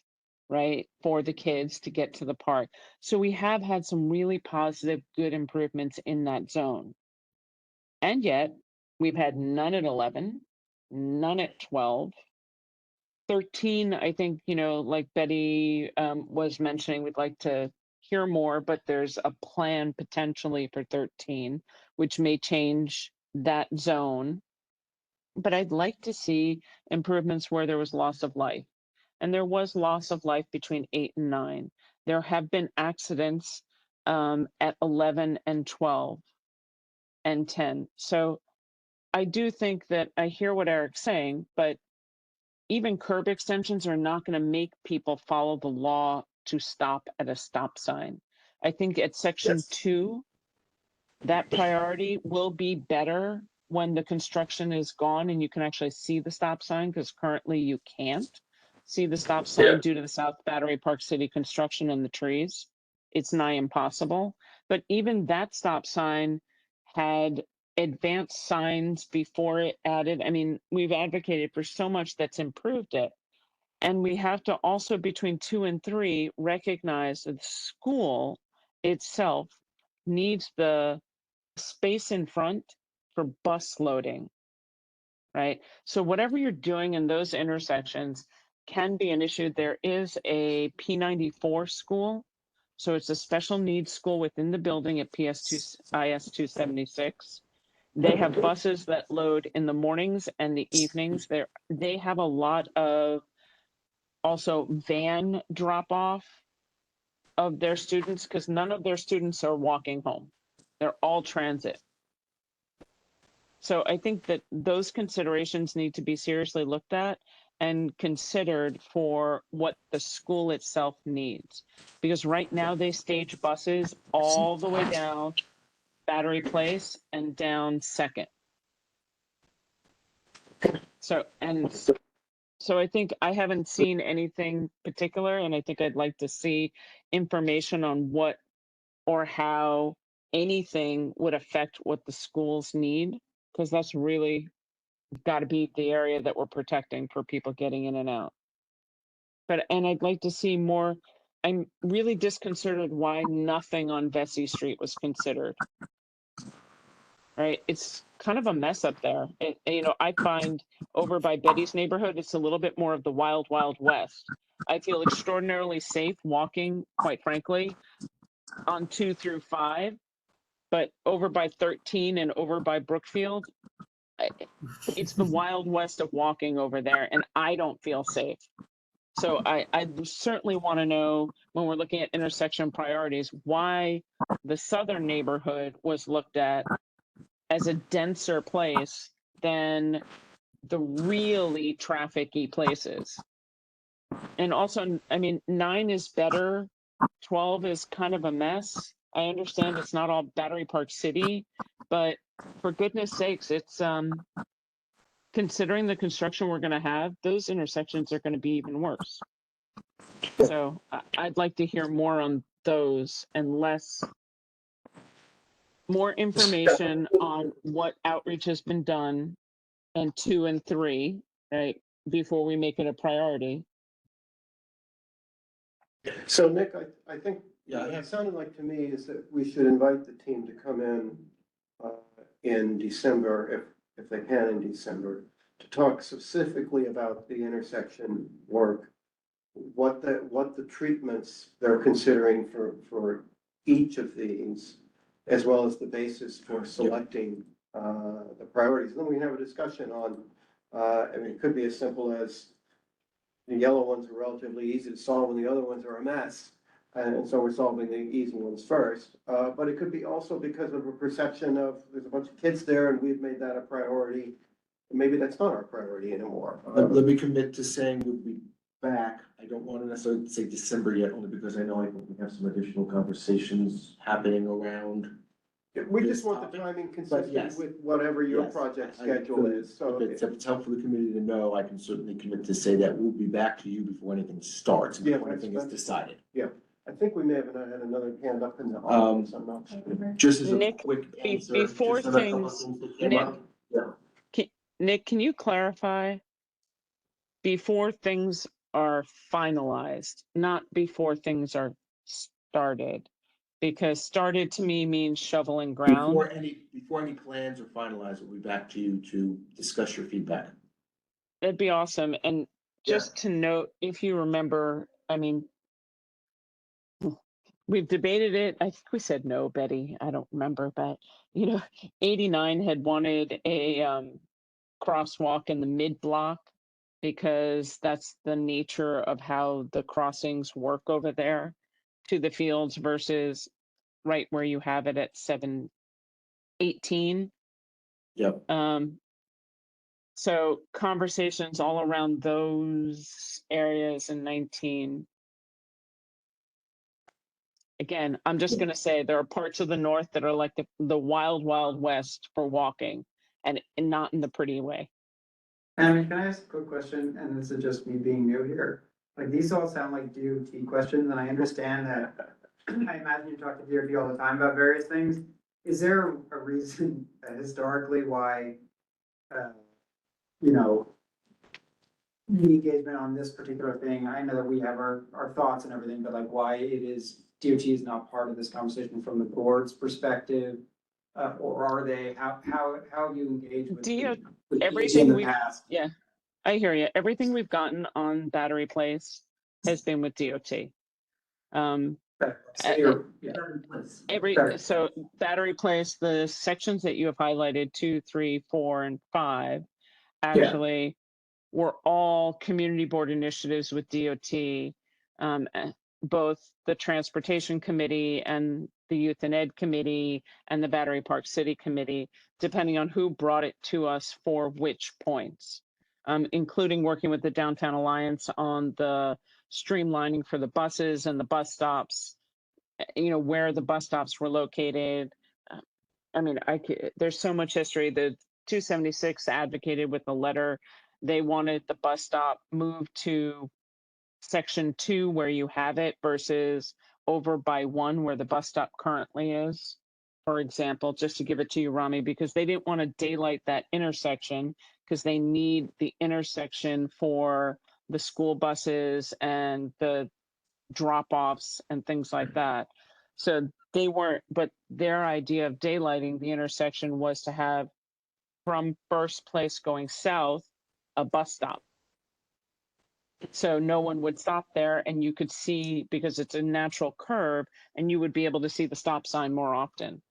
Speaker 7: right, for the kids to get to the park. So we have had some really positive, good improvements in that zone. And yet, we've had none at 11, none at 12. 13, I think, like Betty was mentioning, we'd like to hear more, but there's a plan potentially for 13, which may change that zone. But I'd like to see improvements where there was loss of life. And there was loss of life between 8 and 9. There have been accidents at 11 and 12 and 10. So I do think that I hear what Eric's saying, but even curb extensions are not going to make people follow the law to stop at a stop sign. I think at section 2, that priority will be better when the construction is gone and you can actually see the stop sign, because currently you can't see the stop sign due to the South Battery Park City construction and the trees. It's nigh impossible. But even that stop sign had advanced signs before it added. I mean, we've advocated for so much that's improved it. And we have to also, between 2 and 3, recognize that the school itself needs the space in front for bus loading, right? So whatever you're doing in those intersections can be an issue. There is a P94 school. So it's a special needs school within the building at IS 276. They have buses that load in the mornings and the evenings. They have a lot of also van drop off of their students, because none of their students are walking home. They're all transit. So I think that those considerations need to be seriously looked at. and considered for what the school itself needs. Because right now they stage buses all the way down Battery Place and down Second. So, so I think I haven't seen anything particular, and I think I'd like to see information on what or how anything would affect what the schools need, because that's really got to be the area that we're protecting for people getting in and out. And I'd like to see more. I'm really disconcerted why nothing on Vesey Street was considered. Right, it's kind of a mess up there. I find over by Betty's neighborhood, it's a little bit more of the wild, wild west. I feel extraordinarily safe walking, quite frankly, on 2 through 5, but over by 13 and over by Brookfield, it's the wild west of walking over there, and I don't feel safe. So I certainly want to know, when we're looking at intersection priorities, why the southern neighborhood was looked at as a denser place than the really trafficky places. And also, I mean, 9 is better, 12 is kind of a mess. I understand it's not all Battery Park City, but for goodness sakes, it's considering the construction we're going to have, those intersections are going to be even worse. So I'd like to hear more on those and more information on what outreach has been done and 2 and 3, right, before we make it a priority.
Speaker 1: So Nick, I think
Speaker 2: Yeah,
Speaker 1: what it sounded like to me is that we should invite the team to come in December, if they can in December, to talk specifically about the intersection work, what the treatments they're considering for each of these, as well as the basis for selecting the priorities. And then we can have a discussion on, I mean, it could be as simple as the yellow ones are relatively easy to solve and the other ones are a mess. And so we're solving the easy ones first. But it could be also because of a perception of there's a bunch of kids there and we've made that a priority. Maybe that's not our priority anymore.
Speaker 2: Let me commit to saying we'll be back. I don't want to necessarily say December yet, only because I know I think we have some additional conversations happening around.
Speaker 1: We just want the timing consistent
Speaker 2: yes.
Speaker 1: with whatever your
Speaker 2: Yes,
Speaker 1: project
Speaker 2: I
Speaker 1: schedule
Speaker 2: could-
Speaker 1: is, so.
Speaker 2: If it's helpful for the community to know, I can certainly commit to say that we'll be back to you before anything starts, and
Speaker 1: Yeah,
Speaker 2: before anything is
Speaker 1: that's-
Speaker 2: decided.
Speaker 1: I think we may have had another hand up in the
Speaker 2: Um,
Speaker 1: audience, I'm not sure.
Speaker 2: Just as a
Speaker 7: Nick,
Speaker 2: quick answer.
Speaker 7: before
Speaker 2: just on a couple of
Speaker 7: things-
Speaker 2: that came
Speaker 7: Nick-
Speaker 2: up. Yeah.
Speaker 7: Nick, can you clarify? Before things are finalized, not before things are started, because started to me means shoveling ground.
Speaker 2: Before any plans are finalized, we'll be back to you to discuss your feedback.
Speaker 7: That'd be awesome. And just to note, if you remember, I mean, we've debated it. I think we said no, Betty. I don't remember, but 89 had wanted a crosswalk in the mid block because that's the nature of how the crossings work over there to the fields versus right where you have it at 718.
Speaker 2: Yep.
Speaker 7: So conversations all around those areas in 19. Again, I'm just going to say there are parts of the north that are like the wild, wild west for walking, and not in the pretty way.
Speaker 8: Can I ask a quick question? And this is just me being new here. Like, these all sound like DOT questions, and I understand that, I imagine you talk to DOT all the time about various things. Is there a reason historically why, the engagement on this particular thing, I know that we have our thoughts and everything, but like why DOT is not part of this conversation from the board's perspective? Or are they, how have you engaged with
Speaker 7: Everything
Speaker 8: in the
Speaker 7: we,
Speaker 8: past?
Speaker 7: yeah, I hear you. Everything we've gotten on Battery Place has been with DOT. So Battery Place, the sections that you have highlighted, 2, 3, 4, and 5, actually were all community board initiatives with DOT. Both the Transportation Committee and the Youth and Ed Committee and the Battery Park City Committee, depending on who brought it to us for which points. including working with the Downtown Alliance on the streamlining for the buses and the bus stops, where the bus stops were located. I mean, there's so much history. The 276 advocated with the letter. They wanted the bus stop moved to section 2 where you have it versus over by 1 where the bus stop currently is. For example, just to give it to you, Rami, because they didn't want to daylight that intersection because they need the intersection for the school buses and the drop-offs and things like that. So they weren't, but their idea of daylighting the intersection was to have from First Place going south, a bus stop. So no one would stop there and you could see, because it's a natural curve, and you would be able to see the stop sign more often.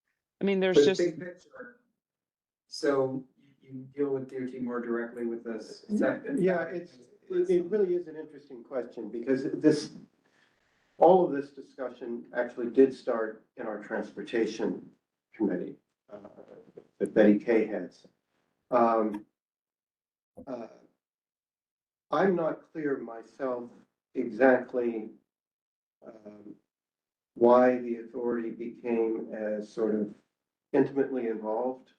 Speaker 7: I mean, there's
Speaker 8: But
Speaker 7: just,
Speaker 8: big picture, so you deal with DOT more directly with this. Is that-
Speaker 1: Yeah, it really is an interesting question because all of this discussion actually did start in our transportation committee that Betty Kay heads. I'm not clear myself exactly why the authority became as sort of intimately involved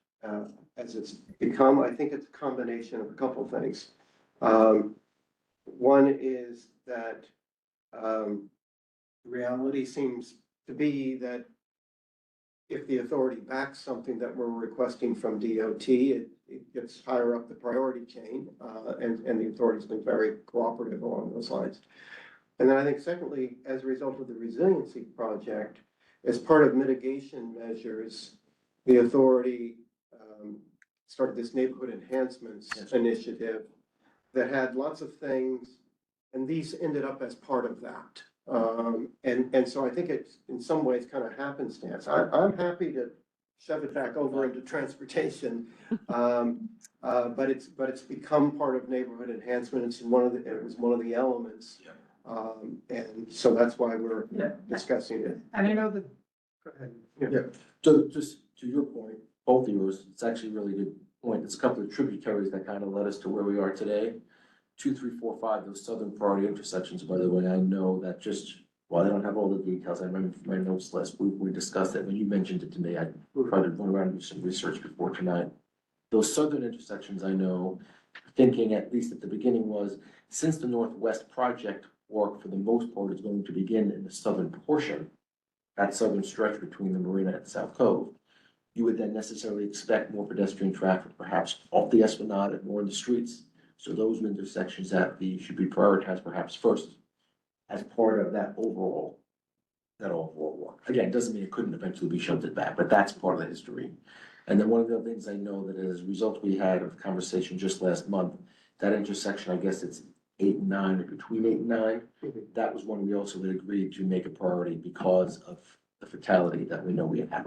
Speaker 1: as it's become. I think it's a combination of a couple things. One is that reality seems to be that if the authority backs something that we're requesting from DOT, it gets higher up the priority chain, and the authority's been very cooperative along those lines. And then I think secondly, as a result of the resiliency project, as part of mitigation measures, the authority started this neighborhood enhancements initiative that had lots of things, and these ended up as part of that. And so I think it's in some ways kind of happenstance. I'm happy to shove it back over into transportation. But it's become part of neighborhood enhancement. It was one of the elements. And so that's why we're discussing it.
Speaker 8: And I know that, go ahead.
Speaker 2: Yeah, so just to your point, both of yours, it's actually a really good point. It's a couple of tributaries that kind of led us to where we are today. 2, 3, 4, 5, those southern priority intersections, by the way, I know that just, while I don't have all the details, I remember from my notes last week, we discussed it. When you mentioned it to me, I tried to run around and do some research before tonight. Those southern intersections, I know, thinking at least at the beginning was, since the Northwest project work for the most part is going to begin in the southern portion, that southern stretch between the marina and South Cove, you would then necessarily expect more pedestrian traffic, perhaps off the Esplanade and more in the streets. So those intersections that should be prioritized perhaps first as part of that overall work. Again, doesn't mean it couldn't eventually be shunted back, but that's part of the history. And then one of the other things I know that as a result we had of the conversation just last month, that intersection, I guess it's 8 and 9 or between 8 and 9, that was one we also had agreed to make a priority because of the fatality that we know we had had.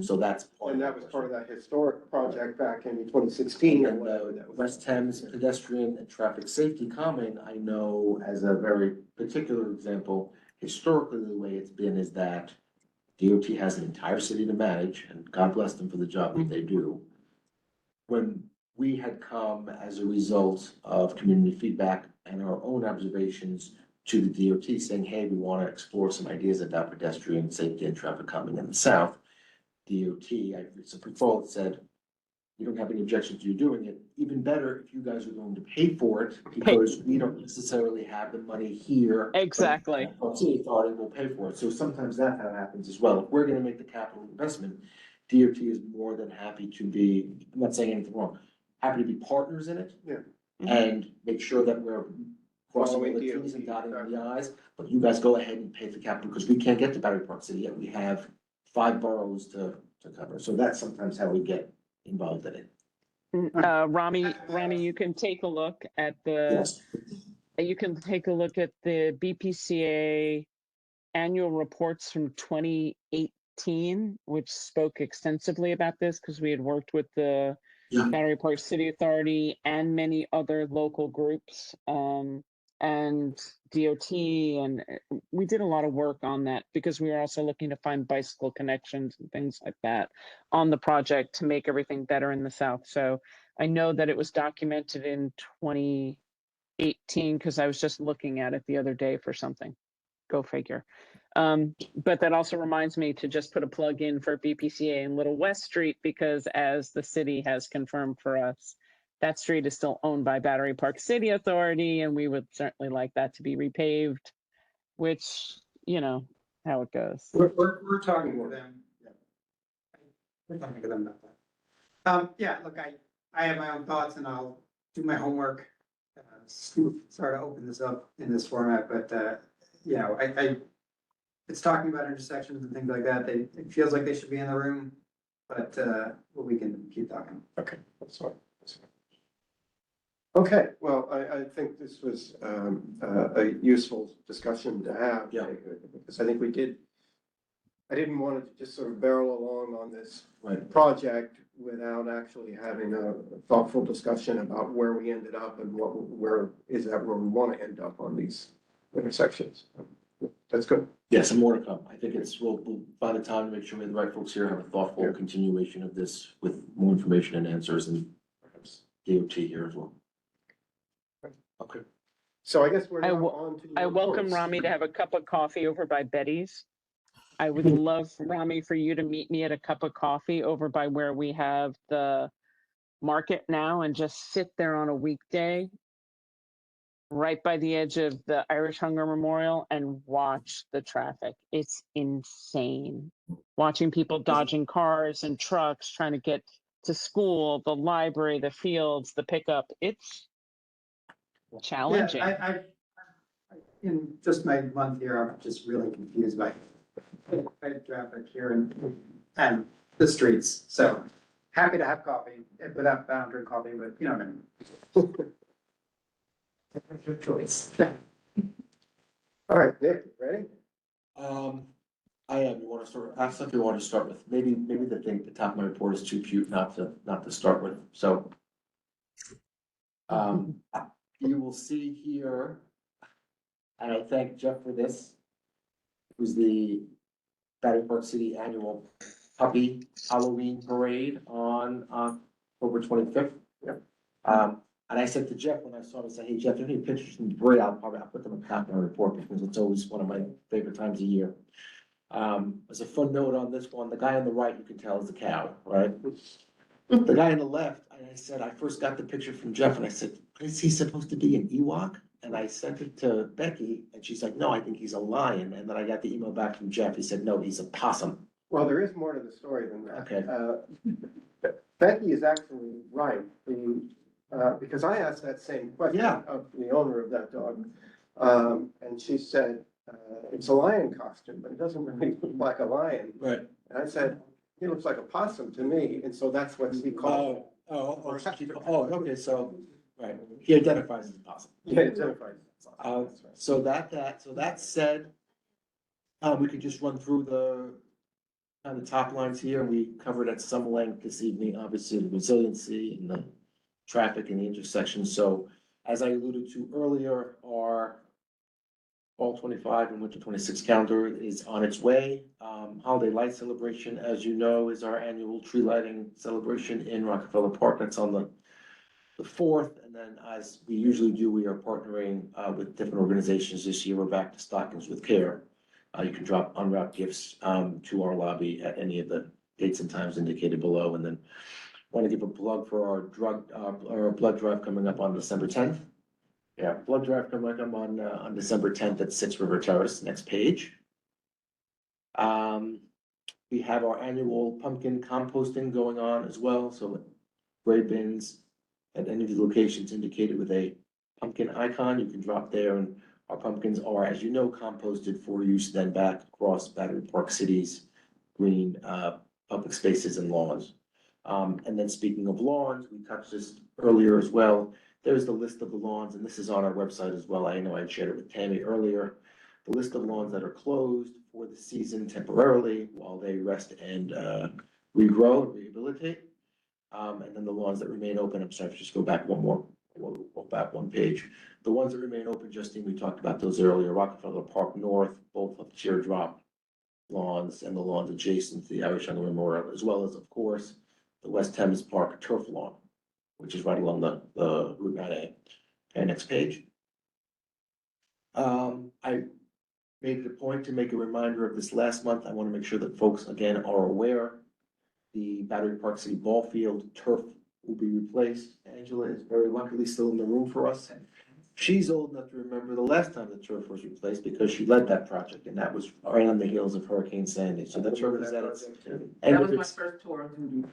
Speaker 2: So that's.
Speaker 1: And that was part of that historic project back in 2016 or
Speaker 2: And
Speaker 1: whatever that was.
Speaker 2: West Thames pedestrian and traffic safety comment, I know as a very particular example, historically, the way it's been is that DOT has an entire city to manage, and God bless them for the job that they do. When we had come as a result of community feedback and our own observations to the DOT saying, hey, we want to explore some ideas about pedestrian safety and traffic calming in the south. DOT, I recall, said, we don't have any objections to you doing it. Even better if you guys are going to pay for it, because we don't necessarily have the money here.
Speaker 7: Exactly.
Speaker 2: But city authority will pay for it. So sometimes that's how it happens as well. If we're going to make the capital investment, DOT is more than happy to be, I'm not saying anything wrong, happy to be partners in it.
Speaker 1: Yeah.
Speaker 2: And make sure that we're crossing all the
Speaker 1: Following
Speaker 2: T's and
Speaker 1: DOT,
Speaker 2: dotting the I's, but you guys go ahead and pay the capital, because we can't get to Battery Park City yet. We have 5 boroughs to cover. So that's sometimes how we get involved in it.
Speaker 7: Rami, you can take a look at
Speaker 2: Yes.
Speaker 7: you can take a look at the BPCA annual reports from 2018, which spoke extensively about this because we had worked with the Battery Park City Authority and many other local groups, and DOT, and we did a lot of work on that because we were also looking to find bicycle connections and things like that on the project to make everything better in the south. So I know that it was documented in 2018 because I was just looking at it the other day for something. Go figure. But that also reminds me to just put a plug in for BPCA in Little West Street, because as the city has confirmed for us, that street is still owned by Battery Park City Authority, and we would certainly like that to be repaved, which, you know, how it goes.
Speaker 8: We're talking to them. We're talking to them about that. Yeah, look, I have my own thoughts and I'll do my homework. Sorry to open this up in this format, but, you know, it's talking about intersections and things like that. It feels like they should be in the room, but, we can keep talking.
Speaker 1: Okay, that's fine. Okay, well, I think this was a useful discussion to have.
Speaker 2: Yeah.
Speaker 1: Because I think I didn't want it to just sort of barrel along on this
Speaker 2: Right.
Speaker 1: project without actually having a thoughtful discussion about where we ended up and where we want to end up on these intersections. That's good.
Speaker 2: Yes, and more to come. I think we'll find a time to make sure we have the right folks here, have a thoughtful continuation of this with more information and answers, and perhaps DOT here as well. Okay.
Speaker 1: So I guess we're
Speaker 7: I
Speaker 1: now
Speaker 7: will-
Speaker 1: on to.
Speaker 7: I
Speaker 1: your
Speaker 7: welcome
Speaker 1: reports.
Speaker 7: Rami to have a cup of coffee over by Betty's. I would love, Rami, for you to meet me at a cup of coffee over by where we have the market now and just sit there on a weekday right by the edge of the Irish Hunger Memorial and watch the traffic. It's insane. Watching people dodging cars and trucks, trying to get to school, the library, the fields, the pickup. It's challenging.
Speaker 8: Yeah, in just my month here, I'm just really confused by traffic here and the streets. So happy to have coffee without boundary coffee, but you know what I mean. Your choice.
Speaker 1: All right, Nick, ready?
Speaker 2: I am. You want to start? That's something you want to start with. Maybe the top of my report is too cute not to start with. So, you will see here, and I thank Jeff for this. It was the Battery Park City Annual Puppy Halloween Parade on October 25th.
Speaker 1: Yep.
Speaker 2: And I said to Jeff when I saw it, I said, "Hey Jeff, if you have any pictures from the parade, I'll put them at the top of my report because it's always one of my favorite times of year." As a fun note on this one, the guy on the right, you can tell is a cow, right? The guy on the left, I said, I first got the picture from Jeff and I said, is he supposed to be an Ewok? And I sent it to Becky and she's like, no, I think he's a lion. And then I got the email back from Jeff. He said, no, he's a possum.
Speaker 1: Well, there is more to the story than that.
Speaker 2: Okay.
Speaker 1: Becky is actually right. Because I asked that same question
Speaker 2: Yeah.
Speaker 1: of the owner of that dog. And she said, it's a lion costume, but it doesn't really look like a lion.
Speaker 2: Right.
Speaker 1: And I said, he looks like a possum to me. And so that's what he called.
Speaker 2: Okay, so, right, he identifies as a possum.
Speaker 1: Yeah, it's identified.
Speaker 2: So that said, we could just run through the kind of top lines here. We covered at some length this evening, obviously, the resiliency and the traffic and the intersections. So as I alluded to earlier, our fall 25 and winter 26 calendar is on its way. Holiday light celebration, as you know, is our annual tree lighting celebration in Rockefeller Park. That's on the 4th. And then as we usually do, we are partnering with different organizations. This year, we're back to Stockings with Care. You can drop unwrapped gifts to our lobby at any of the dates and times indicated below. And then want to give a plug for our blood drive coming up on December 10th. Yeah, blood drive coming up on December 10th at 6 River Terrace. Next page. We have our annual pumpkin composting going on as well. So gray bins at any of the locations indicated with a pumpkin icon, you can drop there, and our pumpkins are, as you know, composted for use then back across Battery Park City's green public spaces and lawns. And then speaking of lawns, we touched this earlier as well. There's the list of the lawns, and this is on our website as well. I know I shared it with Tammy earlier. The list of lawns that are closed for the season temporarily while they rest and regrow and rehabilitate. And then the lawns that remain open, I'm sorry, just go back one page. The ones that remain open, Justine, we talked about those earlier. Rockefeller Park North, both of teardrop lawns and the lawns adjacent to the Irish Hunger Memorial, as well as, of course, the West Thames Park turf lawn. which is right along the Route 9A. Okay, next page. I made it a point to make a reminder of this last month. I want to make sure that folks again are aware. The Battery Park City Ball Field turf will be replaced. Angela is very luckily still in the room for us. She's old enough to remember the last time the turf was replaced because she led that project, and that was right on the heels of Hurricane Sandy. So the turf is at its end
Speaker 4: That
Speaker 2: of
Speaker 4: was my
Speaker 2: its,
Speaker 4: first tour of duty.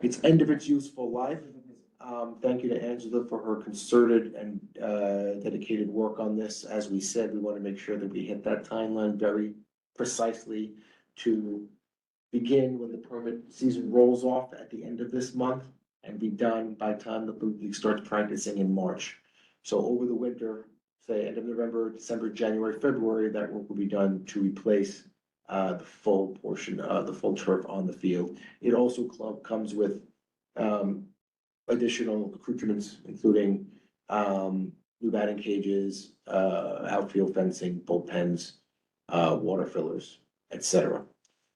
Speaker 2: its end of its useful life. Thank you to Angela for her concerted and dedicated work on this. As we said, we want to make sure that we hit that timeline very precisely to begin when the permit season rolls off at the end of this month and be done by the time the league starts practicing in March. So over the winter, say end of November, December, January, February, that work will be done to replace the full portion, the full turf on the field. It also comes with additional accoutrements, including new batting cages, outfield fencing, bullpens, water fillers, etc.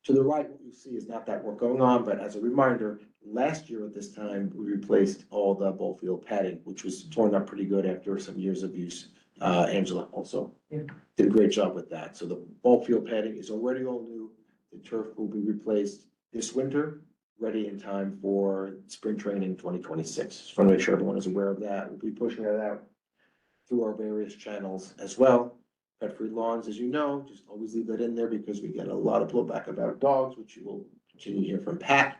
Speaker 2: To the right, what you see is not that work going on, but as a reminder, last year at this time, we replaced all the ball field padding, which was torn up pretty good after some years of use. Angela also did a great job with that. So the ball field padding is already all new. The turf will be replaced this winter, ready in time for spring training 2026. Just want to make sure everyone is aware of that. We'll be pushing that out through our various channels as well. Pet-free lawns, as you know, just always leave that in there because we get a lot of blowback about dogs, which you will continue to hear from Pat,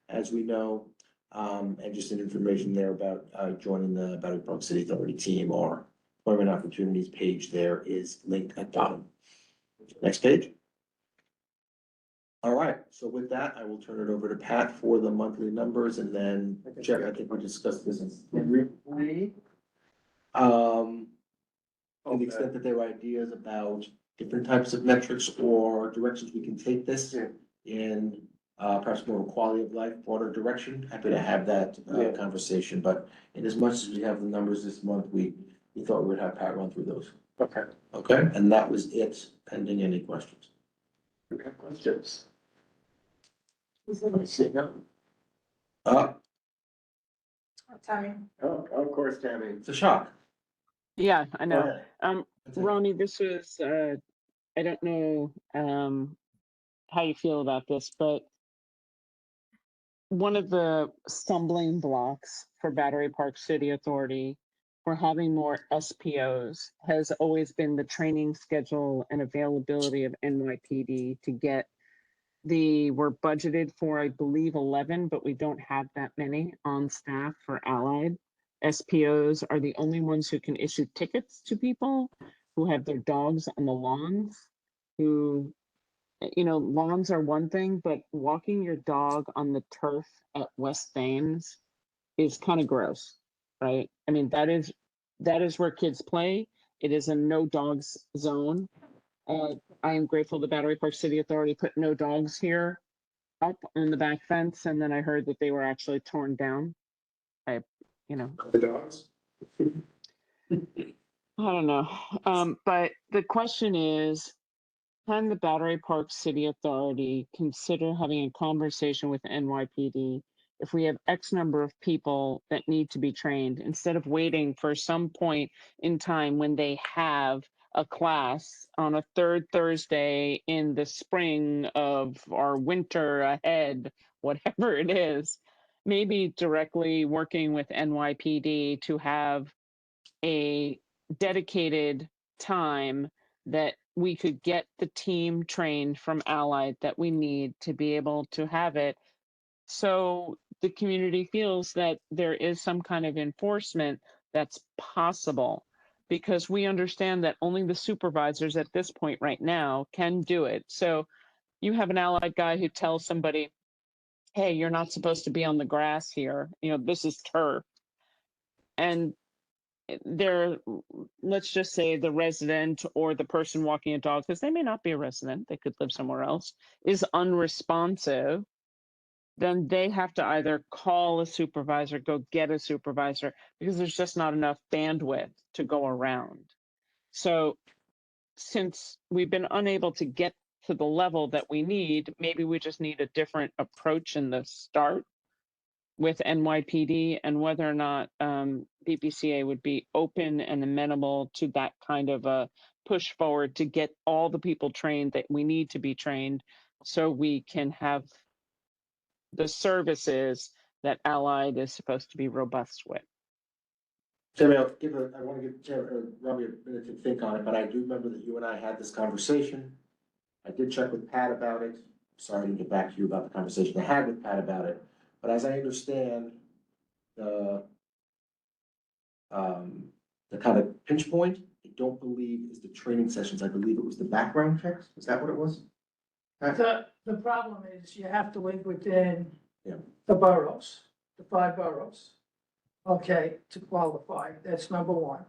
Speaker 2: as we know. And just an information there about joining the Battery Park City Authority team. Our employment opportunities page there is linked at bottom. Next page. All right, so with that, I will turn it over to Pat for the monthly numbers, and then Jeff, I think we discussed this briefly. To the extent that there are ideas about different types of metrics or directions we can take this in, perhaps more quality of life, broader direction, happy to have that conversation, but in as much as we have the numbers this month, we thought we would have Pat run through those.
Speaker 1: Okay.
Speaker 2: Okay, and that was it, pending any questions.
Speaker 1: Okay, questions?
Speaker 4: Tammy.
Speaker 1: Oh, of course, Tammy.
Speaker 2: It's a shock.
Speaker 7: Yeah, I know.
Speaker 1: Go ahead.
Speaker 2: That's it.
Speaker 7: Ronnie, this was, I don't know, how you feel about this, but one of the stumbling blocks for Battery Park City Authority for having more SPOs has always been the training schedule and availability of NYPD to get we're budgeted for, I believe, 11, but we don't have that many on staff for Allied. SPOs are the only ones who can issue tickets to people who have their dogs on the lawns, who, lawns are one thing, but walking your dog on the turf at West Thames is kind of gross, right? I mean, that is where kids play. It is a no dogs zone. I am grateful the Battery Park City Authority put no dogs here up on the back fence, and then I heard that they were actually torn down.
Speaker 1: The dogs?
Speaker 7: I don't know. But the question is, can the Battery Park City Authority consider having a conversation with NYPD if we have X number of people that need to be trained, instead of waiting for some point in time when they have a class on a third Thursday in the spring of our winter ahead, whatever it is, maybe directly working with NYPD to have a dedicated time that we could get the team trained from Allied that we need to be able to have it. So the community feels that there is some kind of enforcement that's possible, because we understand that only the supervisors at this point right now can do it. So you have an Allied guy who tells somebody, hey, you're not supposed to be on the grass here. This is turf. And let's just say the resident or the person walking a dog, because they may not be a resident, they could live somewhere else, is unresponsive, then they have to either call a supervisor, go get a supervisor, because there's just not enough bandwidth to go around. So since we've been unable to get to the level that we need, maybe we just need a different approach in the start. with NYPD and whether or not BPCA would be open and amenable to that kind of a push forward to get all the people trained that we need to be trained so we can have the services that Allied is supposed to be robust with.
Speaker 2: Jeremy, I want to give Robbie a minute to think on it, but I do remember that you and I had this conversation. I did check with Pat about it. Sorry I didn't get back to you about the conversation I had with Pat about it. But as I understand, the kind of pinch point, I don't believe is the training sessions. I believe it was the background checks. Is that what it was?
Speaker 3: The problem is you have to live within
Speaker 2: Yeah.
Speaker 3: the boroughs, the 5 boroughs. Okay, to qualify, that's number one.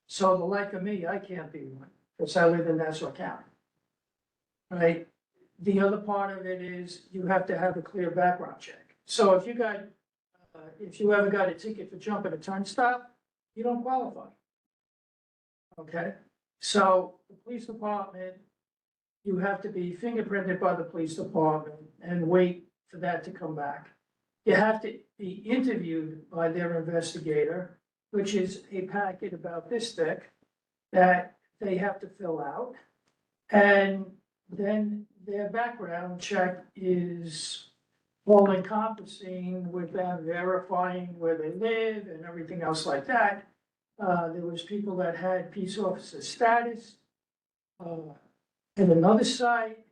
Speaker 3: So the like of me, I can't be one, because I live in Nassau County. Right? The other part of it is you have to have a clear background check. So if you ever got a ticket for jumping a turnstile, you don't qualify. Okay, so the police department, you have to be fingerprinted by the police department and wait for that to come back. You have to be interviewed by their investigator, which is a packet about this thick that they have to fill out. And then their background check is all encompassing with them verifying where they live and everything else like that. There was people that had peace officer status at another site,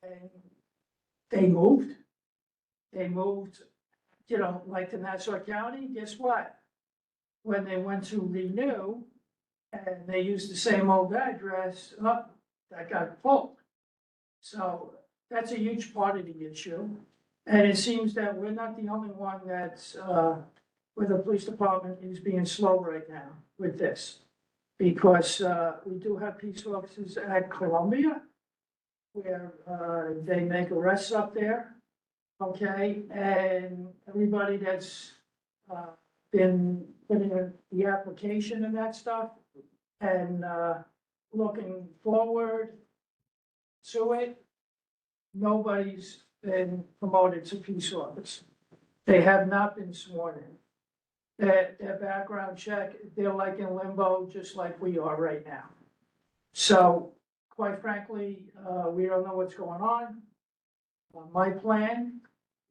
Speaker 3: and they moved. They moved, like to Nassau County, guess what? When they went to renew and they used the same old address, that got pulled. So that's a huge part of the issue. And it seems that we're not the only one that's, where the police department is being slow right now with this. Because we do have peace officers at Columbia where they make arrests up there. Okay, and everybody that's been putting in the application and that stuff and looking forward to it, nobody's been promoted to peace officer. They have not been sworn in. Their background check, they're like in limbo, just like we are right now. So quite frankly, we don't know what's going on. My plan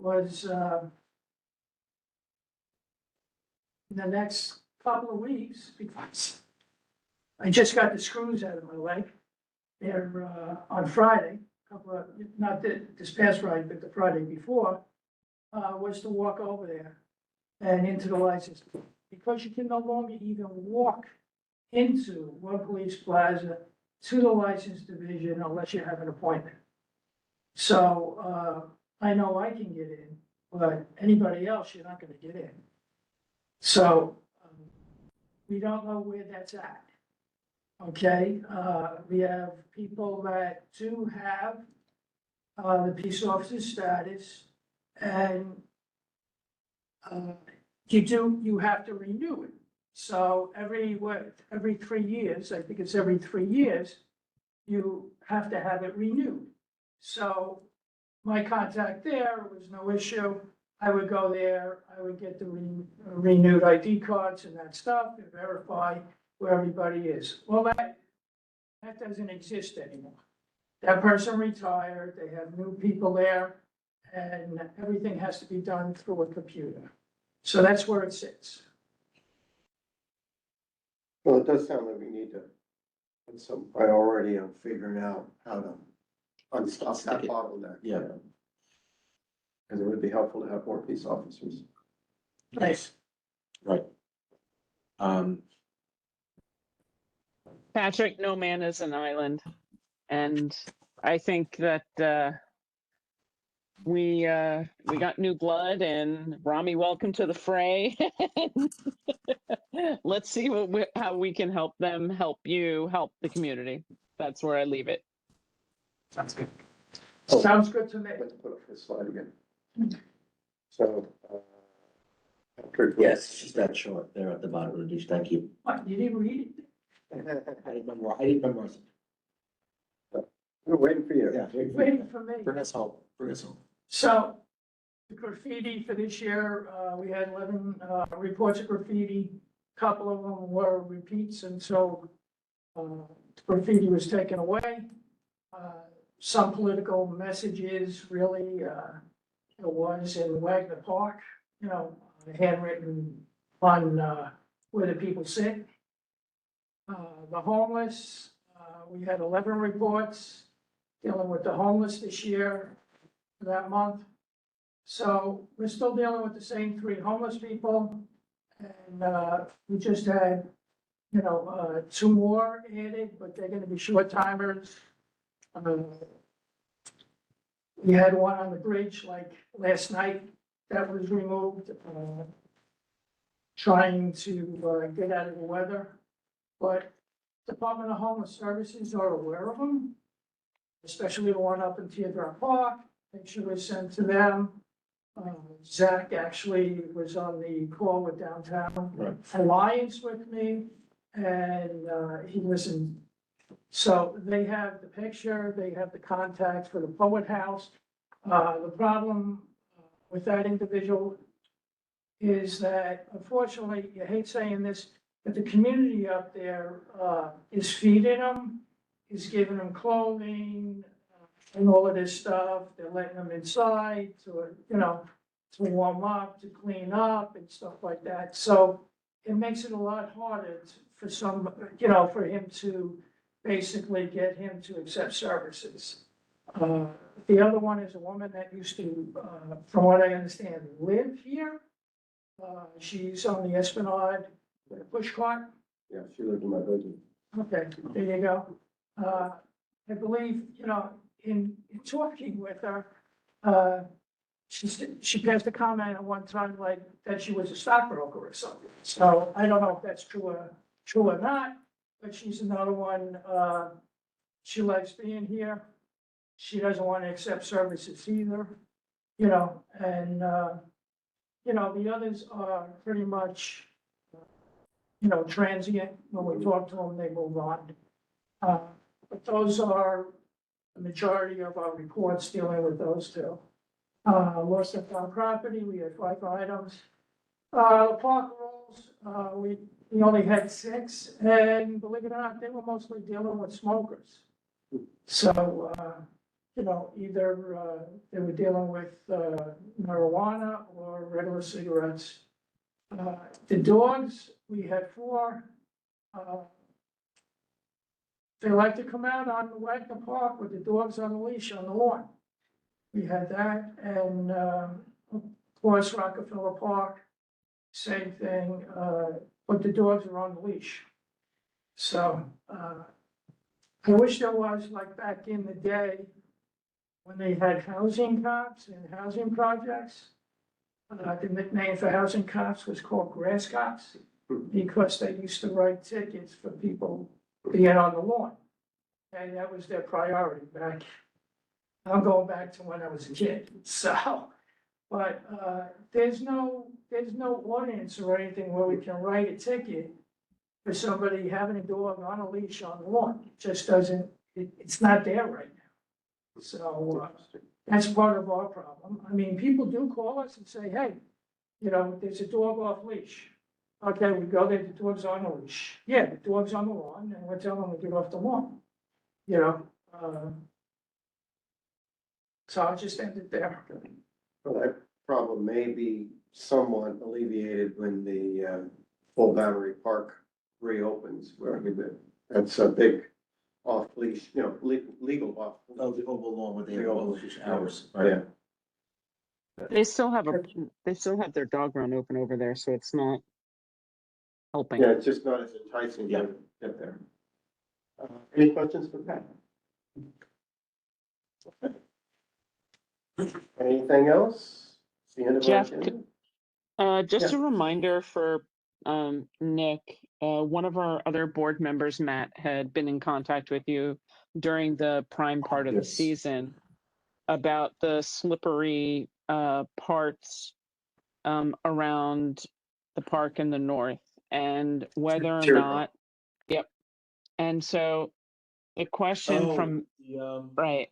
Speaker 3: was in the next couple of weeks, because I just got the screws out of my leg. They're on Friday, not this past Friday, but the Friday before, was to walk over there and into the license. Because you can no longer even walk into World Police Plaza to the license division unless you have an appointment. So I know I can get in, but anybody else, you're not gonna get in. So we don't know where that's at. Okay, we have people that do have the peace officer status, and you have to renew it. So every 3 years, I think it's every 3 years, you have to have it renewed. So my contact there was no issue. I would go there, I would get the renewed ID cards and that stuff and verify where everybody is. Well, that doesn't exist anymore. That person retired, they have new people there, and everything has to be done through a computer. So that's where it sits.
Speaker 1: Well, it does sound like we need to put some priority on figuring out how to unstop that bottleneck.
Speaker 2: Yeah.
Speaker 1: Because it would be helpful to have more peace officers.
Speaker 3: Nice.
Speaker 2: Right.
Speaker 7: Patrick, no man is an island. And I think that we got new blood, and Rami, welcome to the fray. Let's see how we can help them, help you, help the community. That's where I leave it.
Speaker 3: Sounds good. Sounds good to me.
Speaker 1: I'd like to put up this slide again. So, Patrick.
Speaker 2: Yes, it's just that short there at the bottom of the dish. Thank you.
Speaker 3: What, you didn't read it?
Speaker 2: I didn't memorize it.
Speaker 1: We're waiting for you.
Speaker 2: Yeah.
Speaker 3: Waiting for me.
Speaker 2: Bring us home. Bring us home.
Speaker 3: So Graffiti for this year, we had 11 reports of graffiti. A couple of them were repeats, and so graffiti was taken away. Some political messages really, it was in Wagner Park, you know, handwritten on where the people sit. The homeless, we had 11 reports dealing with the homeless this year, that month. So we're still dealing with the same 3 homeless people. And we just had, 2 more added, but they're gonna be short timers. We had one on the bridge like last night that was removed, trying to get out of the weather. But Department of Homeless Services are aware of them, especially the one up in Teardrop Park. Make sure we send to them. Zach actually was on the call with Downtown Alliance with me, and he listened. So they have the picture, they have the contact for the Poet House. The problem with that individual is that, unfortunately, you hate saying this, but the community up there is feeding them, is giving them clothing, and all of this stuff. They're letting them inside to, to warm up, to clean up and stuff like that. So it makes it a lot harder for some, for him to basically get him to accept services. The other one is a woman that used to, from what I understand, live here. She's on the Esplanade with a push cart.
Speaker 1: Yeah, she lived in my building.
Speaker 3: Okay, there you go. I believe, in talking with her, she passed a comment at one time like that she was a stockbroker or something. So I don't know if that's true or not, but she's another one. She likes being here. She doesn't want to accept services either, and the others are pretty much, transient. When we talk to them, they move on. But those are the majority of our reports dealing with those 2. Loss of found property, we had 5 items. Park rolls, we only had 6, and believe it or not, they were mostly dealing with smokers. So, either they were dealing with marijuana or regular cigarettes. The dogs, we had 4. They like to come out on the Wagner Park with the dogs on the leash on the lawn. We had that, and of course Rockefeller Park, same thing, but the dogs are on the leash. So I wish there was, like back in the day, when they had housing cops and housing projects. The nickname for housing cops was called grass cops, because they used to write tickets for people being on the lawn. And that was their priority back. I'm going back to when I was a kid, so, but there's no ordinance or anything where we can write a ticket for somebody having a dog on a leash on the lawn. It just doesn't, it's not there right now. So that's part of our problem. I mean, people do call us and say, hey, there's a dog off leash. Okay, we go there, the dog's on the leash. Yeah, the dog's on the lawn, and we're telling them to get off the lawn. So I'll just end it there.
Speaker 1: Well, that problem may be somewhat alleviated when the Full Battery Park reopens, where that's a big off-leash, legal off.
Speaker 2: Oh, the oval lawn where they have all those hours,
Speaker 1: Yeah.
Speaker 2: right?
Speaker 7: They still have their dog run open over there, so it's not helping.
Speaker 1: Yeah, it's just not as enticing to get there. Any questions for Pat? Okay. Anything else? It's the end of our
Speaker 7: Jeff,
Speaker 1: agenda.
Speaker 7: just
Speaker 1: Yeah.
Speaker 7: a reminder for Nick, one of our other board members, Matt, had been in contact with you during the prime part of the season about the slippery parts around the park in the north, and whether or not, and so a question from
Speaker 2: The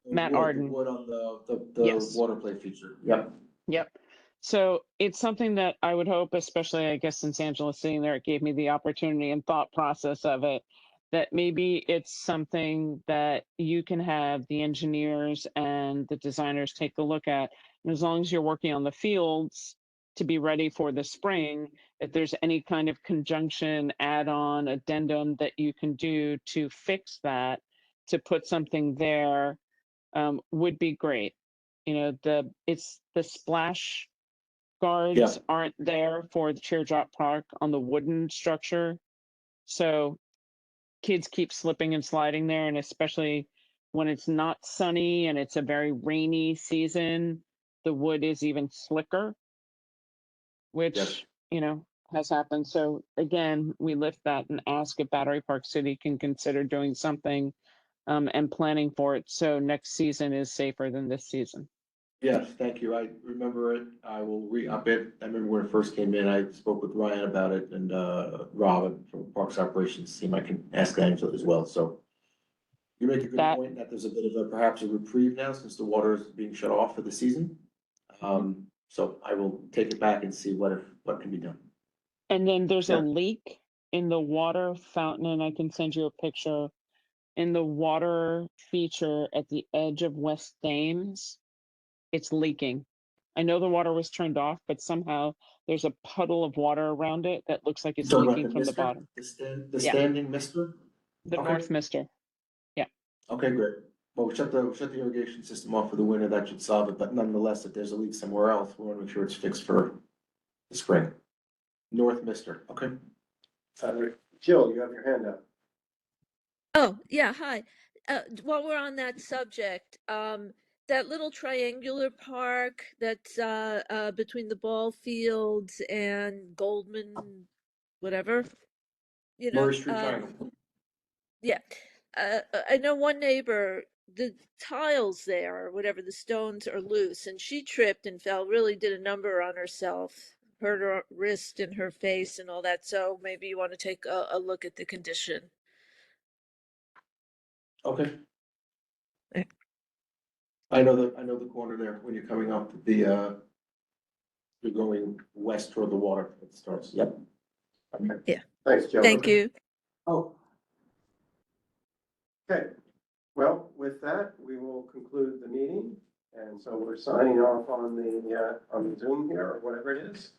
Speaker 7: Matt
Speaker 2: wood,
Speaker 7: Arden.
Speaker 2: The wood on the water play feature. Yep.
Speaker 7: Yep. So it's something that I would hope, especially I guess since Angela's sitting there, it gave me the opportunity and thought process of it, that maybe it's something that you can have the engineers and the designers take a look at. And as long as you're working on the fields to be ready for the spring, if there's any kind of conjunction, add-on, addendum that you can do to fix that, to put something there, would be great. You know, it's the splash
Speaker 2: Yeah.
Speaker 7: guards aren't there for the teardrop park on the wooden structure. So kids keep slipping and sliding there, and especially when it's not sunny and it's a very rainy season, the wood is even slicker, which,
Speaker 2: Yes.
Speaker 7: you know, has happened. So again, we lift that and ask if Battery Park City can consider doing something and planning for it so next season is safer than this season.
Speaker 2: Yes, thank you. I remember it. I will re-up it. I remember when it first came in, I spoke with Ryan about it and Rob from Parks Operations team. I can ask Angela as well. So you make a good point that there's a bit of perhaps a reprieve now since the water is being shut off for the season. So I will take it back and see what can be done.
Speaker 7: And then there's
Speaker 2: Yeah.
Speaker 7: a leak in the water fountain, and I can send you a picture. In the water feature at the edge of West Thames, it's leaking. I know the water was turned off, but somehow there's a puddle of water around it that looks like it's
Speaker 2: Talking about
Speaker 7: leaking
Speaker 2: the
Speaker 7: from the
Speaker 2: mister,
Speaker 7: bottom.
Speaker 2: the
Speaker 7: Yeah.
Speaker 2: standing mister?
Speaker 7: The
Speaker 2: Okay.
Speaker 7: North Mister. Yeah.
Speaker 2: Okay, great. Well, we shut the irrigation system off for the winter. That should solve it. But nonetheless, if there's a leak somewhere else, we want to make sure it's fixed for the spring. North Mister. Okay.
Speaker 1: Jill, you have your hand up.
Speaker 10: Oh, yeah, hi. While we're on that subject, that little triangular park that's between the ball fields and Goldman, whatever, you know,
Speaker 2: Murray Street Triangle.
Speaker 10: yeah. I know one neighbor, the tiles there, or whatever, the stones are loose, and she tripped and fell, really did a number on herself, hurt her wrist and her face and all that. So maybe you want to take a look at the condition.
Speaker 2: Okay.
Speaker 10: Eh.
Speaker 2: I know the corner there when you're coming up you're going west toward the water. It starts. Yep. Okay.
Speaker 10: Yeah.
Speaker 1: Thanks, Jill.
Speaker 10: Thank you.
Speaker 2: Oh.
Speaker 1: Okay, well, with that, we will conclude the meeting. And so we're signing off on the Zoom here or whatever it is.